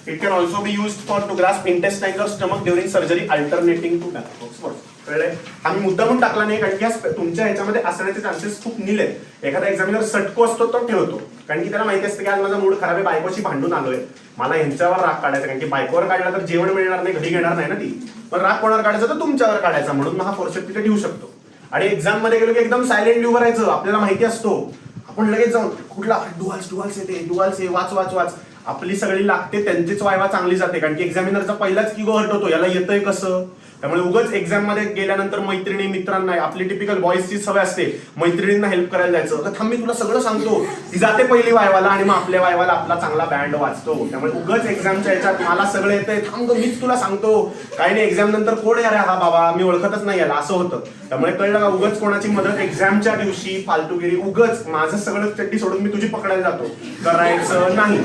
It can also be used for to grasp intestine or stomach during surgery alternating to Babcock's forcep. कळलंय? आम्ही मुद्दामून टाकला नाही कारण की तुमच्या ह्याच्यामध्ये असण्याचे चान्सेस खूप नील आहेत. एखादा एक्झामिनर सटको असतो तो ठेवतो कारण की त्याला माहिती असतं की आज माझा मूड खराब आहे, बायकोशी भांडून आलोय, मला ह्यांच्यावर राग काढायचा, कारण की बायकोवर काढला तर जेवण मिळणार नाही, घरी घेणार नाही ना ती, पण राग कोणावर काढायचा तर तुमच्यावर काढायचा, म्हणून हा फॉर्सेप तिथे ठेवू शकतो. आणि एक्झाम मध्ये गेलो की एकदम सायलेंटली उभं राहायचं, आपल्याला माहिती असतो, आपण लगेच जाऊन कुठला डुअल्स येते, डुअल्स वाच आपली सगळी लागते, त्यांचीच वायवा चांगली जाते कारण की एक्झामिनरचा पहिलाच इगो हर्ट होतो, याला येतंय कसं. त्यामुळे उगाच एक्झाम मध्ये गेल्यानंतर मैत्रिणी मित्रांना, आपली टिपिकल बॉईजची सवय असते मैत्रिणींना हेल्प करायला जायचं, थांब मी तुला सगळं सांगतो, ती जाते पहिली वायवाला आणि मग आपल्या वायवाला आपला चांगला बँड वाचतो. त्यामुळे उगाच एक्झामच्या याच्यात मला सगळं येतंय, थांब मीच तुला सांगतो, काही नाही एक्झाम नंतर कोण यार हा बाबा मी ओळखतच नाही याला, असं होतं. त्यामुळे कळलं का, उगाच कोणाची मदत एक्झामच्या दिवशी फालतूगिरी, उगाच माझं सगळं चड्डी सोडून मी तुझी पकडायला जातो, करायचं नाही.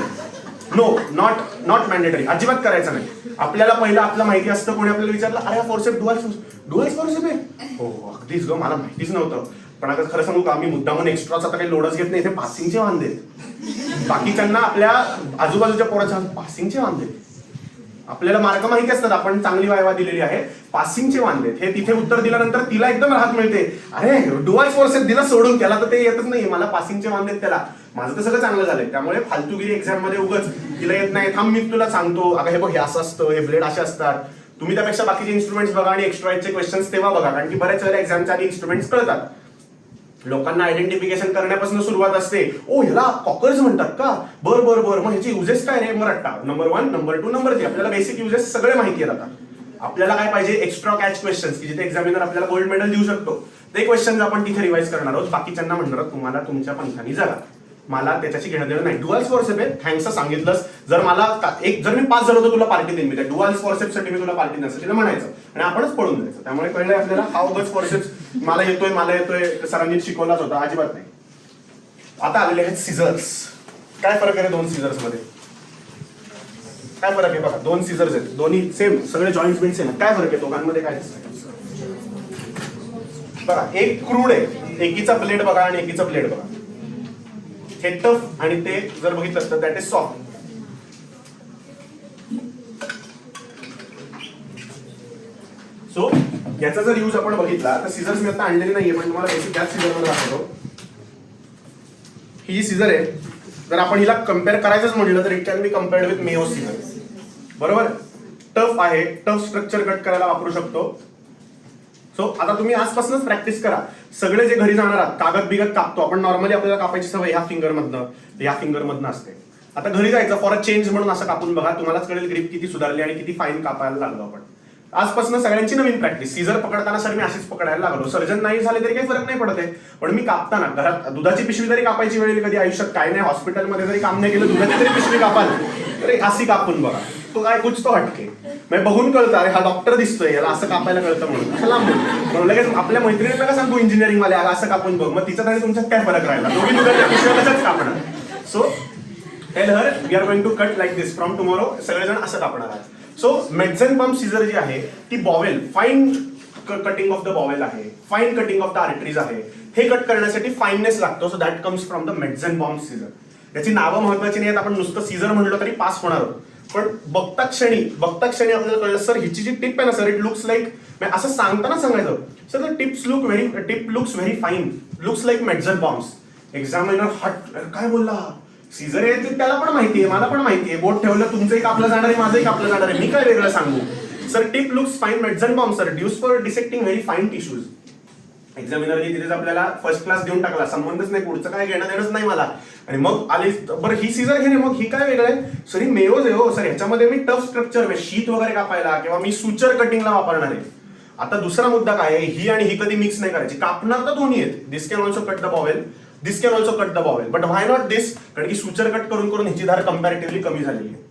नो, नॉट मॅन्डेटरी, अजिबात करायचं नाही. आपल्याला पहिलं आपलं माहिती असतं, कोणी आपल्याला विचारलं अरे हा फॉर्सेप डुअल फॉर्सेप आहे, हो अगदीच ग मला माहितीच नव्हतं. पण आता खरं सांगू का, मी मुद्दामून एक्स्ट्राचा आता काही लोडच घेत नाही, इथे पासिंगचे वांदे, बाकीच्यांना आपल्या आजूबाजूच्या पोराच्या पासिंगचे वांदे, आपल्याला मार्क माहिती असतात, आपण चांगली वायवा दिलेली आहे, पासिंगचे वांदे, हे तिथे उत्तर दिल्यानंतर तिला एकदम राहत मिळते, अरे डुअल फॉर्सेप दिला सोडून, त्याला तर ते येतच नाही, मला पासिंगचे वांदे त्याला, माझं तर सगळं चांगलं झालंय. त्यामुळे फालतूगिरी एक्झाम मध्ये उगाच तिला येत नाही, थांब मी तुला सांगतो, अगं हे बघ हे असं असतं, हे ब्लेड असे असतात, तुम्ही त्यापेक्षा बाकीचे इन्स्ट्रुमेंट्स बघा आणि एक्स्ट्रा एजचे क्वेश्चन्स तेव्हा बघा, कारण की बऱ्याच वेळेला एक्झामच्या आधी इन्स्ट्रुमेंट्स कळतात, लोकांना आयडेंटिफिकेशन करण्यापासून सुरुवात असते. ओ ह्याला कॉकर्स म्हणतात का, बर मग ह्याचे युजेस काय रे, मग रट्टा नंबर 1 नंबर 2 नंबर 3, आपल्याला बेसिक युजेस सगळे माहिती आहेत. आता आपल्याला काय पाहिजे, एक्स्ट्रा कॅच क्वेश्चन्स की जिथे एक्झामिनर आपल्याला गोल्ड मेडल देऊ शकतो, ते क्वेश्चन्स आपण तिथे रिवाइज करणार आहोत. बाकीच्यांना म्हणणार तुम्हाला तुमच्या पंथानी जगा, मला त्याच्याशी घेणं देणं नाही. डुअल फॉर्सेप आहे, थँक्स सांगितलंस, जर मी पास झालो तर तुला पार्टी देईन, मी त्या डुअल फॉर्सेपसाठी मी तुला पार्टी नसतं तिला म्हणायचं आणि आपणच पळून जायचं. त्यामुळे कळलंय आपल्याला हा उगाच फॉर्सेप मला येतोय सरांनी शिकवलाच होता, अजिबात नाही. आता आलेले आहेत सिझर्स. काय फरक आहे दोन सिझर्स मध्ये, काय फरक आहे बघा, दोन सिझर्स आहेत, दोन्ही सेम, सगळे जॉईंट बिंट्स आहे ना, काय फरक आहे दोघांमध्ये, काय बघा, एक क्रूड आहे, एकीचा ब्लेड बघा आणि एकीचा ब्लेड बघा, हे टफ आणि ते जर बघितलं तर दॅट इज सॉफ्ट. सो याचा जर यूज आपण बघितला तर सिझर्स मी आता आणलेली नाहीये, पण तुम्हाला बेसिक त्याच सिझर मध्ये दाखवतो. ही जी सिझर आहे, जर आपण हिला कम्पेअर करायचंच म्हटलं तर it can be compared with Mayo scissor. बरोबर, टफ आहे, टफ स्ट्रक्चर कट करायला वापरू शकतो. सो आता तुम्ही आजपासूनच प्रॅक्टिस करा. सगळे जे घरी जाणार आहात, कागद बिगत कापतो आपण, नॉर्मली आपल्याला कापायची सवय ह्या फिंगरमधनं असते. आता घरी जायचं फॉर अ चेंज म्हणून असं कापून बघा, तुम्हालाच कळेल ग्रिप किती सुधारली आणि किती फाईन कापायला लागलो आपण. आजपासून सगळ्यांची नवीन प्रॅक्टिस. सीझर पकडताना सर मी अशीच पकडायला लागलो, सर्जन नाही झाले तरी काही फरक नाही पडत आहे, पण मी कापताना घरात दुधाची पिशवी जरी कापायची वेळ कधी आयुष्यात, काय नाही हॉस्पिटलमध्ये जरी काम नाही केलं, दुधाची तरी पिशवी कापाल तरी अशी कापून बघा, तो काय कुछ तो हटके, मग बघून कळतं अरे हा डॉक्टर दिसतोय, याला असं कापायला कळतं म्हणून असं लांबून लगेच आपल्या मैत्रिणीला का सांगू इंजिनिअरिंग वाले असं कापून बघ, मग तिच्यात आणि तुमच्यात काय फरक राहिला, दोघी दुधाच्या पिशव्यालाच कापणार. So tell her we are going to cut like this from tomorrow, सगळेजण असं कापणार आहेत. सो मेडझन पंप सीझर जी आहे ती bowel fine cutting of the bowel आहे, fine cutting of the arteries आहे. हे कट करण्यासाठी फाईननेस लागतो. So that comes from the Metzenbaum scissor. याची नावं महत्वाची नाही आहेत. आपण नुसतं सीझर म्हणलं तरी पास होणार आहोत. पण बघता क्षणी आपल्याला कळलं सर हिची जी टिप आहे ना सर, इट लुक्स लाईक, असं सांगताना सांगायचं sir the tip looks very fine, looks like Metzenbaum's. Examiner हट, काय बोलला, सीझर आहे ते त्याला पण माहिती आहे, मला पण माहिती आहे. बोट ठेवलं तुमचं एक आपलं जाणार आहे, माझं एक आपलं जाणार आहे, मी काय वेगळं सांगू. Sir tip looks fine Metzenbaum sir, ड्यूस for dissecting very fine tissues. एक्झामिनरनी तिथेच आपल्याला फर्स्ट क्लास देऊन टाकला, संबंधच नाही, पुढचं काय घेणं देणंच नाही मला. आणि मग आले, बरं ही सीझर घे रे, मग ही काय वेगळं आहे सर, ही मेयोज आहे हो सर, ह्याच्यामध्ये मी टफ स्ट्रक्चर शीत वगैरे कापायला किंवा मी सुचर कटिंगला वापरणार आहे. आता दुसरा मुद्दा काय आहे, ही आणि ही कधी मिक्स नाही करायची. कापणार तर दोन्ही आहेत. This can also cut the bowel, this can also cut the bowel, but why not this, कारण की सुचर कट करून करून हिची धार कम्पॅरेटिव्हली कमी झालेली आहे.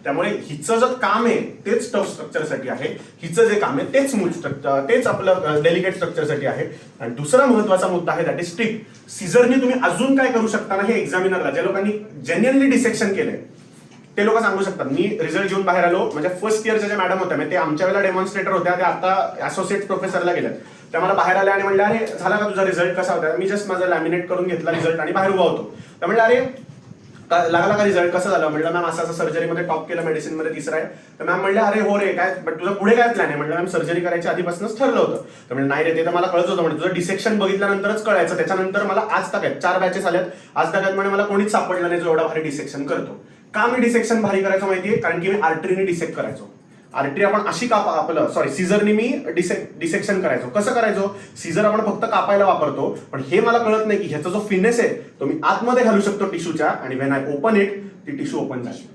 त्यामुळे हिचं जे काम आहे तेच टफ स्ट्रक्चरसाठी आहे, हिचं जे काम आहे तेच स्मूथ स्ट्रक्चर, तेच आपलं डेलिकेट स्ट्रक्चरसाठी आहे. आणि दुसरा महत्वाचा मुद्दा आहे दॅट इज टिप. सीझरनी तुम्ही अजून काय करू शकता ना, हे एक्झामिनरला ज्या लोकांनी जेन्युअनली डिसेक्शन केलंय ते लोक सांगू शकतात. मी रिझल्ट घेऊन बाहेर आलो, म्हणजे फर्स्ट इयरच्या ज्या मॅडम होत्या, ते आमच्या वेळेला डेमॉन्स्ट्रेटर होत्या, त्या आता असोसिएट प्रोफेसरला गेल्या. त्या मला बाहेर आल्या आणि म्हणल्या अरे झाला का तुझा रिझल्ट कसा होता. मी जस्ट माझा लॅमिनेट करून घेतला रिझल्ट आणि बाहेर उभा होतो. त्या म्हणल्या अरे लागला का रिझल्ट, कसं झालं. म्हटलं मॅम असं सर्जरीमध्ये टॉप केलं, मेडिसिन मध्ये तिसरा आहे. तर मॅम म्हणल्या अरे हो रे काय, बट तुझं पुढे काय प्लॅन आहे. म्हटलं मॅम सर्जरी करायची आधीपासूनच ठरलं होतं. तर म्हणजे नाही रे ते तर मला कळत होतं, म्हणजे तुझं डिसेक्शन बघितल्यानंतरच कळायचं. त्याच्यानंतर मला आज तक 4 बॅचेस आल्यात, आज तक म्हणजे मला कोणीच सापडलं नाही जो एवढा भारी डिसेक्शन करतो. का मी डिसेक्शन भारी करायचो माहितीये, कारण की मी आर्टरीने डिसेक्ट करायचो. आर्टरी आपण अशी सीझरनी मी डिसेक्शन करायचो. कसं करायचो, सीझर आपण फक्त कापायला वापरतो, पण हे मला कळत नाही की ह्याचा जो फिनेस आहे तो मी आतमध्ये घालू शकतो टिश्यूच्या, आणि व्हेन आय ओपन इट ती टिश्यू ओपन झाली.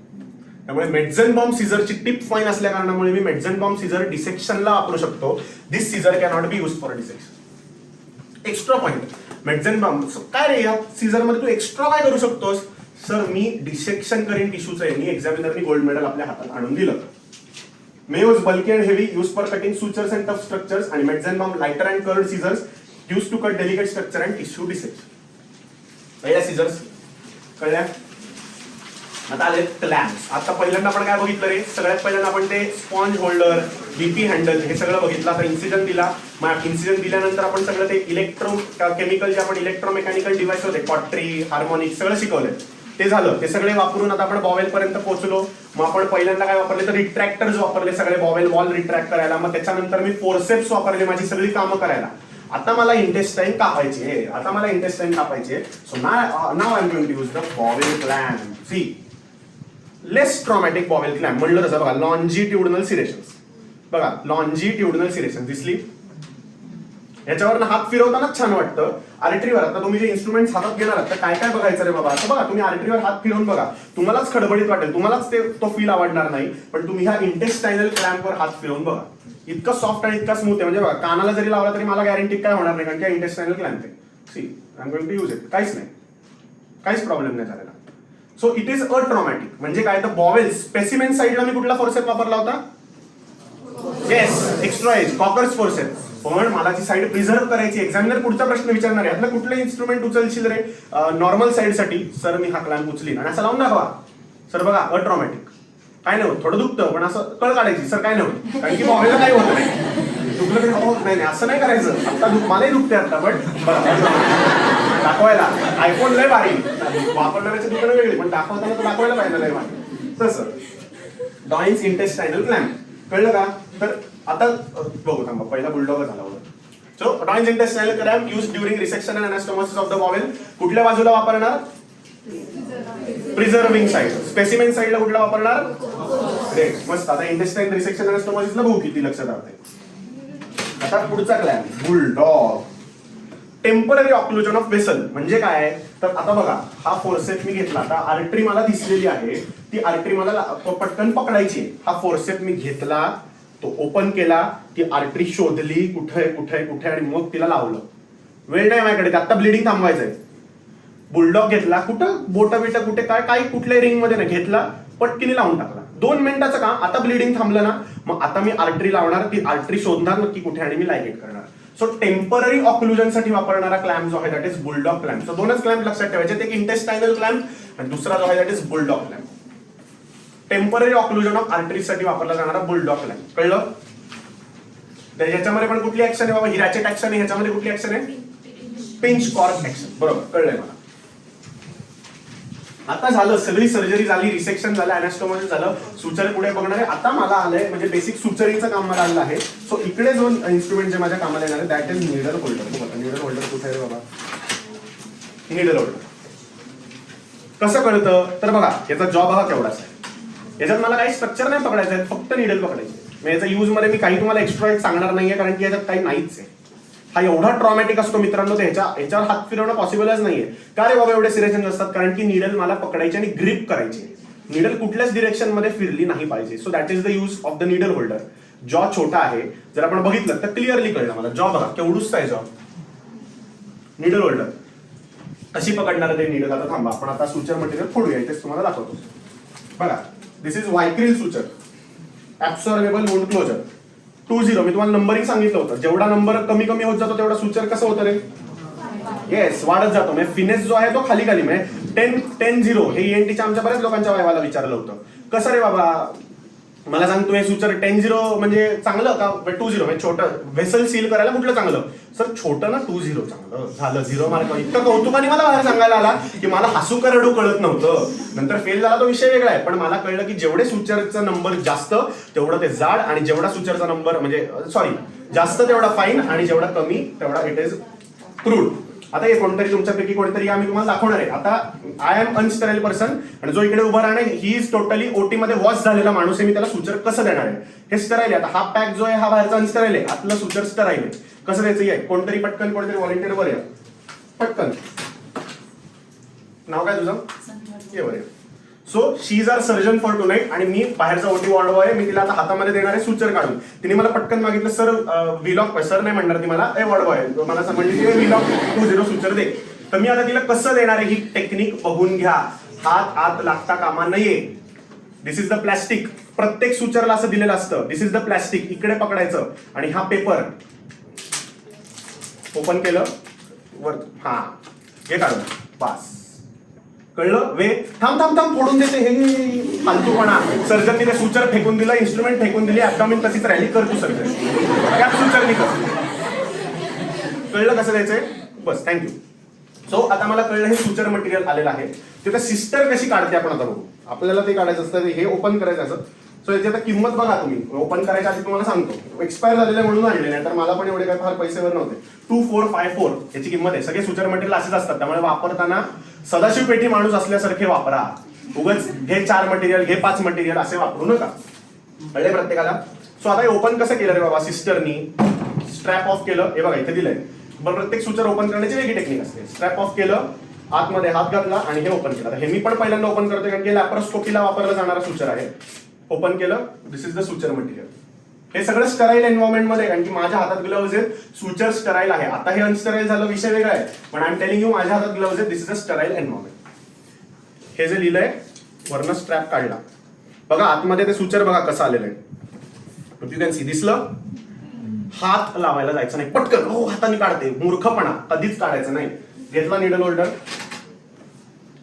त्यामुळे मेटझेनबॉम सीझरची टिप फाईन असल्या कारणामुळे मी मेटझेनबॉम सीझर डिसेक्शनला वापरू शकतो. This scissor can not be use for dissection. Extra point, Metzenbaum काय रे, या सीझर मध्ये तू एक्स्ट्रा काय करू शकतोस. सर मी डिसेक्शन करीन टिश्यूचं आहे, मी एक्झामिनरनी गोल्ड मेडल आपल्या हातात आणून दिलं. Mayo's bulky and heavy, used for cutting sutures and tough structures, and Metzenbaum lighter and curved scissors used to cut delicate structure and tissue dissection. पहिल्या scissors कळल्या. आता आले क्लॅम्प्स. आता पहिल्यांदा आपण काय बघितलं रे, सगळ्यात पहिल्यांदा आपण ते स्पॉन्ज होल्डर, बीपी हँडल हे सगळं बघितलं. आता इन्सिजन दिला, मग इन्सिजन दिल्यानंतर आपण सगळं ते इलेक्ट्रो केमिकल जे आपण इलेक्ट्रोमेकॅनिकल डिव्हाइस होते, कॉट्री, हार्मोनिक सगळं शिकवलंय. ते झालं, ते सगळे वापरून आता आपण बॉवेल पर्यंत पोहोचलो. मग आपण पहिल्यांदा काय वापरले तर रिट्रॅक्टर्स वापरले सगळे बॉवेल वॉल रिट्रॅक्ट करायला. मग त्याच्यानंतर मी फोर्सेप्स वापरले माझी सगळी कामं करायला. आता मला इंटेस्टाईन कापायची आहे, so now I am going to use the bowel clamp. See less traumatic bowel clamp म्हणलं तसं बघा, लॉन्जिट्युडनल सिरेशन्स. बघा लॉन्जिट्युडनल सिरेशन दिसली, याच्यावर हात फिरवतानाच छान वाटतं. आर्टरीवर आता तुम्ही जे इन्स्ट्रुमेंट हातात घेणार आहात तर काय काय बघायचं रे बाबा. असं बघा, तुम्ही आर्टरीवर हात फिरवून बघा, तुम्हालाच खडबडीत वाटेल, तुम्हालाच तो फील आवडणार नाही. पण तुम्ही ह्या इंटेस्टायनल क्लॅम्पवर हात फिरवून बघा, इतका सॉफ्ट आणि इतका स्मूथ आहे. म्हणजे बघा कानाला जरी लावला तरी मला गॅरंटी काय होणार नाही, कारण की इंटेस्टायनल क्लॅम्प आहे. See I am going to use it, काहीच नाही, काहीच प्रॉब्लेम नाही झालेला. So it is a traumatic. म्हणजे काय तर बॉवेल स्पेसिमेन साईडला मी कुठला फोर्सेप वापरला होता. Yes, extra edge Kocher's forcep. पण मला ती साईड प्रिझर्व करायची. एक्झामिनर पुढचा प्रश्न विचारणार आहे, आपलं कुठलं इन्स्ट्रुमेंट उचलशील रे नॉर्मल साईडसाठी. सर मी हा क्लॅम्प उचलीन आणि असं लावून दाखवा. सर बघा अट्रॉमॅटिक, काय नाही होत, थोडं दुखतं पण असं कळ काढायची. सर काय नाही होत, कारण की बॉवेलला काही होत नाही, दुखलं तरी होत नाही, असं नाही करायचं. आता मलाही दुखते आता, पण दाखवायला आयफोन लय भारी, वापरणाऱ्याची दुकानं वेगळी, पण दाखवताना तर दाखवायला पाहिजे लय भारी. तसं डॉइन्स इंटेस्टायनल क्लॅम्प कळलं का. तर आता बघू थांबा, पहिला बुलडॉग झाला होता. So Doyen's intestinal clamp use during resection and anastomosis of the bowel. कुठल्या बाजूला वापरणार, प्रिझर्विंग साईड. स्पेसिमेन साईडला कुठला वापरणार, ग्रेट मस्त. आता इंटेस्टाइन रिसेक्शन अनास्टोमोसिसला बघू किती लक्षात राहते. आता पुढचा clamp bulldog. Temporary occlusion of vessel म्हणजे काय. तर आता बघा हा फोर्सेप मी घेतला, आता आर्टरी मला दिसलेली आहे, ती आर्टरी मला पटकन पकडायची. हा फोर्सेप मी घेतला, तो ओपन केला, ती आर्टरी शोधली कुठे कुठे कुठे, आणि मग तिला लावलं. वेळ नाही माझ्याकडे, आता ब्लिडिंग थांबवायचंय. बुलडॉग घेतला, कुठं बोटा बिटा कुठे काय काही कुठल्या रिंग मध्ये नाही घेतला, पटकीने लावून टाकला. 2 मिनिटाचं काम. आता ब्लिडिंग थांबलं ना, मग आता मी आर्टरी लावणार, ती आर्टरी शोधणार नक्की कुठे आणि मी लायगेट करणार. सो टेम्पररी ऑक्लुजन साठी वापरणारा क्लॅम्प जो आहे that is bulldog clamp. So 2च क्लॅम्प लक्षात ठेवायचे, एक इंटेस्टायनल क्लॅम्प आणि दुसरा जो आहे that is bulldog clamp. Temporary occlusion of arteries साठी वापरला जाणारा बुलडॉग क्लॅम्प. कळलं. तर ह्याच्यामध्ये पण कुठली ऍक्शन आहे बाबा, ही रॅचेट ऍक्शन आहे, ह्याच्यामध्ये कुठली ऍक्शन आहे, पिंच कॉर्क ऍक्शन. बरोबर, कळलंय मला. आता झालं, सगळी सर्जरी झाली, रिसेक्शन झालं, अॅनास्टोमोसिस झालं, सुचर पुढे बघणार आहे. आता मला आलंय म्हणजे बेसिक सुचरीचं काम मला आलं आहे. सो इकडे जो इन्स्ट्रुमेंट जे माझ्या कामाला येणार आहे that is needle holder. Needle holder कुठे आहे बाबा, नीडल होल्डर. कसं कळतं तर बघा, याचा जॉब हा केवढाच आहे. याच्यात मला काही स्ट्रक्चर नाही पकडायचं आहे, फक्त नीडल पकडायचं. याचा यूज मध्ये मी काही तुम्हाला एक्स्ट्रा सांगणार नाहीये, कारण की याच्यात काही नाहीच आहे. हा एवढा ट्रॉमॅटिक असतो मित्रांनो, ह्याच्यावर हात फिरवणं पॉसिबलच नाहीये. का रे बाबा एवढे सिरियस असतात, कारण की नीडल मला पकडायची आणि ग्रिप करायची. नीडल कुठल्याच डिरेक्शन मध्ये फिरली नाही पाहिजे. So that is the use of the needle holder. जॉ छोटा आहे, जर आपण बघितलं तर क्लिअरली कळलं मला. जॉ बघा केवढूच आहे जॉ. नीडल होल्डर कशी पकडणार ते नीडल. आता थांबा, आपण आता सुचर मटेरियल फोडूया, इथेच तुम्हाला दाखवतो. बघा, this is वायक्रिल suture, ऍब्सॉर्बेबल wound closure 20. मी तुम्हाला नंबरिंग सांगितलं होतं, जेवढा नंबर कमी कमी होत जातो तेवढा सुचर कसं होतं रे, येस वाढत जातो. म्हणजे फिनेस जो आहे तो खाली खाली, म्हणजे 10-10-0 हे ENTच्या आमच्या बऱ्याच लोकांच्या वायवाला विचारलं होतं. कसं रे बाबा मला सांग, तू हे सुचर 10-0 म्हणजे चांगलं का 20 म्हणजे छोटं व्हेसल सील करायला कुठलं चांगलं. सर छोटं ना 20 चांगलं झालं, 0 मार्क. इतकं कौतुकाने मला बाहेर सांगायला आला की मला हसू का रडू कळत नव्हतं. नंतर फेल झाला तो विषय वेगळा आहे, पण मला कळलं की जेवढे सुचरचा नंबर जास्त तेवढं ते जाड, आणि जेवढा सुचरचा नंबर म्हणजे जास्त तेवढा फाईन, आणि जेवढा कमी तेवढा इट इज क्रूड. आता हे कोणतरी तुमच्यापैकी कोणतरी आम्ही तुम्हाला दाखवणार आहे. आता आय एम अनस्टराईल पर्सन, आणि जो इकडे उभा राहणार ही इज टोटली ओटी मध्ये वॉश झालेला माणूस आहे. मी त्याला सुचर कसं देणार आहे, हे स्टराईल आहे. आता हा पॅक जो आहे हा बाहेरचा अनस्टराईल आहे, आतलं सुचर स्टराईल आहे. कसं द्यायचं आहे, कोणतरी पटकन कोणतरी व्हॉलेंटियर वर या पटकन. नाव काय तुझं, ये वर. So she is our surgeon for tonight, आणि मी बाहेरचा ओटी वॉर्ड बॉय. मी तिला आता हातामध्ये देणार आहे सुचर काढून. तिने मला पटकन मागितलं सर व्हिलॉग, सर नाही म्हणणार ती मला, ए वॉर्ड बॉय मला म्हणली की व्हिलॉग 20 सुचर दे. तर मी आता तिला कसं देणार आहे ही टेक्निक बघून घ्या. हात आत लागता कामा नये. दिस इज द प्लॅस्टिक. प्रत्येक सुचरला असं दिलेलं असतं, दिस इज द प्लॅस्टिक. इकडे पकडायचं, आणि हा पेपर ओपन केलं वर, हा हे काढून बास. कळलं वे. थांब थांब थांब फोडून देते हे फालतूपणा. सर्जनने ते सुचर फेकून दिलं, इन्स्ट्रुमेंट फेकून दिली, ऍब्डॉमिन तशीच राहिली. कर तू सर्जन त्यात सुचरनी कर. कळलं कसं द्यायचंय, बस थँक्यू. सो आता मला कळलं हे सुचर मटेरियल आलेलं आहे. तिथं सिस्टर कशी काढते आपण आता बघू. आपल्याला ते काढायचं असतं, हे ओपन करायचं असं. सो याची आता किंमत बघा तुम्ही. ओपन करायच्या आधी तुम्हाला सांगतो, एक्सपायर झालेलं म्हणून आणले नाही तर मला पण एवढे काय फार पैसेवर नव्हते. 2454 याची किंमत आहे. सगळे सुचर मटेरियल असेच असतात, त्यामुळे वापरताना सदाशिव पेठी माणूस असल्यासारखे वापरा. उगाच घे 4 मटेरियल, घे 5 मटेरियल असे वापरू नका. कळले प्रत्येकाला. सो आता हे ओपन कसं केलं रे बाबा, सिस्टरनी स्ट्रॅप ऑफ केलं. हे बघा इथे दिलंय. बरं, प्रत्येक सुचर ओपन करण्याची वेगळी टेक्निक असते. स्ट्रॅप ऑफ केलं, आतमध्ये हात घातला, आणि हे ओपन केलं. हे मी पण पहिल्यांदा ओपन करतोय, कारण की लॅप्रोस्कोपीला वापरला जाणारा सुचर आहे. ओपन केलं, दिस इज द सुचर मटेरियल. हे सगळं स्टराईल एन्व्हायरमेंट मध्ये, कारण की माझ्या हातात ग्लव्ज आहेत, सुचर स्टराईल आहे. आता हे अनस्टराईल झालं, विषय वेगळा आहे, पण आय एम टेलिंग यू माझ्या हातात ग्लव्ज आहेत, दिस इज अ स्टराईल एन्व्हायरमेंट. हे जे लिहिलंय वरनं स्ट्रॅप काढला, बघा आतमध्ये ते सुचर बघा कसं आलेलं आहे. You can see. दिसलं. हात लावायला जायचं नाही, पटकन हो हाताने काढते, मूर्खपणा कधीच काढायचं नाही. घेतला नीडल होल्डर.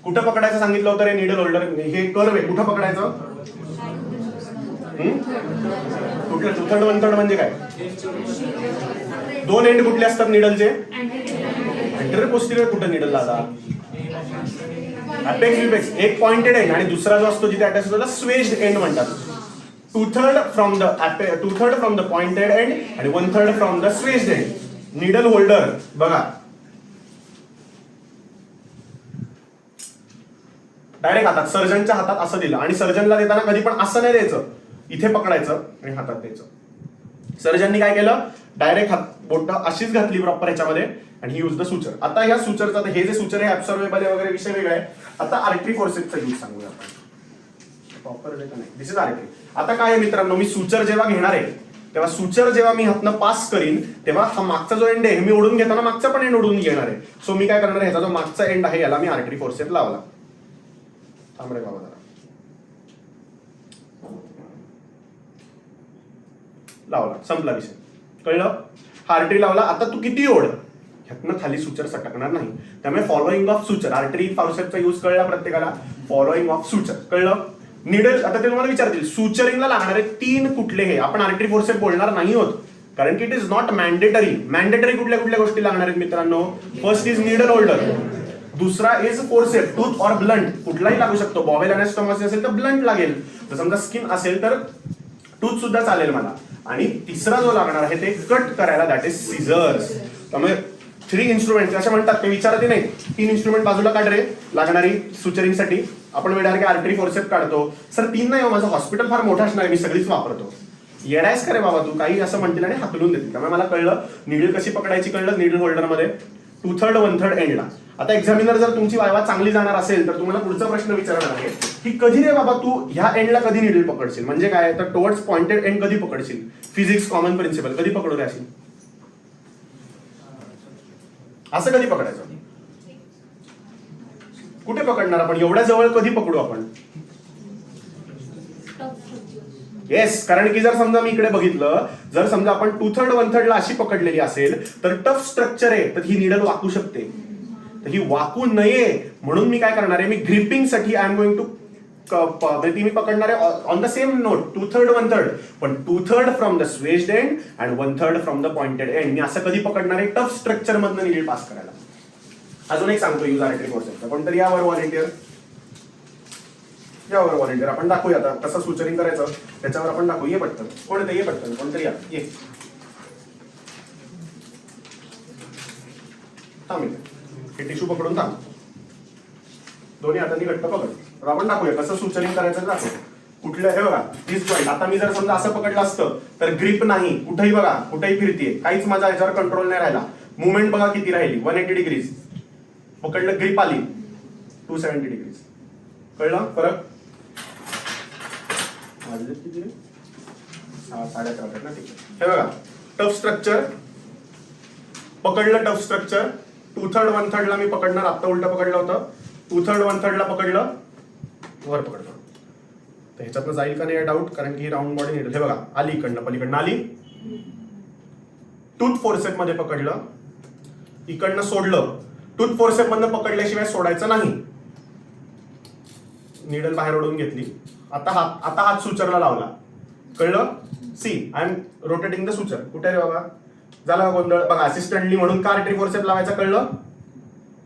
कुठं पकडायचं सांगितलं होतं रे नीडल होल्डर, हे कर्व आहे, कुठं पकडायचं. कुठलं 2/3 1/3 म्हणजे काय, 2 एंड कुठले असतात निडलचे, अँटेरियर पोस्टीरियर. कुठं निडल लादा, अपेक्स विपेक्स. एक पॉइंटेड एंड, आणि दुसरा जो असतो जिथे अटॅच होतो स्वेज्ड एंड म्हणतात. 2/3 फ्रॉम द पॉइंटेड एंड आणि 1/3 from the swaged end. Needle holder बघा डायरेक्ट हातात, सर्जनच्या हातात असं दिलं, आणि सर्जनला देताना कधी पण असं नाही द्यायचं, इथे पकडायचं आणि हातात द्यायचं. सर्जननी काय केलं, डायरेक्ट हात बोट अशीच घातली प्रॉपर ह्याच्यामध्ये, आणि ही यूज द सुचर. आता ह्या सुचरचा, हे जे सुचर आहे ऍब्सॉर्बेबल वगैरे विषय वेगळा आहे. आता आर्टरी फोर्सेसचा यूज सांगूया आपण. प्रॉपर नाही, दिस इज आर्टरी. आता काय आहे मित्रांनो, मी सुचर जेव्हा घेणार आहे तेव्हा सुचर जेव्हा मी हातनं पास करीन तेव्हा हा मागचा जो एंड आहे मी ओढून घेताना मागचा पण एंड ओढून घेणार आहे. सो मी काय करणार आहे, ह्याचा जो मागचा एंड आहे याला मी आर्टरी फोर्सेस लावला. थांबरे बाबा जरा लावला, संपला विषय. कळलं. हा आर्टरी लावला. आता तू किती ओढ, ह्यातनं खाली सुचर सटकणार नाही. त्यामुळे फॉलोइंग ऑफ सुचर, आर्टरी फॉर्सेप्सचा यूज कळला प्रत्येकाला. फॉलोइंग ऑफ सुचर कळलं. निडल, आता ते तुम्हाला विचारतील सुचरिंगला लागणारे 3 कुठले हे, आपण आर्टरी फोर्सेप बोलणार नाही होत, कारण की it is not mandatory. Mandatory कुठल्या कुठल्या गोष्टी लागणार आहेत मित्रांनो? फर्स्ट इज नीडल होल्डर, दुसरा इज फोर्सेप, टूथ और ब्लंट, कुठलाही लागू शकतो. बॉवेल अनास्टोमोसिस असेल तर ब्लंट लागेल, तर समजा स्किन असेल तर टूथ सुद्धा चालेल मला. आणि तिसरा जो लागणार आहे ते कट करायला, दॅट इज सीझर्स. त्यामुळे 3 इन्स्ट्रुमेंट असे म्हणतात, ते विचारते नाही 3 इन्स्ट्रुमेंट बाजूला काढ रे लागणारी सुचरिंगसाठी. आपण डायरेक्ट आर्टरी फोर्सेप काढतो. सर 3 नाही, माझं हॉस्पिटल फार मोठं असणार आहे, मी सगळीच वापरतो. येडायस का रे बाबा तू, काही असं म्हणतील आणि हाकलून देतील. त्यामुळे मला कळलं निडल कशी पकडायची, कळलं नीडल होल्डरमध्ये 2/3 1/3 एंडला. आता एक्झामिनर जर तुमची वायवा चांगली जाणार असेल तर तुम्हाला पुढचा प्रश्न विचारणार आहे की कधी रे बाबा तू ह्या एंडला कधी निडल पकडशील, म्हणजे काय तर टुवर्ड्स पॉइंटेड एंड कधी पकडशील. फिजिक्स कॉमन प्रिन्सिपल, कधी पकडू रे अशी, असं कधी पकडायचं, कुठे पकडणार आपण, एवढ्या जवळ कधी पकडू आपण. येस, कारण की जर समजा मी इकडे बघितलं, जर समजा आपण 2/3 1/3 ला अशी पकडलेली असेल तर टफ स्ट्रक्चर आहे, तर ही निडल वाकू शकते. तर ही वाकू नये म्हणून मी काय करणार आहे, मी ग्रिपिंग साठी आय एम गोइंग टू ती मी पकडणार आहे ऑन द सेम नोट 2/3 1/3, पण 2/3 from the swaged end and 1/3 from the pointed end. मी असं कधी पकडणार आहे, टफ स्ट्रक्चर मधनं निडल पास करायला. अजून एक सांगतो यूज आर्टरी फोर्सेपचा, कोणतरी यावर व्हॉलेंटियर, यावर व्हॉलेंटियर आपण दाखवूया आता कसं सुचरिंग करायचं, त्याच्यावर आपण दाखवू. ये पटकन, कोण येतं, ये पटकन, कोणतरी या, ये थांब, हे टिश्यू पकडून थांब, दोन्ही हातांनी घट्ट पकड. तर आपण दाखवूया कसं सुचरिंग करायचं दाखव. कुठलं, हे बघा दिस जॉईंट. आता मी जर समजा असं पकडलं असतं तर ग्रिप नाही, कुठेही बघा, कुठेही फिरतीये, काहीच माझा याच्यावर कंट्रोल नाही राहिला. मुवमेंट बघा किती राहिली, 180 डिग्रीज पकडलं, ग्रिप आली 270 डिग्रीज. कळलं फरक? 11:30 ना, ठीक आहे. हे बघा टफ स्ट्रक्चर पकडलं, टफ स्ट्रक्चर 2/3 1/3 ला मी पकडणार, आता उलट पकडलं होतं, 2/3 1/3 ला पकडलं, वर पकडलं. तर ह्याच्यातनं जाईल का नाही डाऊट, कारण की राऊंड बॉडी निडल. हे बघा आली, इकडनं पलीकडनं आली, टूथ फोर्सेप मध्ये पकडलं, इकडनं सोडलं. टूथ फोर्सेप मधनं पकडल्याशिवाय सोडायचं नाही. निडल बाहेर ओढून घेतली, आता हात सुचरला लावला. कळलं? See I am rotating the suture. कुठे रे बाबा, झाला गोंधळ बघा. असिस्टंटली म्हणून का आर्टरी फोर्सेप लावायचं कळलं,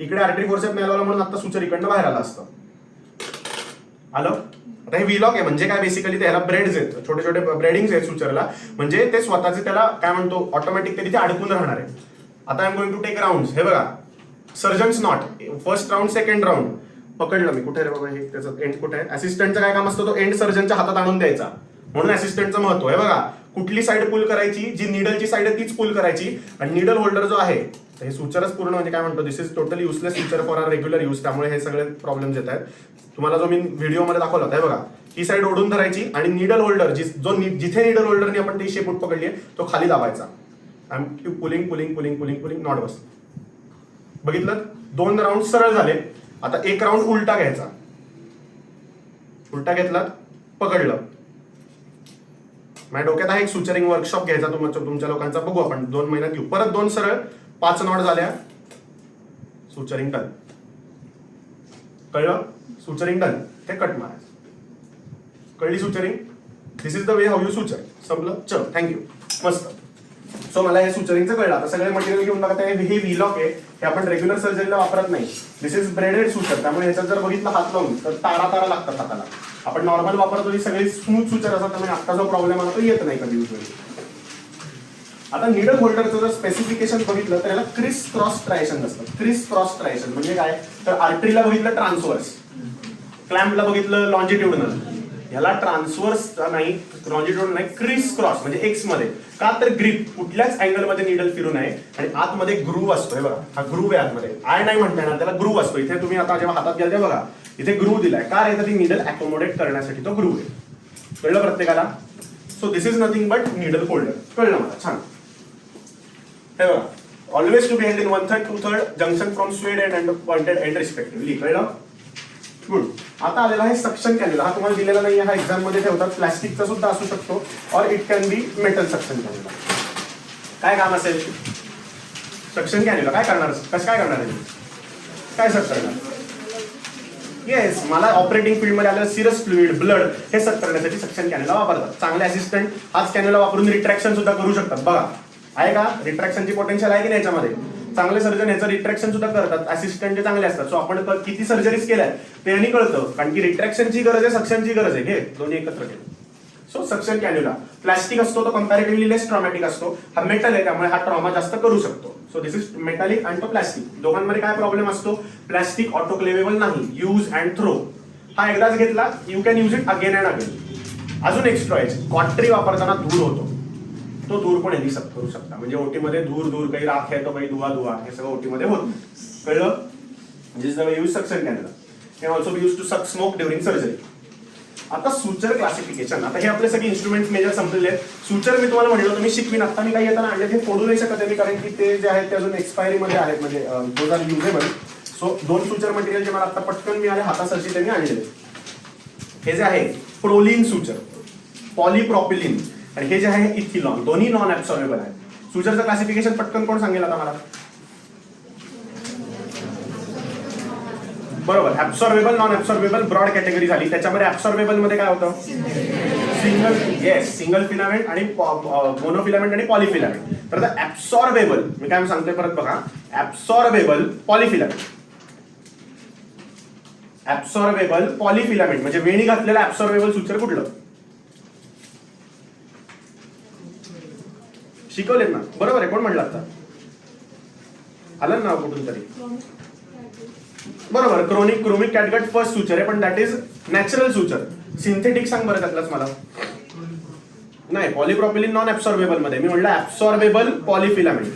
इकडे आर्टरी फोर्सेप नाही लावला म्हणून आता सुचर इकडनं बाहेर आला असतं. आलं? आता हे व्हीलॉक आहे, म्हणजे काय बेसिकली त्याला ब्रेड्स आहेत, छोटे छोटे ब्रेडिंग्स आहेत सुचरला, म्हणजे ते स्वतःचे त्याला काय म्हणतो ऑटोमॅटिक ते तिथे अडकून राहणार आहे. आता I am going to take round. हे बघा surgeon's knot, first round second round पकडलं मी. कुठे रे बाबा, हे त्याचं एंड कुठे आहे? असिस्टंटचं काय काम असतं, तो एंड सर्जनच्या हातात आणून द्यायचा, म्हणून असिस्टंटचं महत्व. हे बघा कुठली साईड पुल करायची, जी निडलची साईड आहे तीच पुल करायची. आणि निडल होल्डर जो आहे हे सुचरच पूर्ण म्हणजे काय म्हणतो, this is totally useless suture for our regular use. त्यामुळे हे सगळे प्रॉब्लेम्स येत आहेत. तुम्हाला जो मी व्हिडिओमध्ये दाखवला होता, हे बघा ही साईड ओढून धरायची आणि निडल होल्डर जिथे निडल होल्डरने आपण ती शेपूट पकडली आहे तो खाली दाबायचा. I am pulling pulling pulling pulling pulling, not बस. बघितलं, 2 राऊंड सरळ झाले. आता 1 राऊंड उलटा घ्यायचा, उलटा घेतलात, पकडलं. माझ्या डोक्यात आहे एक सुचरिंग वर्कशॉप घ्यायचा तुमच्या लोकांचा, बघू आपण 2 महिन्यात घेऊ. परत 2 सरळ, 5 नॉट झाल्या, सुचरिंग डन. कळलं? सुचरिंग डन, ते कट मारायचं. कळली suturing? This is the way how you suture. संपलं, चल थँक्यू, मस्त. सो मला हे सुचरिंगचं कळलं. आता सगळे मटेरियल घेऊन बघा, हे व्हीलॉक आहे, हे आपण रेग्युलर सर्जरीला वापरत नाही. दिस इज ब्रेडेड सुचर, त्यामुळे ह्याच्यात जर बघितलं हात लावून तर तारा लागतात हाताला. आपण नॉर्मल वापरतो ती सगळी स्मूथ सुचर असतात, त्यामुळे आता जो प्रॉब्लेम आला तो येत नाही कधी युजली. आता निडल होल्डरचं जर स्पेसिफिकेशन बघितलं तर याला क्रिस क्रॉस ट्रायशन असतं. क्रिस क्रॉस ट्रायशन म्हणजे काय, तर आर्टरीला बघितलं ट्रान्सवर्स, क्लॅम्पला बघितलं लॉन्जिट्युडनल. ह्याला ट्रान्सवर्स नाही, लॉन्जिट्युडनल नाही, क्रिस क्रॉस म्हणजे एक्स मध्ये. का तर ग्रिप कुठल्याच अँगल मध्ये निडल फिरू नये आणि आतमध्ये ग्रूव असतो. हे बघा हा ग्रूव आहे आतमध्ये, आय नाही म्हणता येणार त्याला, ग्रूव असतो. इथे तुम्ही आता जेव्हा हातात घ्याल तेव्हा बघा इथे ग्रूव दिलाय. का रे, तर ती निडल अकोमोडेट करण्यासाठी तो ग्रूव आहे. कळलं प्रत्येकाला? So this is nothing but needle holder. कळलं मला, छान. हे बघा always to be held in 1/3 2/3 junction from swaged end and pointed end respectively. कळलं? गुड. आता आलेला आहे सक्शन कॅन्युला. हा तुम्हाला दिलेला नाही, हा एक्झाम मध्ये ठेवतात. प्लास्टिकचा सुद्धा असू शकतो or it can be metal suction cannula. काय काम असेल सक्शन कॅन्युला? काय करणार, कसं काय करणार आहे, काय सर करणार? येस, मला ऑपरेटिंग फील्डमध्ये आलेलं सिरस फ्लुइड, ब्लड हे सक करण्यासाठी सक्शन कॅन्युला वापरतात. चांगले असिस्टंट हाच कॅन्युला वापरून रिट्रॅक्शन सुद्धा करू शकतात. बघा आहे का, रिट्रॅक्शनची पोटेन्शियल आहे की नाही याच्यामध्ये. चांगले सर्जन याचं रिट्रॅक्शन सुद्धा करतात, असिस्टंट जे चांगले असतात. सो आपण किती सर्जरीज केल्या ते यांनी कळतं, कारण की रिट्रॅक्शनची गरज आहे, सक्शनची गरज आहे, हे दोन्ही एकत्र केलं. सो सक्शन कॅन्युला प्लास्टिक असतो, तो कंपॅरेटिव्हली लेस ट्रॉमॅटिक असतो. हा मेटल आहे त्यामुळे हा ट्रॉमा जास्त करू शकतो. सो दिस इज मेटॅलिक आणि तो प्लास्टिक. दोघांमध्ये काय प्रॉब्लेम असतो, प्लास्टिक ऑटोक्लेवेबल नाही, यूज अँड थ्रो. हा एकदाच घेतला, you can use it again and again. अजून एक स्ट्रॉयच, कॉटरी वापरताना धूर होतो, तो धूर पण यांनी सक करू शकता. म्हणजे ओटीमध्ये धूर काही राख आहे तो काही दुवा हे सगळं ओटीमध्ये होत. कळलं? This the way use suction cannula. Can also be use to suck smoke during surgery. आता सुचर क्लासिफिकेशन, आता हे आपले सगळे इन्स्ट्रुमेंट मेजर संपलेले आहेत. सुचर मी तुम्हाला म्हणलं मी शिकवीन, आता मी काही येताना आणले ते फोडू नाही शकत मी, कारण की ते जे आहेत ते अजून एक्सपायरी मध्ये आहेत, म्हणजे those are usable. So 2 suture material जे मला आता पटकन मिळाले हातासरशी ते मी आणलेले. हे जे आहे प्रोलिन सुचर, पॉलीप्रॉपिलिन, आणि हे जे आहे इथिलॉन, दोन्ही नॉन ऍब्सॉर्बेबल आहे. सुचरचं क्लासिफिकेशन पटकन कोण सांगेल आता मला? बरोबर, ऍब्सॉर्बेबल, नॉन ऍब्सॉर्बेबल ब्रॉड कॅटेगरी झाली. त्याच्यामध्ये ऍब्सॉर्बेबल मध्ये काय होतं? सिंगल फिलामेंट आणि मोनोफिलामेंट आणि पॉलीफिलामेंट. तर आता ऍब्सॉर्बेबल मी काय सांगतोय परत बघा, ऍब्सॉर्बेबल पॉलीफिलामेंट. ऍब्सॉर्बेबल पॉलीफिलामेंट म्हणजे वेणी घातलेलं ऍब्सॉर्बेबल सुचर कुठलं? शिकवलेत ना, बरोबर आहे. कोण म्हणलं आता? आलं ना कुठून तरी? बरोबर, क्रोमिक कॅटगट फर्स्ट सुचर आहे, पण that is natural suture. Synthetic सांग बरं त्यातलाच मला. नाही, पॉलीप्रॉपिलिन नॉन ऍब्सॉर्बेबल मध्ये मी म्हणलं ऍब्सॉर्बेबल पॉलीफिलामेंट.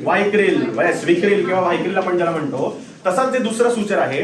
वायक्रिल, विक्रिल किंवा व्हायक्रिल आपण ज्याला म्हणतो, तसाच जे दुसरं सुचर आहे.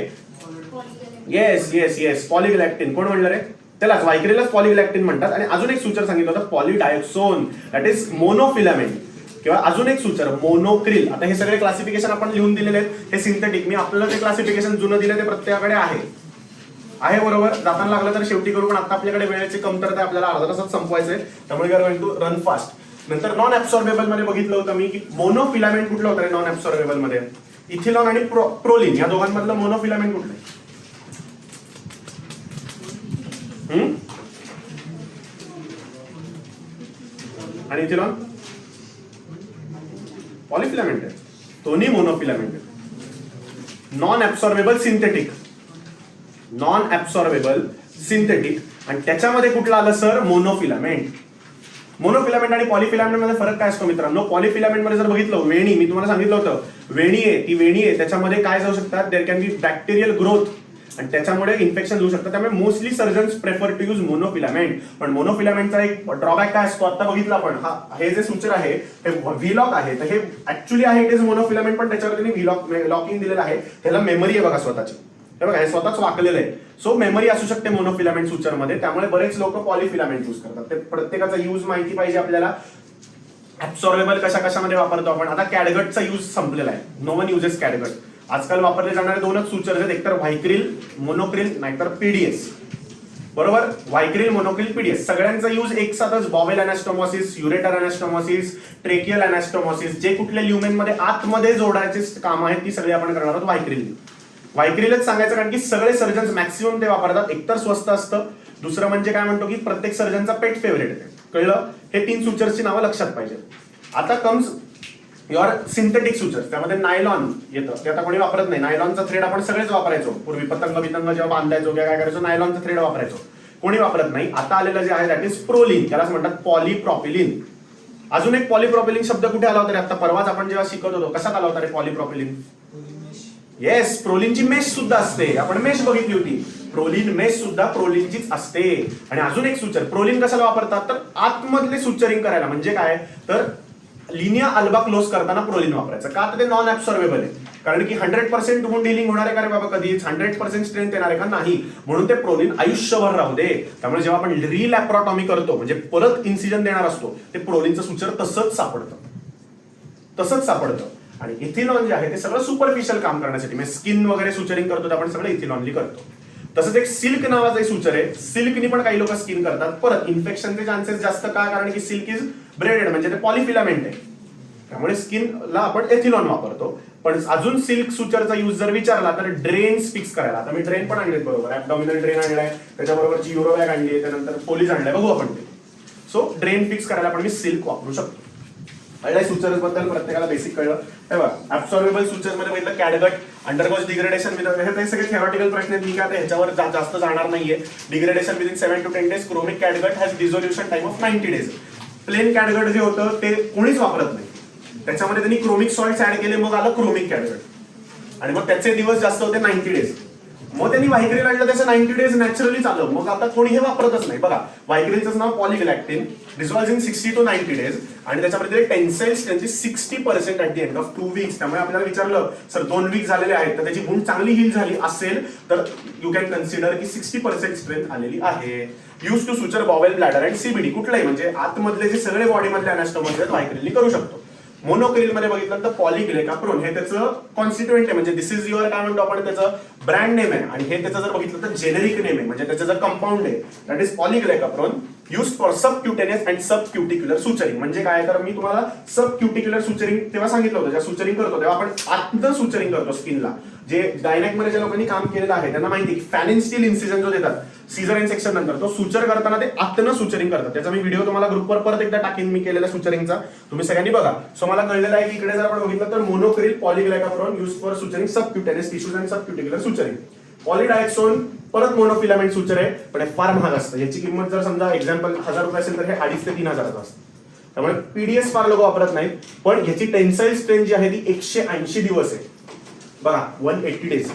येस पॉलीग्लॅक्टिन. कोण म्हणलं रे? त्यालाच व्हायक्रिलच पॉलीग्लॅक्टिन म्हणतात. आणि अजून एक सुचर सांगितलं होतं पॉलीडायोक्सोन, दॅट इज मोनोफिलामेंट. किंवा अजून एक सुचर मोनोक्रिल. आता हे सगळे क्लासिफिकेशन आपण लिहून दिलेले आहेत, हे सिंथेटिक. मी आपल्याला जे क्लासिफिकेशन जुनं दिलं ते प्रत्येकाकडे आहे बरोबर. जाताना लागलं तर शेवटी करू, पण आता आपल्याकडे वेळेची कमतरता, आपल्याला अर्धा तासात संपवायचंय, त्यामुळे we are going to run fast. नंतर नॉन ऍब्सॉर्बेबल मध्ये बघितलं होतं मी की मोनोफिलामेंट कुठलं होतं नॉन ऍब्सॉर्बेबल मध्ये? इथिलॉन आणि प्रोलिन या दोघांमधलं मोनोफिलामेंट कुठलं? आणि इथिलॉन पॉलीफिलामेंट आहे, दोन्ही मोनोफिलामेंट आहे. नॉन ऍब्सॉर्बेबल सिंथेटिक आणि त्याच्यामध्ये कुठलं आलं सर? मोनोफिलामेंट. मोनोफिलामेंट आणि पॉलीफिलामेंट मध्ये फरक काय असतो मित्रांनो? पॉलीफिलामेंट मध्ये जर बघितलं, वेणी, मी तुम्हाला सांगितलं होतं वेणी आहे, त्याच्यामध्ये काय जाऊ शकतात? There can be bacterial growth आणि त्याच्यामुळे इन्फेक्शन होऊ शकतं. त्यामुळे mostly surgeons prefer to use monofilament. पण मोनोफिलामेंटचा एक ड्रॉबॅक काय असतो? आता बघितलं आपण, हे जे सुचर आहे हे व्हीलॉक आहे, तर हे ऍक्च्युअली आहे इट इज मोनोफिलामेंट, पण त्याच्यावर त्यांनी लॉकिंग दिलेलं आहे. त्याला मेमरी आहे बघा स्वतःची, हे बघा हे स्वतःच वाकलेलं आहे. सो मेमरी असू शकते मोनोफिलामेंट सुचर मध्ये, त्यामुळे बरेच लोक पॉलीफिलामेंट यूज करतात. ते प्रत्येकाचा यूज माहिती पाहिजे आपल्याला. ऍब्सॉर्बेबल कशामध्ये वापरतो आपण? आता कॅडगटचा यूज संपलेला आहे, नो वन युजेस कॅडगट. आजकाल वापरले जाणारे 2च सुचर आहेत, एकतर व्हायक्रिल मोनोक्रिल, नाहीतर पीडीएस. बरोबर, व्हायक्रिल मोनोक्रिल पीडीएस सगळ्यांचा यूज एक साथच. Bowel anastomosis, ureter anastomosis, tracheal anastomosis, जे कुठल्या ल्युमेन मध्ये आतमध्ये जोडायचे काम आहेत ती सगळी आपण करणार आहोत व्हायक्रिलच सांगायचं, कारण की सगळे सर्जन्स मॅक्सिमम ते वापरतात. एकतर स्वस्त असतं, दुसरं म्हणजे काय म्हणतो की प्रत्येक सर्जनचा पेट फेवरेट आहे. कळलं? हे 3 सुचर्सची नावं लक्षात पाहिजे. आता कम्स युअर सिंथेटिक सुचर्स. त्यामध्ये नायलॉन येतं, ते आता कोणी वापरत नाही. नायलॉनचा थ्रेड आपण सगळेच वापरायचो पूर्वी, पतंग जेव्हा बांधायचो किंवा काय करायचो, नायलॉनचा थ्रेड वापरायचो. कोणी वापरत नाही. आता आलेलं जे आहे दॅट इज प्रोलिन, त्यालाच म्हणतात पॉलीप्रॉपिलिन. अजून एक पॉलीप्रॉपिलिन शब्द कुठे आला होता रे? आता परवाच आपण जेव्हा शिकत होतो, कशात आला होता रे पॉलीप्रॉपिलिन? येस, प्रोलिनची मेश सुद्धा असते. आपण मेश बघितली होती. प्रोलिन मेश सुद्धा प्रोलिनचीच असते. आणि अजून एक सुचर प्रोलिन कशाला वापरतात? तर आतमधले सुचरिंग करायला. म्हणजे काय? तर लिनिया अल्बा क्लोज करताना प्रोलिन वापरायचं. का? तर ते नॉन ऍब्सॉर्बेबल आहे. कारण की 100% वुंड हिलिंग होणार आहे का रे बाबा? कधीच 100% स्ट्रेंथ येणार आहे का? नाही. म्हणून ते प्रोलिन आयुष्यभर राहू दे. त्यामुळे जेव्हा आपण रिलॅप्रोटॉमी करतो, म्हणजे परत इन्सिजन देणार असतो, ते प्रोलिनचं सुचर तसंच सापडतं. आणि इथिलॉन जे आहे ते सगळं सुपरफिशियल काम करण्यासाठी, म्हणजे स्किन वगैरे सुचरिंग करतो, आपण सगळं इथिलॉनली करतो. तसंच एक सिल्क नावाचं सुचर आहे. सिल्कनी पण काही लोक स्किन करतात. परत इन्फेक्शनचे चान्सेस जास्त का? कारण की सिल्क इज ब्रेडेड, म्हणजे ते पॉलीफिलामेंट आहे. त्यामुळे स्किनला आपण एथिलॉन वापरतो. पण अजून सिल्क सुचरचा यूज जर विचारला तर ड्रेन्स फिक्स करायला, आता मी ड्रेन पण आणलेत बरोबर, ऍबडॉमिनल ड्रेन आणलाय, त्याच्याबरोबरची युरो बॅग आणली आहे, त्यानंतर पोलीस आणलाय, बघू आपण ते. सो ड्रेन फिक्स करायला पण मी सिल्क वापरू शकतो. कळलंय सुचर्स बद्दल, प्रत्येकाला बेसिक कळलं. हे बघा ऍब्सॉर्बेबल सुचर्स मध्ये बघितलं कॅडगट, अंडरगोज डिग्रेडेशन विथ, हे सगळे थिओरिटिकल प्रश्न आहेत, मी काय ह्याच्यावर जास्त जाणार नाहीये. Degradation within 7 to 10 days, chromic catgut has dissolution time of 90 days. Plain catgut जे होतं ते कोणीच वापरत नाही, त्याच्यामध्ये त्यांनी क्रोमिक सॉल्ट्स ऍड केले, मग आलं क्रोमिक कॅडगट, आणि मग त्याचे दिवस जास्त होते 90 days. मग त्यांनी व्हायक्रिल आणलं, त्याचं 90 days नॅचरली चाललं, मग आता कोणी हे वापरतच नाही. बघा व्हायक्रिलचं नाव पॉलीग्लॅक्टिन, डिझॉल्व्ह इन 60 to 90 days, आणि त्याच्यामध्ये tensile strength 60% at the end of 2 weeks. त्यामुळे आपल्याला विचारलं सर 2 weeks झालेले आहेत तर त्याची गुण चांगली हील झाली असेल तर यू कॅन कन्सिडर की 60% स्ट्रेंथ आलेली आहे. Use to suture bowel bladder and CBD, कुठलाही म्हणजे आतमधले जे सगळे बॉडीमधले अनास्टोमस आहेत व्हायक्रिलनी करू शकतो. मोनोक्रिल मध्ये बघितलं तर पॉलीग्लेकाप्रोन हे त्याचं कॉन्स्टिट्युएंट आहे, म्हणजे दिस इज युअर काय म्हणतो आपण त्याचं ब्रँड नेम आहे, आणि हे त्याचं जर बघितलं तर जेनेरिक नेम आहे, म्हणजे त्याचं जर कंपाऊंड आहे that is polyglecaprone, use for subcutaneous and subcuticular suturing. म्हणजे काय, तर मी तुम्हाला सबक्युटिक्युलर सुचरिंग तेव्हा सांगितलं होतं, जेव्हा सुचरिंग करतो तेव्हा आपण आतनं सुचरिंग करतो स्किनला. जे गायनेक मध्ये ज्या लोकांनी काम केलेलं आहे त्यांना माहिती आहे की फॅनिन स्टील इन्सिजन जो देतात सीझर अँड सेक्शन नंतर, तो सुचर करताना ते आतनं सुचरिंग करतात. त्याचा मी व्हिडिओ तुम्हाला ग्रुपवर परत एकदा टाकीन मी केलेल्या सुचरिंगचा, तुम्ही सगळ्यांनी बघा. सो मला कळलेलं आहे की इकडे जर आपण बघितलं तर Monocryl polyglecaprone use for suturing subcutaneous tissues and subcuticular suturing. Polydioxanone परत मोनोफिलामेंट सुचर आहे, पण हे फार महाग असतं. याची किंमत जर समजा एक्झाम्पल 1000 रुपये असेल तर हे 2,500 ते 3,000 असतं. त्यामुळे पीडीएस फार लोक वापरत नाहीत, पण ह्याची टेन्साईल स्ट्रेंथ जी आहे ती 180 दिवस आहे बघा, 180 days.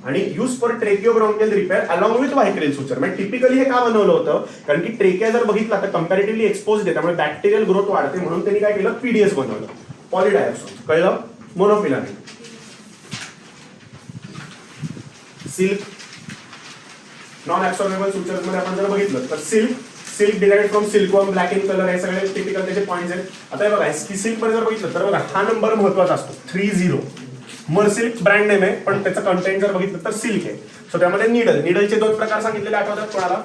आणि use for tracheobronchial repair along with Vicryl suture. म्हणजे टिपिकली हे का बनवलं होतं, कारण की ट्रेकिया जर बघितला तर कंपॅरेटिव्हली एक्सपोज आहे, त्यामुळे बॅक्टेरियल ग्रोथ वाढते, म्हणून त्यांनी काय केलं पीडीएस बनवलं. पॉलीडायक्सोन कळलं. मोनोफिलामेंट. सिल्क नॉन ऍब्सॉर्बेबल सुचर्स मध्ये आपण जर बघितलं तर silk derived from silkworm, black in colour, हे सगळे टिपिकल त्याचे पॉईंट्स आहेत. आता हे बघा सिल्क मध्ये जर बघितलं तर बघा हा नंबर महत्वाचा असतो 30. मर्सिल्क ब्रँड नेम आहे, पण त्याचं कंटेंट जर बघितलं तर सिल्क आहे. सो त्यामध्ये निडलचे 2 प्रकार सांगितलेले आठवतात कोणाला?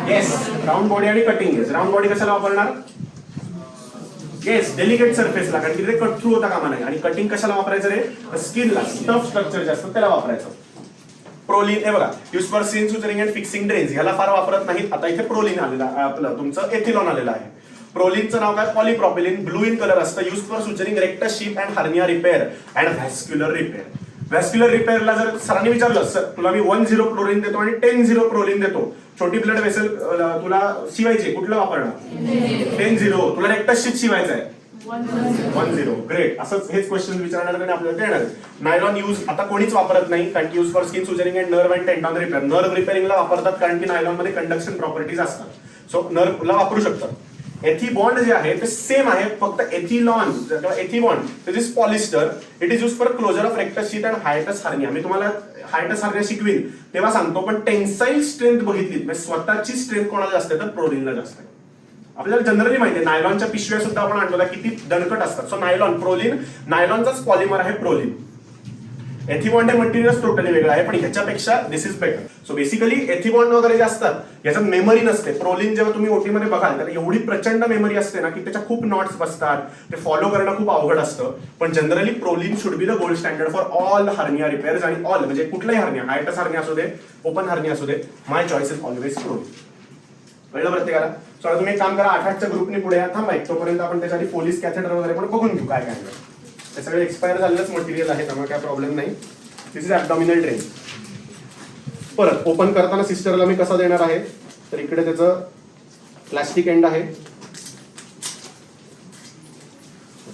येस, राऊंड बॉडी आणि कटिंग एज. राऊंड बॉडी कशाला वापरणार? येस, डेलिकेट सरफेसला, कारण की ते कट थ्रू होता कामा नाही. आणि कटिंग कशाला वापरायचं रे? स्किनला, स्टफ स्ट्रक्चर जे असतं त्याला वापरायचं. प्रोलिन हे बघा use for skin suturing and fixing drains, ह्याला फार वापरत नाहीत. आता इथे प्रोलिन आलेला आपलं तुमचं एथिलॉन आलेलं आहे. प्रोलिनचं नाव काय? पॉलीप्रॉपिलिन, ब्लू इन कलर असतं. Use for suturing rectus sheath and hernia repair and vascular repair. Vascular रिपेअरला जर सरांनी विचारलं सर तुला मी 10 प्रोलिन देतो आणि 10 प्रोलिन देतो, छोटी ब्लड वेसल तुला शिवायची, कुठलं वापरणार? 10. तुला रेक्टस शीप शिवायचं आहे 10. ग्रेट. असंच हेच क्वेश्चन विचारणार आणि आपल्याला देणार. नायलॉन यूज आता कोणीच वापरत नाही, कारण की use for skin suturing and nerve and tendon repair. Nerve रिपेअरिंगला वापरतात, कारण की नायलॉन मध्ये कंडक्शन प्रॉपर्टीज असतात. सो नर्वला वापरू शकतात. एथिबॉन्ड जे आहे ते सेम आहे, फक्त Ethilon Ethibond this is polyester. It is use for closure of rectus sheath and hiatus hernia. मी तुम्हाला हायटस हार्निया शिकवीन तेव्हा सांगतो, पण टेन्साईल स्ट्रेंथ बघितली म्हणजे स्वतःची स्ट्रेंथ कोणाला जास्त आहे तर प्रोलिनला जास्त आहे. आपल्याला जनरली माहिती आहे नायलॉनच्या पिशव्या सुद्धा आपण आणतो किती दणकट असतात. सो नायलॉन, प्रोलिन, नायलॉनचाच पॉलिमर आहे प्रोलिन. एथिबॉन्ड हे मटेरियल टोटली वेगळं आहे, पण ह्याच्यापेक्षा दिस इज बेटर. सो बेसिकली एथिबॉन्ड वगैरे जे असतात याच्यात मेमरी नसते. प्रोलिन जेव्हा तुम्ही ओटी मध्ये बघाल तर एवढी प्रचंड मेमरी असते ना की त्याच्या खूप नॉट्स बसतात, ते फॉलो करणं खूप अवघड असतं. पण generally proline should be the gold standard for all hernia repairs आणि ऑल म्हणजे कुठलाही हर्निया, हायटस हर्निया असू दे, ओपन हर्निया असू दे, माय चॉईस इज ऑलवेज प्रोलिन. कळलं प्रत्येकाला? सो तुम्ही एक काम करा, 8-8च्या ग्रुपने पुढे या, थांबा तोपर्यंत आपण त्याच्यासाठी पोलीस कॅथेटर वगैरे पण बघून घेऊ काय काय. ते सगळे एक्सपायर झालेलंच मटेरियल आहे, त्यामुळे काय प्रॉब्लेम नाही. This is abdominal drain. परत ओपन करताना सिस्टरला मी कसा देणार आहे तर इकडे त्याचं प्लास्टिक एंड आहे.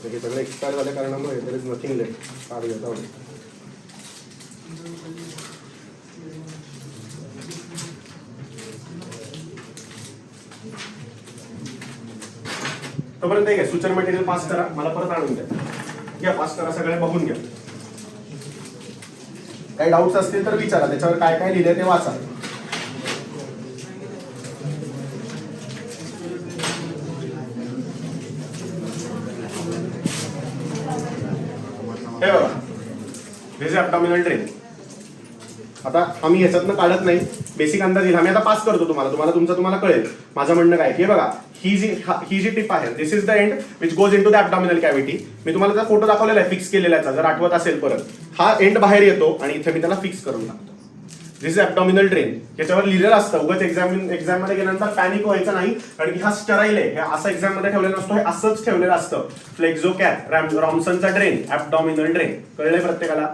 हे सगळे एक्सपायर झाल्या कारणामुळे देयर इज नथिंग लेफ्ट. काढूया तोपर्यंत घ्या, सुचर मटेरियल पास करा, मला परत आणून द्या. घ्या पास करा, सगळे बघून घ्या. काही डाऊट्स असतील तर विचारा, त्याच्यावर काय काय लिहिलंय ते वाचा. हे बघा, दिस इज ॲबडॉमिनल ड्रेन. आता आम्ही ह्याच्यातनं काढत नाही, बेसिक अंदाज येईल. आम्ही आता पास करतो तुम्हाला कळेल माझं म्हणणं काय. हे बघा, ही जी टिप आहे, this is the end which goes in to the abdominal cavity. मी तुम्हाला त्याचा फोटो दाखवलेला आहे फिक्स केलेला आहे, जर आठवत असेल परत. हा एंड बाहेर येतो आणि इथे मी त्याला फिक्स करून टाकतो. दिस इज ॲब्डॉमिनल ड्रेन. याच्यावर लिहिलेलं असतं, उगाच एक्झाम मध्ये गेल्यानंतर पॅनिक व्हायचं नाही, कारण की हा स्टराईल आहे. हे असं एक्झाम मध्ये ठेवलेलं नसतो, हे असंच ठेवलेलं असतं. फ्लेक्झो कॅप, रॉमसनचा ड्रेन, ॲब्डॉमिनल ड्रेन. कळलंय प्रत्येकाला?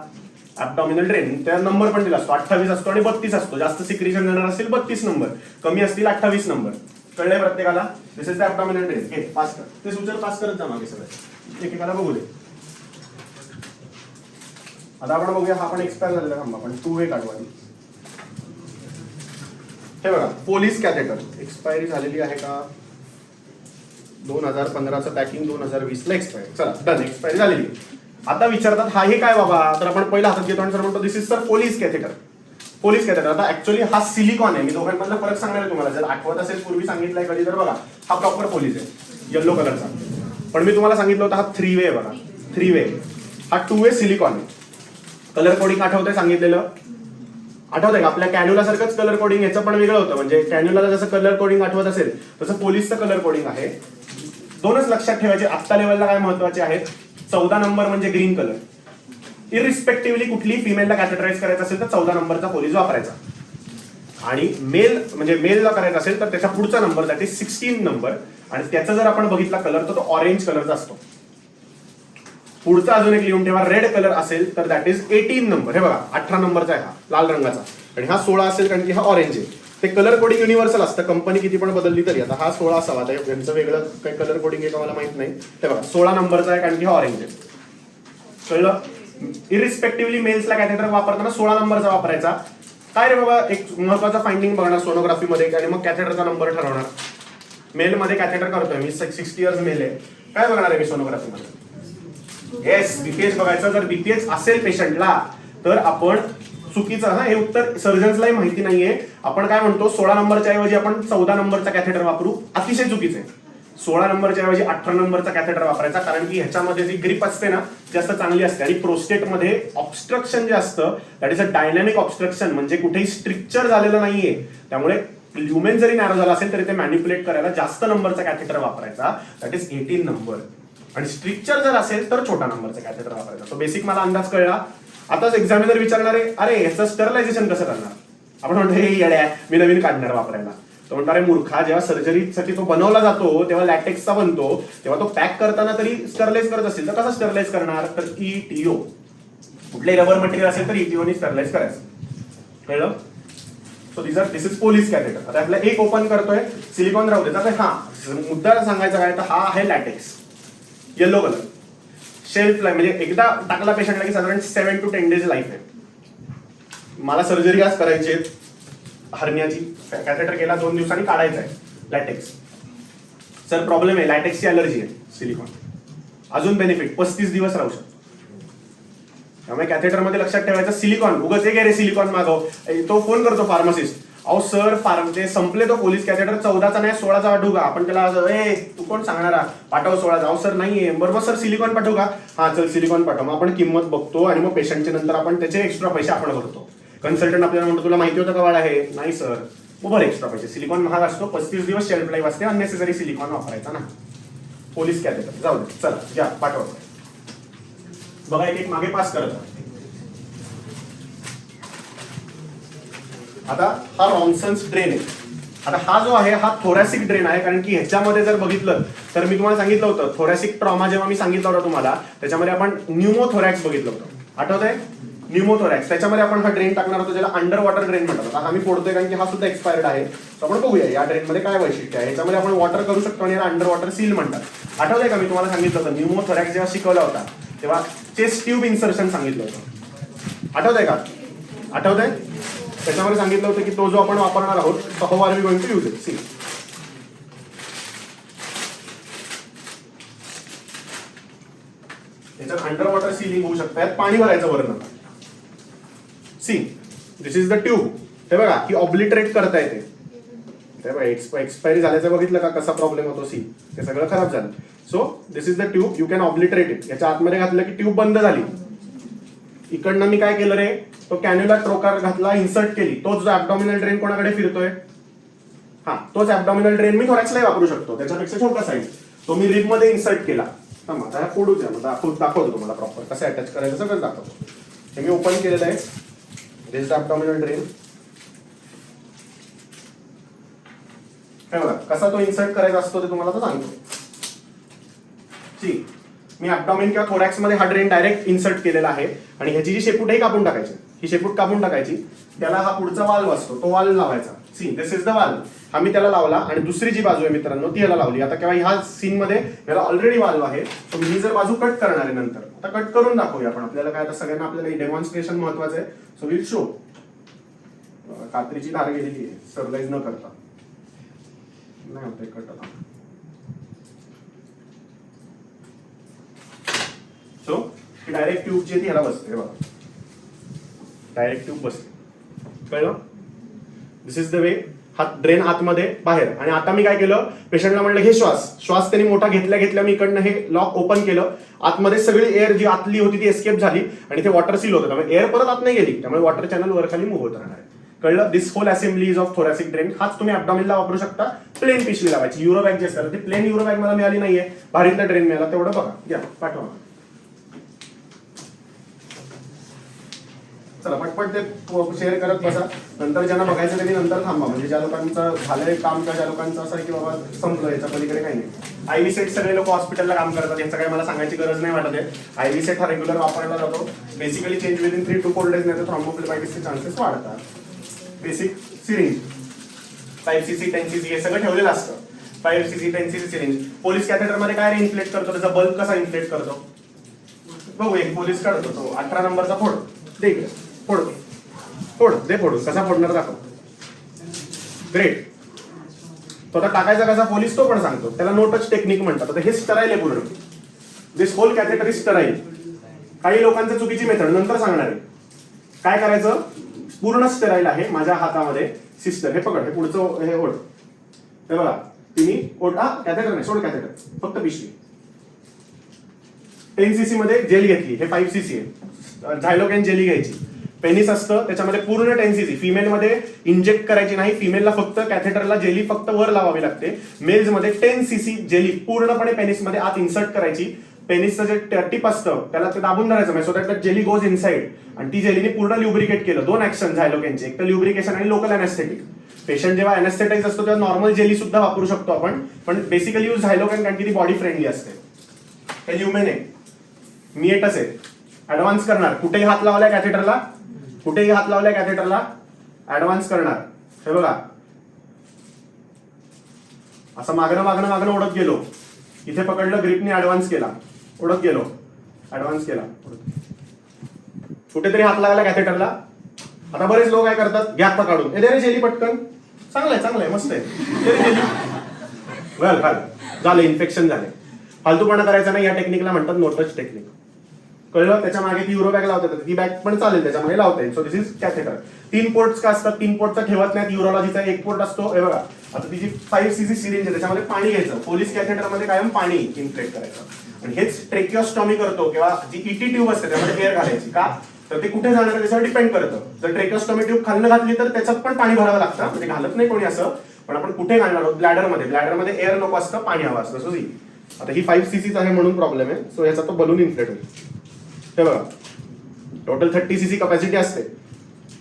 ॲब्डॉमिनल ड्रेन, त्या नंबर पण दिला असतो, 28 असतो आणि 32 असतो. जास्त सिक्रिशन जाणार असेल 32 नंबर, कमी असतील 28 नंबर. कळलंय प्रत्येकाला? दिस इज द ॲब्डॉमिनल ड्रेन. हे पास कर, ते सूचर पास करत जा मागे सगळं, एकेकाला बघू दे. आता आपण बघूया, हा पण एक्सपायर झालेला थांबा, पण 2 वे काढू आधी. हे बघा, पोलीस कॅथेटर एक्सपायरी झालेली आहे का? 2015चं पॅकिंग 2020 ला एक्सपायरी. चला डन, एक्सपायरी झालेली. आता विचारतात हा हे काय बाबा, तर आपण पहिला हातात घेतो आणि सर म्हणतो this is sir Foley's catheter. Foley's catheter. आता ऍक्च्युअली हा सिलिकॉन आहे. मी दोघांमधला फरक सांगणार आहे तुम्हाला, जर आठवत असेल पूर्वी सांगितलंय कधी, तर बघा हा प्रॉपर पोलीस आहे, येल्लो कलरचा. पण मी तुम्हाला सांगितलं होतं हा 3 वे बघा, 3 वे. हा 2 वे सिलिकॉन आहे. कलर कोडिंग आठवतंय सांगितलेलं? आठवतंय का? आपल्या कॅन्युला सारखंच कलर कोडिंग, याचं पण वेगळं होतं. म्हणजे कॅन्युला जसं कलर कोडिंग आठवत असेल तसं पोलीसचं कलर कोडिंग आहे. दोनच लक्षात ठेवायचे आत्ता लेवलला काय महत्वाचे आहेत. 14 नंबर म्हणजे ग्रीन कलर. इरिस्पेक्टिव्हली कुठली फिमेलला कॅथेटराइज करायचं असेल तर 14 नंबरचा पोलीस वापरायचा. आणि मेलला करायचं असेल तर त्याच्या पुढचा नंबर दॅट इज 16 नंबर. आणि त्याचा जर आपण बघितला कलर तर तो ऑरेंज कलरचा असतो. पुढचा अजून एक लिहून ठेवा, रेड कलर असेल तर दॅट इज 18 नंबर. हे बघा 18 नंबरचा आहे हा, लाल रंगाचा. आणि हा 16 असेल कारण की हा ऑरेंज आहे. ते कलर कोडिंग युनिव्हर्सल असतं, कंपनी किती पण बदलली तरी. आता हा 16 असावा, यांचं वेगळं काही कलर कोडिंग आहे का मला माहित नाही. ते बघा 16 नंबरचा आहे कारण की हा ऑरेंज आहे. कळलं? इरिस्पेक्टिव्हली मेल्सला कॅथेटर वापरताना 16 नंबरचा वापरायचा. काय रे बाबा, एक महत्वाचा फाइंडिंग बघणार सोनोग्राफीमध्ये, आणि मग कॅथेटरचा नंबर ठरवणार. मेलमध्ये कॅथेटर करतोय मी, 60 इयर्स मेल आहे. काय बघणार आहे मी सोनोग्राफीमध्ये? येस, बीपीएच बघायचं. जर बीपीएच असेल पेशंटला तर आपण चुकीचं, हा हे उत्तर सर्जन्सलाही माहिती नाहीये. आपण काय म्हणतो, 16 नंबरच्या ऐवजी आपण 14 नंबरचा कॅथेटर वापरू, अतिशय चुकीचं आहे. 16 नंबरच्या ऐवजी 18 नंबरचा कॅथेटर वापरायचा, कारण की ह्याच्यामध्ये जी ग्रिप असते ना जास्त चांगली असते. आणि प्रोस्टेटमध्ये ऑब्स्ट्रक्शन जे असतं that is a dynamic obstruction, म्हणजे कुठेही स्ट्रिक्चर झालेलं नाहीये. त्यामुळे ल्युमेन जरी नॅरो झाला असेल तरी ते मॅनिप्युलेट करायला जास्त नंबरचा कॅथेटर वापरायचा, दॅट इज 18 नंबर. आणि स्ट्रिक्चर जर असेल तर छोटा नंबरचा कॅथेटर वापरायचा. तो बेसिक मला अंदाज कळला. आताच एक्झामिनर विचारणार आहे, अरे याचं स्टरलायझेशन कसं करणार? आपण म्हणतो हे येड्या, मी नवीन काढणार वापरायला. तो म्हणतो अरे मूर्खा, जेव्हा सर्जरीसाठी तो बनवला जातो तेव्हा लॅटेक्सचा बनतो, तेव्हा तो पॅक करताना तरी स्टरलाइज करत असेल तर कसा स्टरलाइज करणार? तर ETO. कुठले रबर मटेरियल असेल तर ETO ने स्टरलाइज करायचं. कळलं? So this is police catheter. आता आपला एक ओपन करतोय, सिलिकॉन राहू देतात. हा मुद्दा सांगायचा काय, तर हा आहे LaTeX, yellow colour. Shelf life म्हणजे एकदा टाकला पेशंटला की साधारण 7 to 10 days लाईफ आहे. मला सर्जरी आज करायची आहे हर्नियाची, कॅथेटर केला 2 दिवसांनी काढायचा आहे. लॅटेक्स सर प्रॉब्लेम आहे, लॅटेक्सची अलर्जी आहे. सिलिकॉन अजून बेनिफिट, 35 दिवस राहू शकतो. त्यामुळे कॅथेटरमध्ये लक्षात ठेवायचं सिलिकॉन. उगाच एक रे सिलिकॉन मागव, तो फोन करतो फार्मासिस्ट, अहो सर ते संपले तो पोलीस कॅथेटर, 14चा नाही 16चा पाठवू का? आपण त्याला ए तू कोण सांगणारा, पाठव 16चा. अहो सर नाहीये. बरोबर सर सिलिकॉन पाठवू का? हा चल सिलिकॉन पाठव. मग आपण किंमत बघतो आणि मग पेशंटच्या नंतर आपण त्याचे एक्स्ट्रा पैसे आपण भरतो. कन्सल्टंट आपल्याला म्हणतो तुला माहिती होतं का बाळा हे? नाही सर. उभं एक्स्ट्रा पैसे. सिलिकॉन महाग असतो, 35 दिवस शेल्फ लाईफ असते, अननेसेसरी सिलिकॉन वापरायचा ना. पोलीस कॅथेटर जाऊ दे, चला घ्या पाठवा. बघा एक मागे पास करत. आता हा रॉमसन्स ड्रेन आहे. आता हा जो आहे हा थोरॅसिक ड्रेन आहे, कारण की ह्याच्यामध्ये जर बघितलं तर मी तुम्हाला सांगितलं होतं थोरॅसिक ट्रॉमा जेव्हा मी सांगितलं होतं तुम्हाला, त्याच्यामध्ये आपण न्यूमोथोरॅक्स बघितलं होतं. आठवतंय? न्यूमोथोरॅक्स. त्याच्यामध्ये आपण हा ड्रेन टाकणार होतो ज्याला अंडर वॉटर ड्रेन म्हणतात. आता आम्ही फोडतोय कारण की हा सुद्धा एक्सपायर्ड आहे. तर आपण बघूया या ड्रेनमध्ये काय वैशिष्ट्य आहे. याच्यामध्ये आपण वॉटर करू शकतो आणि याला अंडर वॉटर सील म्हणतात. आठवतंय का मी तुम्हाला सांगितलं होतं न्यूमोथोरॅक्स जेव्हा शिकवला होता तेव्हा चेस्ट ट्यूब इन्सर्शन सांगितलं होतं. आठवतंय का? आठवतंय? त्याच्यामध्ये सांगितलं होतं की तो जो आपण वापरणार आहोत तो how are we going to use it. See याच्यात अंडर वॉटर सीलिंग होऊ शकतं, यात पाणी भरायचं वरण. See this is the tube. हे बघा ही ऑब्लिटरेट करता येते. एक्सपायरी झाल्याचं बघितलं का कसा प्रॉब्लेम होतो. सी ते सगळं खराब झालं. So this is the tube, you can obliterate it. याच्या आतमध्ये घातलं की ट्यूब बंद झाली. इकडनं मी काय केलं रे, तो कॅन्युला ट्रोकार घातला, इन्सर्ट केली, तोच जो ऍब्डॉमिनल ड्रेन कोणाकडे फिरतोय, हा तोच ऍब्डॉमिनल ड्रेन मी थोरॅक्सलाही वापरू शकतो, त्याच्यापेक्षा छोटा साईज, तो मी रिब मध्ये इन्सर्ट केला. आता ह्या फोडू द्या, दाखवतो तुम्हाला प्रॉपर कसं अटॅच करायचं सगळं दाखवतो. हे मी ओपन केलेलं आहे, दिस ऍब्डॉमिनल ड्रेन. हे बघा कसा तो इन्सर्ट करायचा असतो ते तुम्हाला तो सांगतो. ठीक, मी ऍब्डॉमिन किंवा थोरॅक्स मध्ये हा ड्रेन डायरेक्ट इन्सर्ट केलेला आहे आणि ह्याची जी शेपूट आहे कापून टाकायची, ही शेपूट कापून टाकायची. त्याला हा पुढचा वाल्व असतो, तो वाल्व लावायचा. C this is the valve. हा मी त्याला लावला आणि दुसरी जी बाजू आहे मित्रांनो ती याला लावली. आता केव्हा ह्या सीन मध्ये याला ऑलरेडी वाल्व आहे, सो मी जर बाजू कट करणार आहे नंतर. आता कट करून दाखवूया आपण. आपल्याला काय आता सगळ्यांना आपल्याला डेमॉन्स्ट्रेशन महत्वाचं आहे, सो विल शो. कात्रीची धार गेलेली आहे, स्टरलाइज न करता नाही होते कट. आता सो डायरेक्ट ट्यूब जी ती ह्याला बसते बघा, डायरेक्ट ट्यूब बसते. कळलं? दिस इज द वे. हा ड्रेन आतमध्ये बाहेर. आणि आता मी काय केलं, पेशंटला म्हणलं हे श्वास त्यांनी मोठा घेतल्या घेतल्या मी इकडनं हे लॉक ओपन केलं. आतमध्ये सगळी एअर जी आतली होती ती एस्केप झाली आणि ते वॉटर सील होतं, त्यामुळे एअर परत आत नाही गेली, त्यामुळे वॉटर चॅनल वर खाली मूव्ह होत राहणार आहे. कळलं? This whole assembly is of thoracic drain. हाच तुम्ही ऍब्डॉमिनला वापरू शकता. प्लेन पिशवी लावायची, युरोबॅग जे असतात ते प्लेन युरोबॅग मला मिळाली नाहीये, भारीतला ड्रेन मिळाला तेवढं बघा. या पाठवा. चला पटपट ते शेअर करत बसा. नंतर ज्यांना बघायचं त्यांनी नंतर थांबा, म्हणजे ज्या लोकांचं झालंय काम किंवा ज्या लोकांचं असं आहे की बाबा संपलं याच्या पलीकडे काही नाही. आयव्ही सेट सगळे लोक हॉस्पिटलला काम करतात, याचं काही मला सांगायची गरज नाही वाटत आहे. आयव्ही सेट हा रेग्युलर वापरला जातो. Basically change within 3 to 4 days नाही तर थ्रॉम्बोफ्लेबायटिसचे चान्सेस वाढतात. बेसिक सिरिंज 5cc 10cc हे सगळं ठेवलेलं असतं. 5cc 10cc syringe. पोलीस कॅथेटरमध्ये काय इन्फ्लेट करतो, त्याचा बल्ब कसा इन्फ्लेट करतो बघू. एक पोलीस काढतो, तो 18 नंबरचा फोड दे इकडे, फोड दे फोडून. कसा फोडणार दाखव. ग्रेट. तो आता टाकायचा कसा पोलीस तो पण सांगतो. त्याला नो टच टेक्निक म्हणतात. आता हे स्टराईल आहे पूर्ण. दिस होल कॅथेटर इज स्टराईल. काही लोकांचं चुकीची मेथड नंतर सांगणार आहे. काय करायचं, पूर्ण स्टराईल आहे. माझ्या हातामध्ये सिस्टर हे पकड, हे पुढचं हे ओढ, हे बघा तुम्ही ओढा. कॅथेटर नाही, सोड कॅथेटर, फक्त पिशवी. 10cc मध्ये जेल घेतली, हे 5cc आहे. झायलोकॅन जेली घ्यायची. पेनिस असतं त्याच्यामध्ये पूर्ण 10cc. फिमेल मध्ये इंजेक्ट करायची नाही, फिमेलला फक्त कॅथेटरला जेली फक्त वर लावावी लागते. मेल्स मध्ये 10cc जेली पूर्णपणे पेनिस मध्ये आत इन्सर्ट करायची. पेनिसचं जे टिप असतं त्याला ते दाबून धरायचं, so that jelly goes inside. आणि ती जेलीने पूर्ण ल्युब्रिकेट केलं. 2 ऍक्शन झायलोकॅनचे, एक तर ल्युब्रिकेशन आणि लोकल अॅनेस्थेटिक. पेशंट जेव्हा अॅनेस्थेटाइज असतो तेव्हा नॉर्मल जेली सुद्धा वापरू शकतो आपण, पण बेसिकली यूज झायलोकॅन कारण की ती बॉडी फ्रेंडली असते. हे ल्युमेन आहे, मिएटस आहे. ऍडव्हान्स करणार, कुठेही हात लावलाय कॅथेटरला, कुठेही हात लावलाय कॅथेटरला ऍडव्हान्स करणार. हे बघा असं मागणं ओढत गेलो, इथे पकडलं ग्रिपने ऍडव्हान्स केला, ओढत गेलो, ऍडव्हान्स केला, कुठेतरी हात लागला कॅथेटरला. आता बरेच लोक काय करतात, घ्या हात काढून हे रे जेली पटकन. चांगलंय मस्त आहे. वेल झालं, इन्फेक्शन झाले. फालतूपणा करायचा नाही. या टेक्निकला म्हणतात नो टच टेक्निक. कळलं? त्याच्या मागे ती युरो बॅग लावतात, ती बॅग पण चालेल त्याच्यामध्ये लावता येईल. So this is catheter. 3 ports का असतात, 3 पोर्टचा ठेवत नाहीत. युरोलॉजीचा 1 पोर्ट असतो. हे बघा आता तिची 5cc सिरिंज आहे, त्याच्यामध्ये पाणी घ्यायचं. पोलीस कॅथेटरमध्ये कायम पाणी इन्फ्लेट करायचं. आणि हेच ट्रेकिओस्टॉमी करतो किंवा जी ईटी ट्यूब असते त्यामध्ये एअर घालायची. का तर ते कुठे जाणार त्याच्यावर डिपेंड करतं. जर ट्रेकिओस्टॉमी ट्यूब खाल्लं घातली तर त्याच्यात पण पाणी भरावं लागतं. म्हणजे घालत नाही कोणी असं, पण आपण कुठे घालणार आहोत, ब्लॅडरमध्ये एअर नको असतं, पाणी हवं असतं. सो आता ही 5cc आहे म्हणून प्रॉब्लेम आहे. सो याचा तो बलून इन्फ्लेट होईल. हे बघा टोटल 30cc कॅपॅसिटी असते.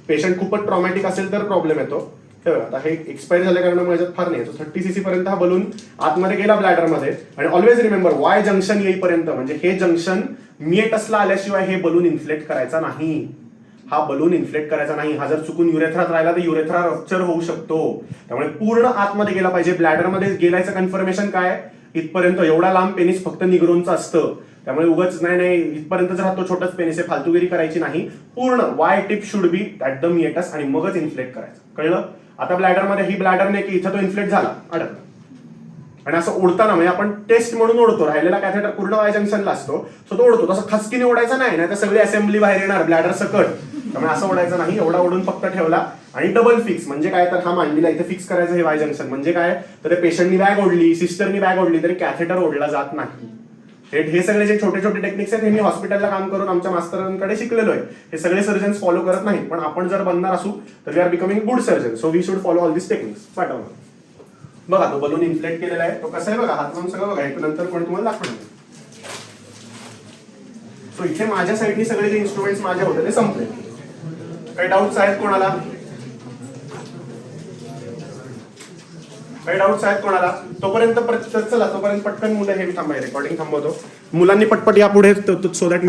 पेशंट खूपच ट्रॉमॅटिक असेल तर प्रॉब्लेम येतो. हे बघा आता हे एक्सपायर झाल्या कारण याच्यात फार नाही. 30cc पर्यंत हा बलून आतमध्ये गेला ब्लॅडरमध्ये. आणि ऑलवेज रिमेंबर वाय जंक्शन येईपर्यंत, म्हणजे हे जंक्शन मिएटसला आल्याशिवाय हे बलून इन्फ्लेट करायचा नाही. हा बलून इन्फ्लेट करायचा नाही. हा जर चुकून युरेथ्रात राहिला तर युरेथ्रा रप्चर होऊ शकतो. त्यामुळे पूर्ण आतमध्ये गेला पाहिजे. ब्लॅडरमध्ये गेल्याचं कन्फर्मेशन काय, इथपर्यंत एवढा लांब पेनिस फक्त निग्रोनचं असतं. त्यामुळे उगाच नाही इथपर्यंत राहतो छोटच पेनिस आहे, फालतूगिरी करायची नाही. पूर्ण Y tip should be at the meatus आणि मगच इन्फ्लेट करायचं. कळलं? आता ब्लॅडरमध्ये ही ब्लॅडर नाही की इथं तो इन्फ्लेट झाला अडकला. आणि असं ओढताना म्हणजे आपण टेस्ट म्हणून ओढतो, राहिलेला कॅथेटर पूर्ण वाय जंक्शनला असतो, सो तो ओढतो. तसं खसकीने ओढायचा नाही, तर सगळी असेंब्ली बाहेर येणार ब्लॅडर सकट. त्यामुळे असं ओढायचं नाही. एवढा ओढून फक्त ठेवला. आणि डबल फिक्स म्हणजे काय, तर हा मांडीला इथे फिक्स करायचं. हे वाय जंक्शन म्हणजे काय, तर पेशंटनी बॅग ओढली, सिस्टरनी बॅग ओढली तरी कॅथेटर ओढला जात नाही. हे सगळे जे छोटे छोटे टेक्निक्स आहेत हे मी हॉस्पिटलला काम करून आमच्या मास्तरांकडे शिकलेलो आहे. हे सगळे सर्जन्स फॉलो करत नाहीत, पण आपण जर बनणार असू तर we are becoming good surgeon. So we should follow all this techniques. पाठवणार बघा, तो बलून इन्फ्लेट केलेला आहे. तो कसा आहे बघा, हात लावून सगळं बघा. एक नंतर कोणी तुम्हाला दाखवणार. सो इथे माझ्या साईडनी सगळे जे इन्स्ट्रुमेंट्स माझे होते ते संपले. काही डाऊट्स आहेत कोणाला? काही डाऊट्स आहेत कोणाला? तोपर्यंत चला, तोपर्यंत पटकन मुलं हे थांबाय, रेकॉर्डिंग थांबवतो. मुलांनी पटपट या पुढे सो दॅट